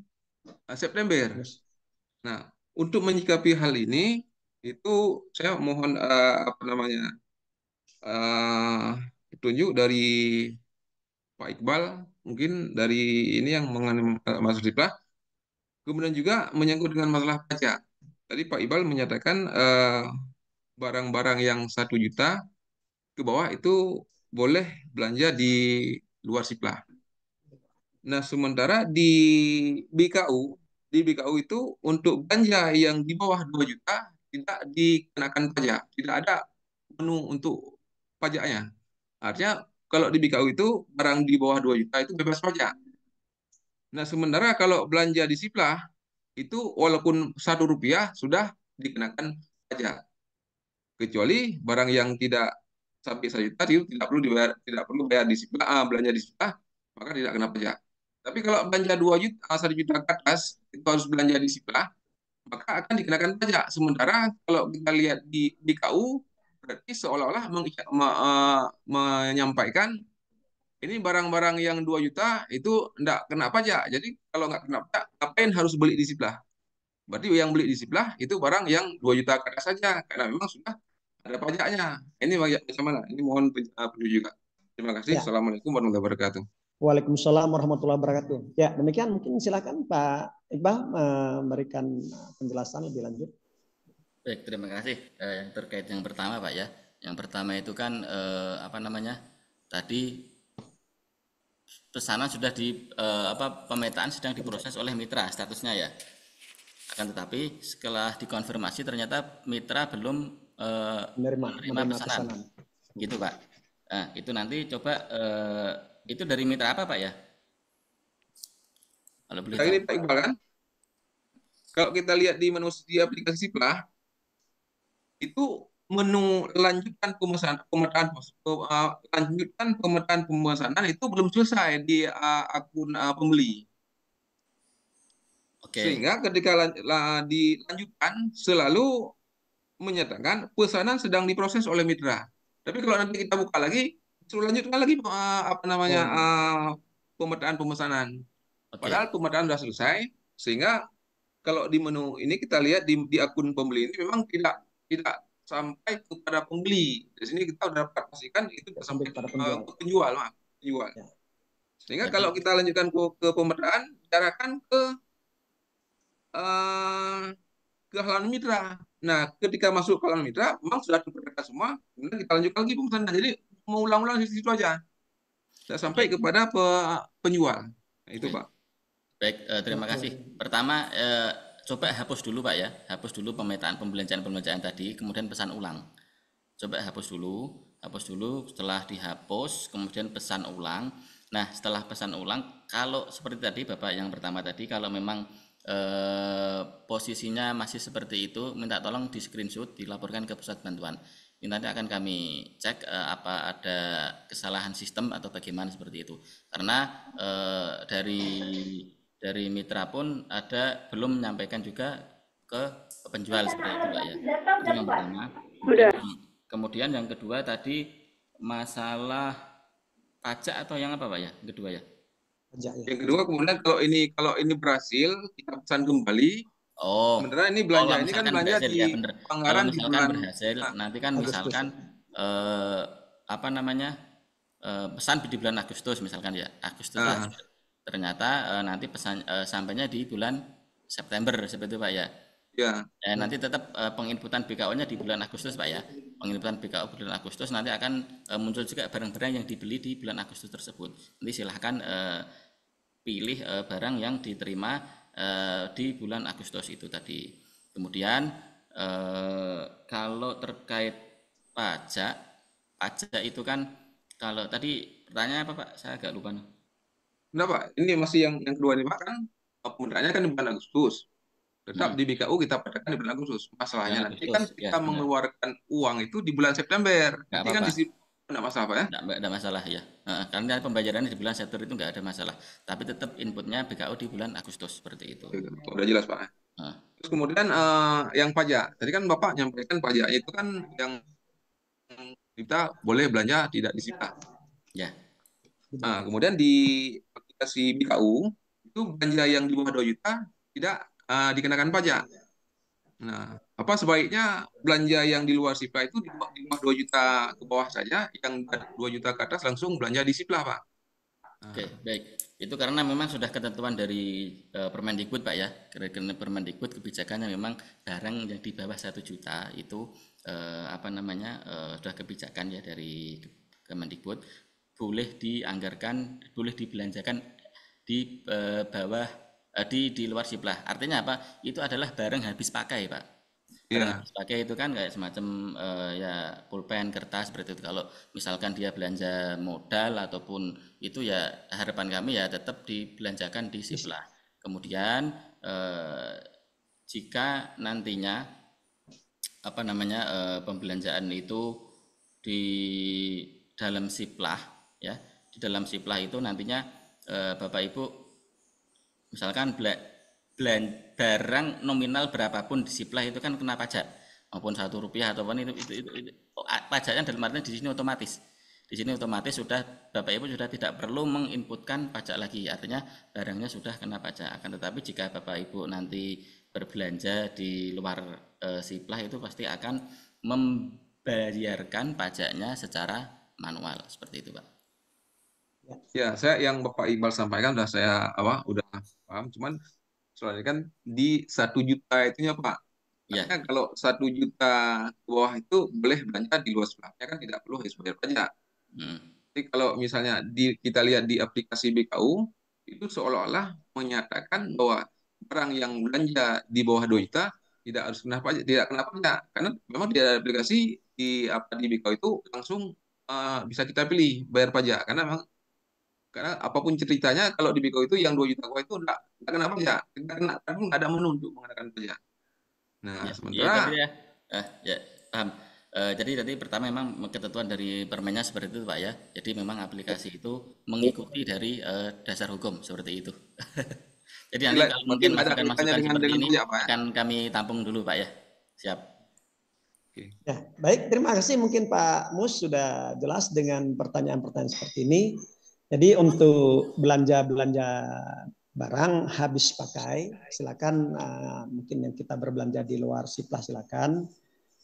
September. Nah, untuk menyikapi hal ini, itu saya mohon petunjuk dari Pak Iqbal, mungkin dari ini yang mengenai masalah Siplah. Kemudian juga menyangkut dengan masalah pajak. Tadi Pak Iqbal menyatakan barang-barang yang 1 juta ke bawah itu boleh belanja di luar Siplah. Nah, sementara di BKU itu untuk belanja yang di bawah 2 juta tidak dikenakan pajak, tidak ada menu untuk pajaknya. Artinya kalau di BKU itu barang di bawah 2 juta itu bebas pajak. Nah, sementara kalau belanja di Siplah itu walaupun Rp1 sudah dikenakan pajak. Kecuali barang yang tidak sampai 1 juta itu tidak perlu bayar di Siplah, belanja di Siplah, maka tidak kena pajak. Tapi kalau belanja 2 juta, 1 juta ke atas, itu harus belanja di Siplah, maka akan dikenakan pajak. Sementara kalau kita lihat di BKU, berarti seolah-olah menyampaikan ini barang-barang yang 2 juta itu tidak kena pajak. Jadi kalau nggak kena pajak, ngapain harus beli di Siplah? Berarti yang beli di Siplah itu barang yang 2 juta ke atas saja, karena memang sudah ada pajaknya. Ini bagaimana? Ini mohon petunjuk juga. Terima kasih. Assalamualaikum warahmatullahi wabarakatuh. Waalaikumsalam warahmatullahi wabarakatuh. Ya, demikian mungkin silakan Pak Iqbal memberikan penjelasan lebih lanjut. Baik, terima kasih. Yang terkait yang pertama Pak ya. Yang pertama itu kan tadi pesanan sudah pemetaan sedang diproses oleh mitra statusnya ya. Akan tetapi setelah dikonfirmasi ternyata mitra belum menerima pesanan. Gitu Pak. Nah, itu nanti coba itu dari mitra apa Pak ya? Kalau boleh tahu. Ini Pak Iqbal kan? Kalau kita lihat di menu di aplikasi Siplah, itu menu lanjutkan pemetaan pemesanan itu belum selesai di akun pembeli. Sehingga ketika dilanjutkan selalu menyatakan pesanan sedang diproses oleh mitra. Tapi kalau nanti kita buka lagi, suruh lanjutkan lagi pemetaan pemesanan. Padahal pemetaan sudah selesai, sehingga kalau di menu ini kita lihat di akun pembeli ini memang tidak sampai kepada pembeli. Di sini kita sudah dapat pastikan itu sampai kepada penjual. Sehingga kalau kita lanjutkan ke pemetaan, bicarakan ke ke halaman mitra. Nah, ketika masuk ke halaman mitra, memang sudah terdata semua. Kemudian kita lanjutkan lagi pemesanan. Jadi mengulang-ulang di situ aja. Tidak sampai kepada penjual. Nah, itu Pak. Baik, terima kasih. Pertama, coba hapus dulu Pak ya. Hapus dulu pemetaan pembelanjaan tadi, kemudian pesan ulang. Coba hapus dulu. Setelah dihapus, kemudian pesan ulang. Nah, setelah pesan ulang, kalau seperti tadi Bapak yang pertama tadi, kalau memang posisinya masih seperti itu, minta tolong di screenshot, dilaporkan ke pusat bantuan. Ini nanti akan kami cek apa ada kesalahan sistem atau bagaimana seperti itu. Karena dari mitra pun ada belum menyampaikan juga ke penjual seperti itu Pak ya. Itu yang pertama. Kemudian yang kedua tadi masalah pajak atau yang apa Pak ya? Yang kedua ya. Yang kedua kemudian kalau ini berhasil kita pesan kembali. Sebenarnya ini belanja ini kan belanja berhasil, di ya, bener. anggaran di bulan berhasil, nanti kan misalkan pesan di bulan Agustus misalkan ya, Agustus ternyata nanti pesan sampainya di bulan September seperti itu Pak ya. Ya. Nanti tetap penginputan BKO-nya di bulan Agustus Pak ya. Penginputan BKO bulan Agustus nanti akan muncul juga barang-barang yang dibeli di bulan Agustus tersebut. Nanti silahkan pilih barang yang diterima di bulan Agustus itu tadi. Kemudian kalau terkait pajak itu kan kalau tadi pertanyaannya apa Pak? Saya agak lupa. Nah Pak, ini masih yang kedua nih Pak kan penggunaannya kan di bulan Agustus. Tetap di BKU kita padatkan di bulan Agustus. Masalahnya nanti kan kita mengeluarkan uang itu di bulan September. Nanti kan di situ enggak masalah Pak ya? Enggak masalah ya. Karena pembayarannya di bulan September itu enggak ada masalah. Tapi tetap inputnya BKU di bulan Agustus seperti itu. Udah jelas Pak. Terus kemudian yang pajak. Tadi kan Bapak nyampaikan pajak itu kan yang kita boleh belanja tidak disita. Ya. Nah, kemudian di aplikasi BKU itu belanja yang di bawah 2 juta tidak dikenakan pajak. Nah, apa sebaiknya belanja yang di luar Sipla itu di bawah 2 juta ke bawah saja, yang 2 juta ke atas langsung belanja di Sipla, Pak. Oke, baik. Itu karena memang sudah ketentuan dari Permendikbud, Pak ya. Karena Permendikbud kebijakannya memang barang yang di bawah 1 juta itu sudah kebijakan ya dari Kemendikbud boleh dianggarkan, boleh dibelanjakan di bawah di luar Siplah. Artinya apa? Itu adalah barang habis pakai, Pak. Barang habis pakai itu kan kayak semacam ya pulpen, kertas seperti itu. Kalau misalkan dia belanja modal ataupun itu ya harapan kami ya tetap dibelanjakan di Siplah. Kemudian jika nantinya pembelanjaan itu di dalam Siplah ya, di dalam Siplah itu nantinya Bapak Ibu misalkan barang nominal berapapun di Siplah itu kan kena pajak maupun Rp1 ataupun itu pajaknya dalam artinya di sini otomatis. Di sini otomatis sudah Bapak Ibu sudah tidak perlu menginputkan pajak lagi. Artinya barangnya sudah kena pajak. Akan tetapi jika Bapak Ibu nanti berbelanja di luar Siplah itu pasti akan membayarkan pajaknya secara manual seperti itu, Pak. Ya, saya yang Bapak Iqbal sampaikan udah saya udah paham. Cuman soalnya kan di 1 juta itunya Pak. Artinya kalau 1 juta ke bawah itu boleh belanja di luar Siplahnya kan tidak perlu harus bayar pajak. Jadi kalau misalnya kita lihat di aplikasi BKU itu seolah-olah menyatakan bahwa barang yang belanja di bawah 2 juta tidak harus kena pajak, tidak kena pajak karena memang di aplikasi di BKU itu langsung bisa kita pilih bayar pajak karena apapun ceritanya kalau di BKU itu yang 2 juta itu enggak kena pajak, enggak ada menu untuk mengenakan pajak. Nah, sementara paham. Jadi tadi pertama memang ketentuan dari permennya seperti itu Pak ya. Jadi memang aplikasi itu mengikuti dari dasar hukum seperti itu. Jadi nanti kalau mungkin masukan seperti ini akan kami tampung dulu Pak ya. Siap. Ya, baik, terima kasih. Mungkin Pak Mus sudah jelas dengan pertanyaan-pertanyaan seperti ini. Jadi untuk belanja barang habis pakai, silakan mungkin yang kita berbelanja di luar Siplah silakan.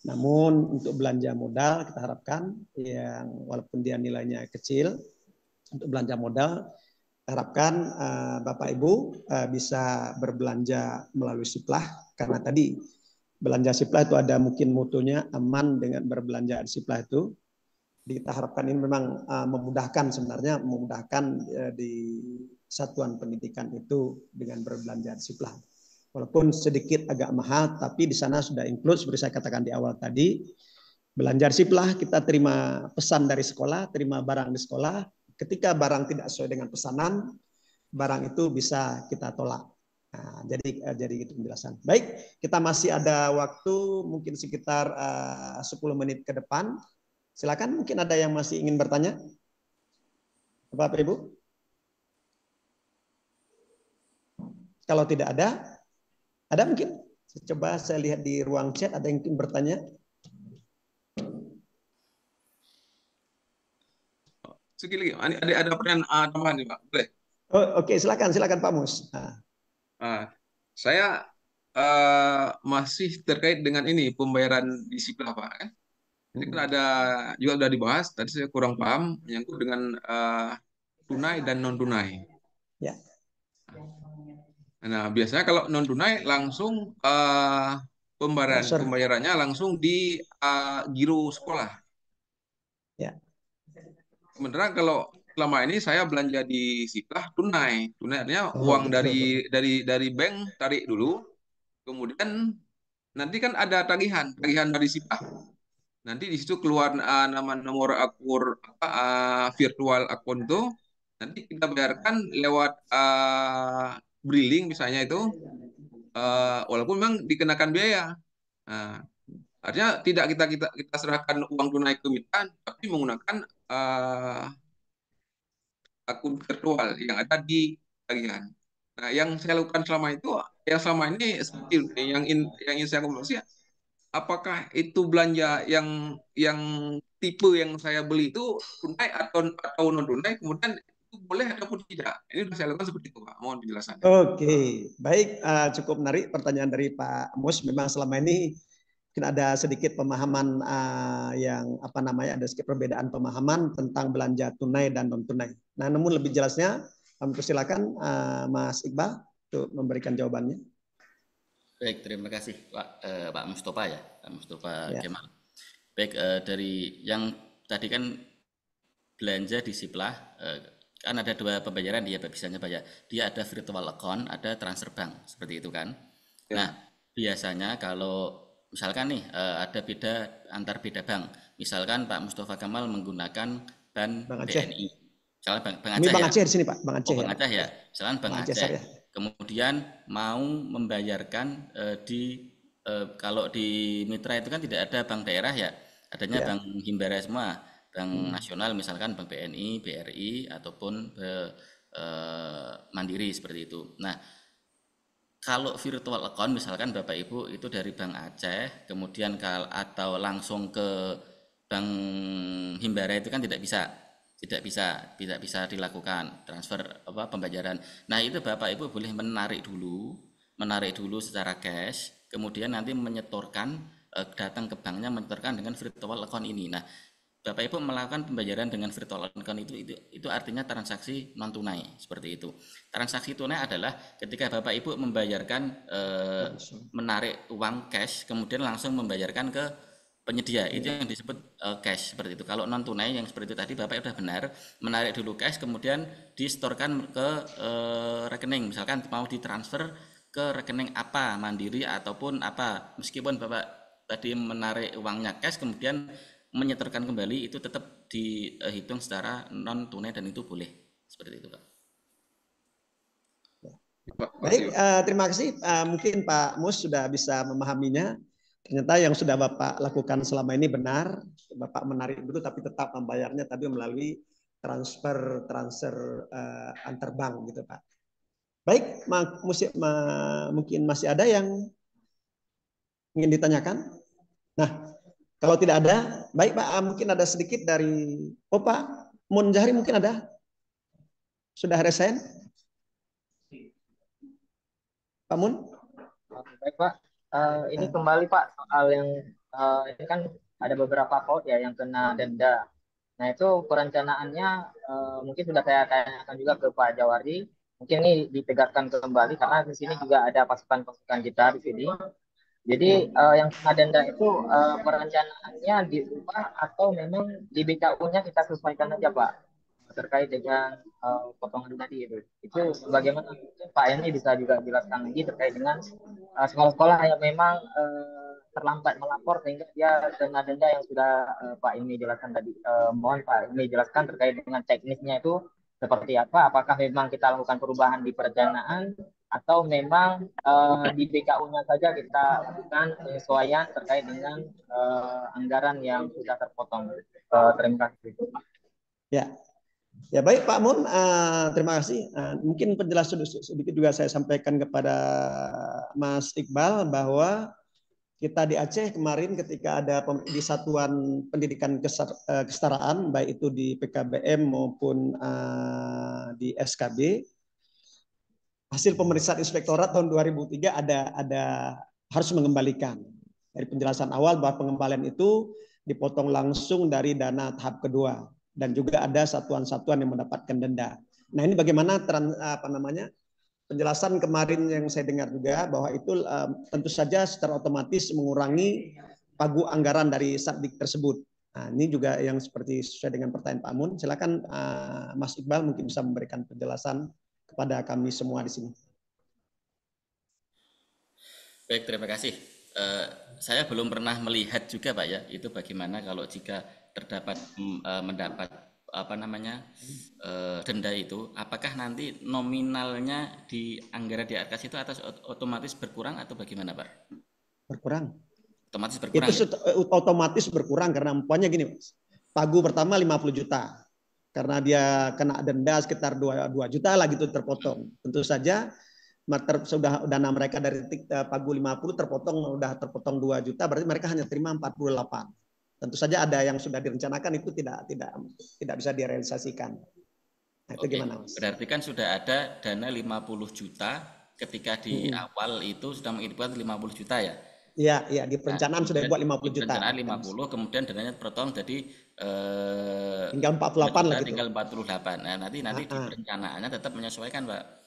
Namun untuk belanja modal kita harapkan yang walaupun dia nilainya kecil untuk belanja modal harapkan Bapak Ibu bisa berbelanja melalui Siplah, karena tadi belanja Siplah itu ada mungkin mutunya aman dengan berbelanja di Siplah itu. Kita harapkan ini memang memudahkan, sebenarnya memudahkan di satuan pendidikan itu dengan berbelanja di Siplah. Walaupun sedikit agak mahal, tapi di sana sudah include seperti saya katakan di awal tadi. Belanja di Siplah, kita terima pesan dari sekolah, terima barang di sekolah. Ketika barang tidak sesuai dengan pesanan, barang itu bisa kita tolak. Nah, jadi itu penjelasan. Baik, kita masih ada waktu mungkin sekitar 10 menit ke depan. Silakan, mungkin ada yang masih ingin bertanya? Bapak Ibu? Kalau tidak ada mungkin? Coba saya lihat di ruang chat, ada yang ingin bertanya? Sekali lagi, ada pertanyaan tambahan nih Pak, boleh? Oh, oke, silakan Pak Mus. Saya masih terkait dengan ini pembayaran di Siplah Pak, kan? Ini kan ada juga sudah dibahas. Tadi saya kurang paham menyangkut dengan tunai dan non tunai. Ya. Nah, biasanya kalau non tunai langsung pembayarannya langsung di giro sekolah. Ya. Sementara kalau selama ini saya belanja di Siplah tunai artinya uang dari bank tarik dulu, kemudian nanti kan ada tagihan dari Siplah. Nanti di situ keluar nama nomor akun virtual akun itu, nanti kita bayarkan lewat Briling misalnya itu, walaupun memang dikenakan biaya. Nah, artinya tidak kita serahkan uang tunai ke mitra, tapi menggunakan akun virtual yang ada di tagihan. Nah, yang saya lakukan selama ini seperti yang ingin saya konfirmasi, apakah itu belanja yang tipe yang saya beli itu tunai atau non tunai, kemudian itu boleh ataupun tidak? Ini sudah saya lakukan seperti itu, Pak. Mohon penjelasannya. Oke, baik, cukup menarik pertanyaan dari Pak Mus. Memang selama ini mungkin ada sedikit pemahaman yang ada sedikit perbedaan pemahaman tentang belanja tunai dan non tunai. Nah, namun lebih jelasnya kami persilakan Mas Iqbal untuk memberikan jawabannya. Baik, terima kasih Pak Mustafa ya, Pak Mustafa Kemal. Baik, dari yang tadi kan belanja di Siplah, kan ada dua pembayaran dia biasanya bayar. Dia ada virtual account, ada transfer bank, seperti itu kan. Ya. Nah, biasanya kalau misalkan nih ada antar beda bank. Misalkan Pak Mustafa Kemal menggunakan Bank BNI. Misalnya Bank Aceh. Ini Bank Aceh di sini Pak, Bank Aceh. Bank Aceh ya. Misalkan Bank Aceh. Kemudian mau membayarkan kalau di mitra itu kan tidak ada bank daerah ya, adanya bank himbara semua, bank nasional misalkan Bank BNI, BRI ataupun Mandiri seperti itu. Nah, kalau virtual account misalkan Bapak Ibu itu dari Bank Aceh, kemudian atau langsung ke Bank himbara itu kan tidak bisa dilakukan transfer pembayaran. Nah, itu Bapak Ibu boleh menarik dulu secara cash, kemudian nanti menyetorkan datang ke banknya menyetorkan dengan virtual account ini. Nah, Bapak Ibu melakukan pembayaran dengan virtual account itu artinya transaksi non tunai seperti itu. Transaksi tunai adalah ketika Bapak Ibu membayarkan menarik uang cash kemudian langsung membayarkan ke penyedia, itu yang disebut cash seperti itu. Kalau non tunai yang seperti itu tadi Bapak sudah benar, menarik dulu cash kemudian disetorkan ke rekening, misalkan mau ditransfer ke rekening apa, Mandiri ataupun apa, meskipun Bapak tadi menarik uangnya cash kemudian menyetorkan kembali itu tetap dihitung secara non tunai dan itu boleh seperti itu Pak. Baik, terima kasih. Mungkin Pak Mus sudah bisa memahaminya. Ternyata yang sudah Bapak lakukan selama ini benar. Bapak menarik dulu tapi tetap membayarnya tapi melalui transfer antar bank gitu Pak. Baik, mungkin masih ada yang ingin ditanyakan. Nah, kalau tidak ada, baik Pak, mungkin ada sedikit dari Pak Munjahri mungkin ada? Sudah resign? Pak Mun? Baik Pak, ini kembali Pak soal yang ini kan ada beberapa paut ya yang kena denda. Nah, itu perencanaannya mungkin sudah saya tanyakan juga ke Pak Jawari. Mungkin ini ditegaskan kembali karena di sini juga ada pasukan-pasukan kita di sini. Jadi yang kena denda itu perencanaannya diubah atau memang di BKU-nya kita sesuaikan aja Pak terkait dengan potongan tadi itu. Itu bagaimana Pak ini bisa juga jelaskan lagi terkait dengan sekolah-sekolah yang memang terlambat melapor sehingga dia kena denda yang sudah Pak ini jelaskan tadi. Mohon Pak ini jelaskan terkait dengan teknisnya itu seperti apa? Apakah memang kita lakukan perubahan di perencanaan atau memang di BKU-nya saja kita lakukan penyesuaian terkait dengan anggaran yang sudah terpotong. Terima kasih. Ya, ya baik Pak Mun, terima kasih. Mungkin penjelasan sedikit juga saya sampaikan kepada Mas Iqbal bahwa kita di Aceh kemarin ketika ada di Satuan Pendidikan Kesetaraan, baik itu di PKBM maupun di SKB, hasil pemeriksaan inspektorat tahun 2003 ada harus mengembalikan. Dari penjelasan awal bahwa pengembalian itu dipotong langsung dari dana tahap kedua dan juga ada satuan-satuan yang mendapatkan denda. Nah, ini bagaimana penjelasan kemarin yang saya dengar juga bahwa itu tentu saja secara otomatis mengurangi pagu anggaran dari Satdik tersebut. Nah, ini juga yang seperti sesuai dengan pertanyaan Pak Mun. Silakan Mas Iqbal mungkin bisa memberikan penjelasan kepada kami semua di sini. Baik, terima kasih. Saya belum pernah melihat juga Pak ya, itu bagaimana kalau jika terdapat mendapat denda itu, apakah nanti nominalnya di anggaran di Arkas itu atas otomatis berkurang atau bagaimana Pak? Berkurang. Otomatis berkurang. Itu ya? Otomatis berkurang karena umpamanya gini Mas. Pagu pertama 50 juta. Karena dia kena denda sekitar 2 juta lah gitu terpotong. Tentu saja sudah dana mereka dari pagu 50 udah terpotong 2 juta, berarti mereka hanya terima 48. Tentu saja ada yang sudah direncanakan itu tidak bisa direalisasikan. Nah, itu gimana Mas? Berarti kan sudah ada dana 50 juta ketika di awal itu sudah mengirimkan 50 juta ya? Iya, di perencanaan sudah buat 50 juta. Perencanaan 50, kemudian dananya terpotong jadi tinggal 48 lah gitu. Tinggal 48. Nah, nanti di perencanaannya tetap menyesuaikan Pak.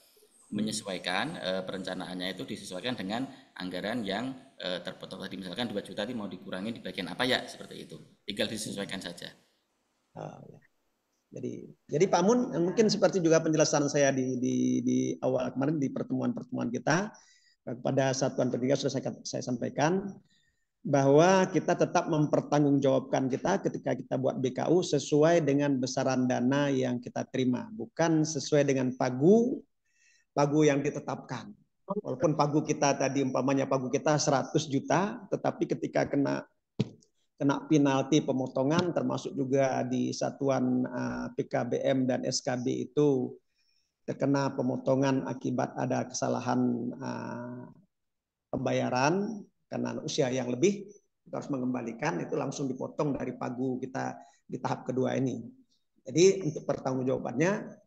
Menyesuaikan perencanaannya itu disesuaikan dengan anggaran yang terpotong tadi, misalkan 2 juta itu mau dikurangi di bagian apa ya, seperti itu tinggal disesuaikan saja. Ya. Jadi Pak Mun, mungkin seperti juga penjelasan saya di awal kemarin di pertemuan kita kepada Satuan Pendidikan sudah saya sampaikan bahwa kita tetap mempertanggungjawabkan kita ketika kita buat BKU sesuai dengan besaran dana yang kita terima, bukan sesuai dengan pagu yang ditetapkan. Walaupun pagu kita tadi umpamanya pagu kita 100 juta, tetapi ketika kena penalti pemotongan termasuk juga di satuan PKBM dan SKB itu terkena pemotongan akibat ada kesalahan pembayaran karena usia yang lebih, kita harus mengembalikan, itu langsung dipotong dari pagu kita di tahap kedua ini. Jadi untuk pertanggungjawabannya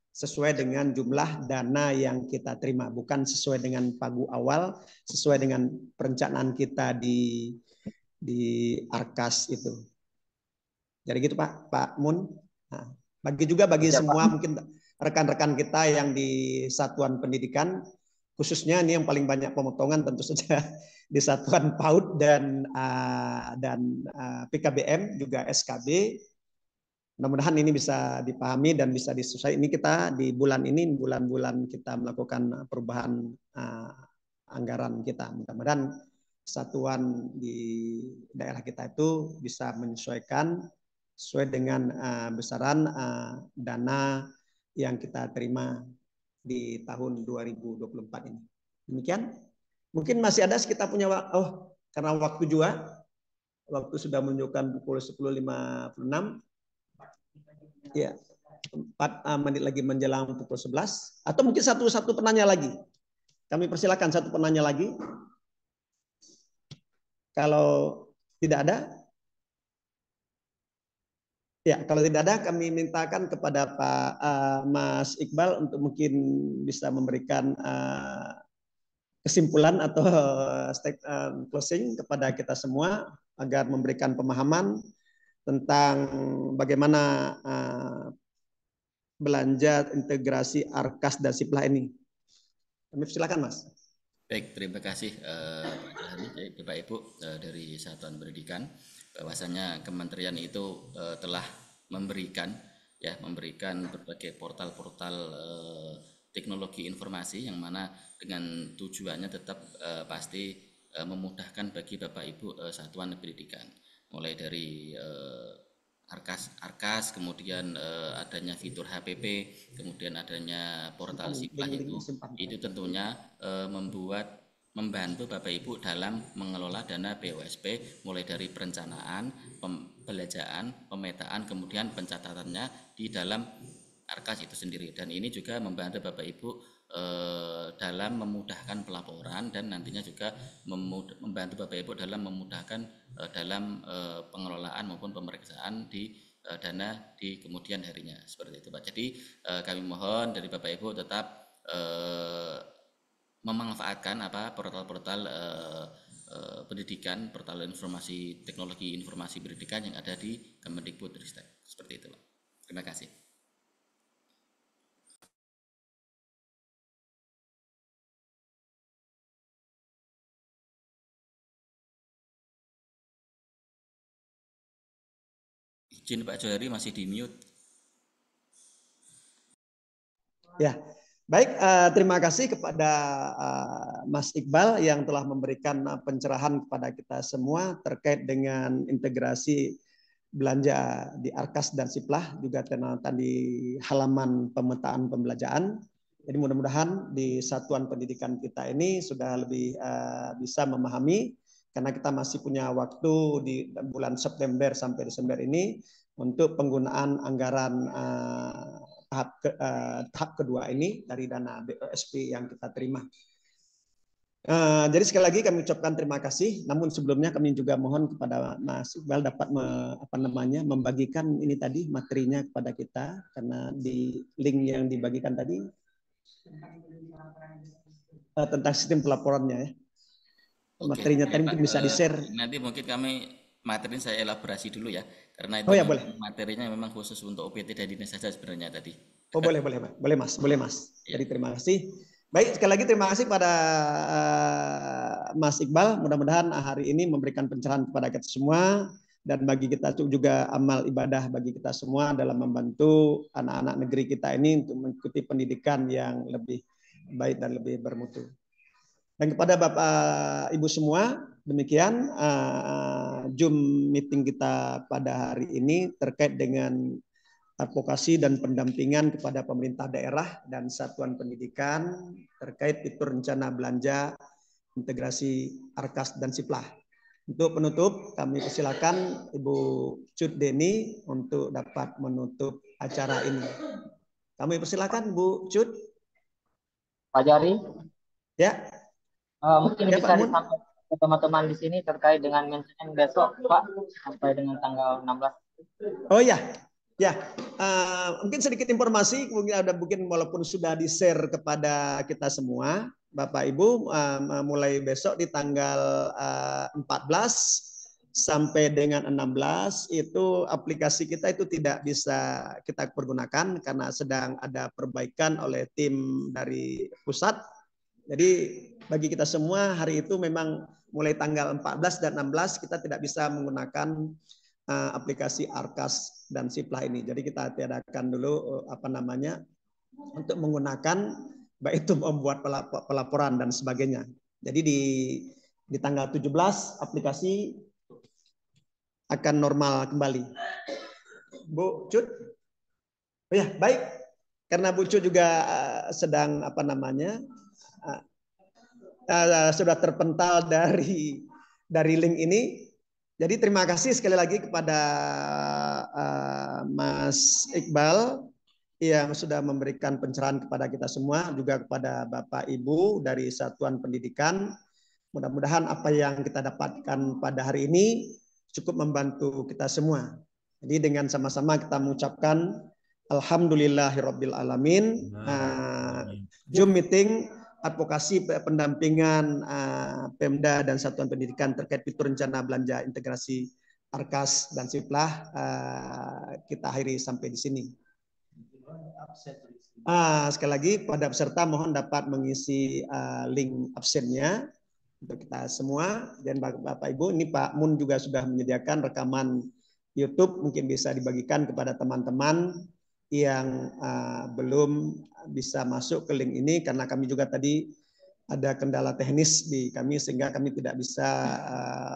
sesuai dengan jumlah dana yang kita terima, bukan sesuai dengan pagu awal, sesuai dengan perencanaan kita di Arkas itu. Jadi gitu Pak Mun. Nah, bagi semua mungkin rekan-rekan kita yang di Satuan Pendidikan, khususnya ini yang paling banyak pemotongan tentu saja di Satuan PAUD dan PKBM juga SKB. Mudah-mudahan ini bisa dipahami dan bisa disesuaikan. Ini kita di bulan-bulan kita melakukan perubahan anggaran kita. Mudah-mudahan satuan di daerah kita itu bisa menyesuaikan sesuai dengan besaran dana yang kita terima di tahun 2024 ini. Demikian. Mungkin masih ada kita punya karena waktu juga. Waktu sudah menunjukkan pukul 10.56. Ya, 4 menit lagi menjelang pukul 11. Atau mungkin satu penanya lagi. Kami persilakan satu penanya lagi. Kalau tidak ada, ya kalau tidak ada kami mintakan kepada Pak Mas Iqbal untuk mungkin bisa memberikan kesimpulan atau closing kepada kita semua agar memberikan pemahaman tentang bagaimana belanja integrasi Arkas dan Siplah ini. Kami silakan, Mas. Baik, terima kasih Bapak Ibu dari Satuan Pendidikan, bahwasanya kementerian itu telah memberikan berbagai portal-portal teknologi informasi yang mana dengan tujuannya tetap pasti memudahkan bagi Bapak Ibu Satuan Pendidikan, mulai dari Arkas, kemudian adanya fitur HPP, kemudian adanya portal Siplah itu tentunya membantu Bapak Ibu dalam mengelola dana BOSP, mulai dari perencanaan, pembelanjaan, pemetaan, kemudian pencatatannya di dalam Arkas itu sendiri. Dan ini juga membantu Bapak Ibu dalam memudahkan pelaporan dan nantinya juga membantu Bapak Ibu dalam memudahkan dalam pengelolaan maupun pemeriksaan di dana di kemudian harinya, seperti itu Pak. Jadi kami mohon dari Bapak Ibu tetap memanfaatkan portal-portal pendidikan, portal informasi teknologi informasi pendidikan yang ada di Kemendikbudristek, seperti itu Pak. Terima kasih. Izin Pak Johari masih di mute. Ya, baik. Terima kasih kepada Mas Iqbal yang telah memberikan pencerahan kepada kita semua terkait dengan integrasi belanja di Arkas dan Siplah, juga ternyata di halaman pemetaan pembelanjaan. Jadi mudah-mudahan di satuan pendidikan kita ini sudah lebih bisa memahami, karena kita masih punya waktu di bulan September sampai Desember ini untuk penggunaan anggaran tahap kedua ini dari dana BOSP yang kita terima. Jadi sekali lagi kami ucapkan terima kasih. Namun sebelumnya kami juga mohon kepada Mas Iqbal dapat membagikan ini tadi materinya kepada kita, karena di link yang dibagikan tadi tentang sistem pelaporannya ya. Oke, materinya tadi mungkin bisa di-share. Nanti mungkin materinya saya elaborasi dulu ya, karena itu boleh. Materinya memang khusus untuk OPT dan dinas saja sebenarnya tadi. Boleh Mas. Jadi terima kasih. Baik, sekali lagi terima kasih pada Mas Iqbal. Mudah-mudahan hari ini memberikan pencerahan kepada kita semua, dan bagi kita juga amal ibadah bagi kita semua dalam membantu anak-anak negeri kita ini untuk mengikuti pendidikan yang lebih baik dan lebih bermutu. Dan kepada Bapak Ibu semua, demikian Zoom meeting kita pada hari ini terkait dengan advokasi dan pendampingan kepada pemerintah daerah dan satuan pendidikan terkait fitur rencana belanja integrasi Arkas dan Siplah. Untuk penutup, kami persilakan Ibu Cut Deni untuk dapat menutup acara ini. Kami persilakan Bu Cut. Pak Jari. Ya. Mungkin ya, bisa disampaikan ke teman-teman di sini terkait dengan maintenance besok, Pak, sampai dengan tanggal 16. Oh ya, mungkin sedikit informasi, mungkin walaupun sudah di-share kepada kita semua, Bapak Ibu, mulai besok di tanggal 14 sampai dengan 16 itu aplikasi kita itu tidak bisa kita pergunakan karena sedang ada perbaikan oleh tim dari pusat. Jadi bagi kita semua hari itu memang mulai tanggal 14 dan 16 kita tidak bisa menggunakan aplikasi Arkas dan Siplah ini. Jadi kita tiadakan dulu untuk menggunakan, baik itu membuat pelaporan dan sebagainya. Jadi di tanggal 17 aplikasi akan normal kembali. Bu Cut? Oh ya, baik. Karena Bu Cut juga sedang sudah terpental dari link ini. Jadi terima kasih sekali lagi kepada Mas Iqbal yang sudah memberikan pencerahan kepada kita semua, juga kepada Bapak Ibu dari Satuan Pendidikan. Mudah-mudahan apa yang kita dapatkan pada hari ini cukup membantu kita semua. Jadi dengan sama-sama kita mengucapkan Alhamdulillahirabbil alamin. Zoom meeting advokasi pendampingan Pemda dan Satuan Pendidikan terkait fitur rencana belanja integrasi Arkas dan Siplah kita akhiri sampai di sini. Sekali lagi pada peserta mohon dapat mengisi link absennya untuk kita semua. Dan Bapak Ibu, ini Pak Mun juga sudah menyediakan rekaman YouTube, mungkin bisa dibagikan kepada teman-teman yang belum bisa masuk ke link ini karena kami juga tadi ada kendala teknis di kami sehingga kami tidak bisa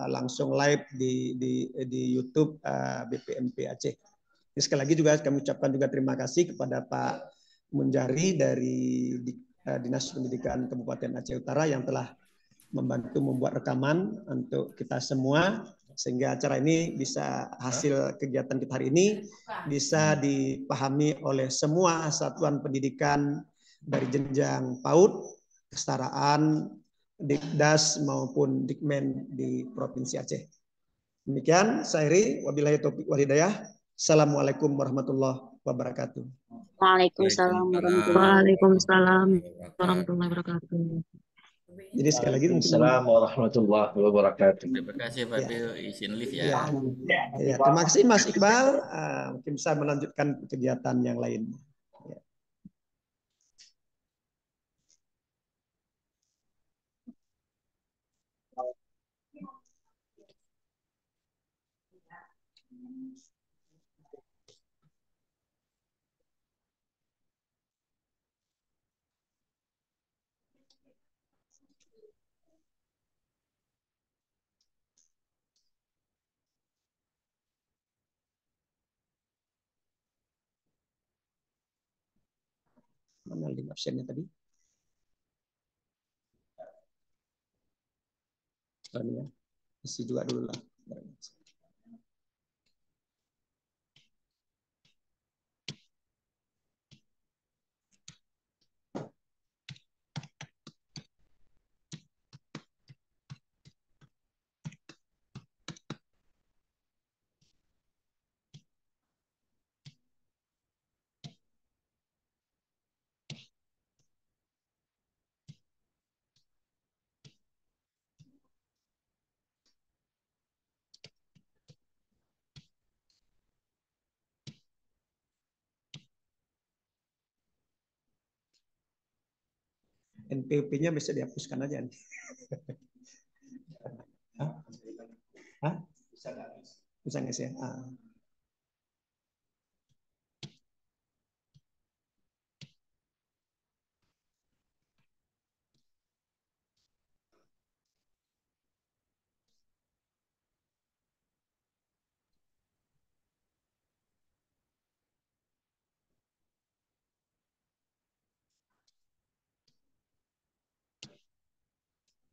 langsung live di YouTube BPMP Aceh. Jadi sekali lagi juga kami ucapkan juga terima kasih kepada Pak Munjari dari Dinas Pendidikan Kabupaten Aceh Utara yang telah membantu membuat rekaman untuk kita semua sehingga acara ini bisa hasil kegiatan kita hari ini bisa dipahami oleh semua satuan pendidikan dari jenjang PAUD, kesetaraan, Dikdas maupun Dikmen di Provinsi Aceh. Demikian saya akhiri, wabillahi taufiq wal hidayah. Assalamualaikum warahmatullahi wabarakatuh. Waalaikumsalam warahmatullahi wabarakatuh. Jadi sekali lagi Assalamualaikum warahmatullahi wabarakatuh. Terima kasih Pak Bill, izin live ya. Ya, terima kasih Mas Iqbal. Mungkin bisa melanjutkan kegiatan yang lain. Ya. Mana link absennya tadi? Ini ya, isi juga dulu lah. NPWP-nya bisa dihapuskan aja nih. Hah? Bisa nggak sih?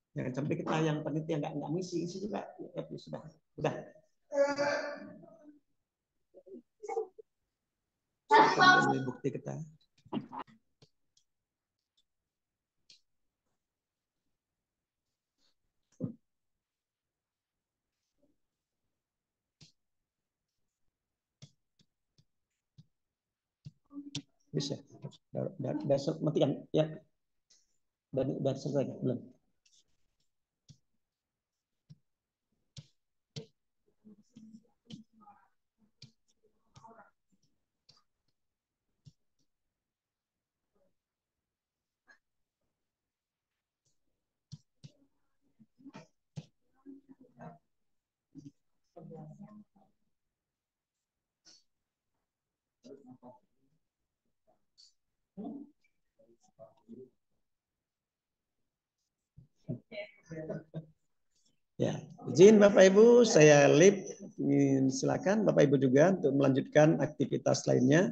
Jangan sampai kita yang panitia nggak ngisi juga. Ya, sudah. Ini bukti kita. Bisa. Udah matikan ya. Udah selesai belum? Ya, izin Bapak Ibu, saya live. Silakan Bapak Ibu juga untuk melanjutkan aktivitas lainnya.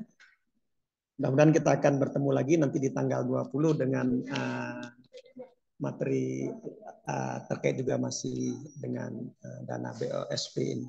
Mudah-mudahan kita akan bertemu lagi nanti di tanggal 20 dengan materi terkait juga masih dengan dana BOSP ini.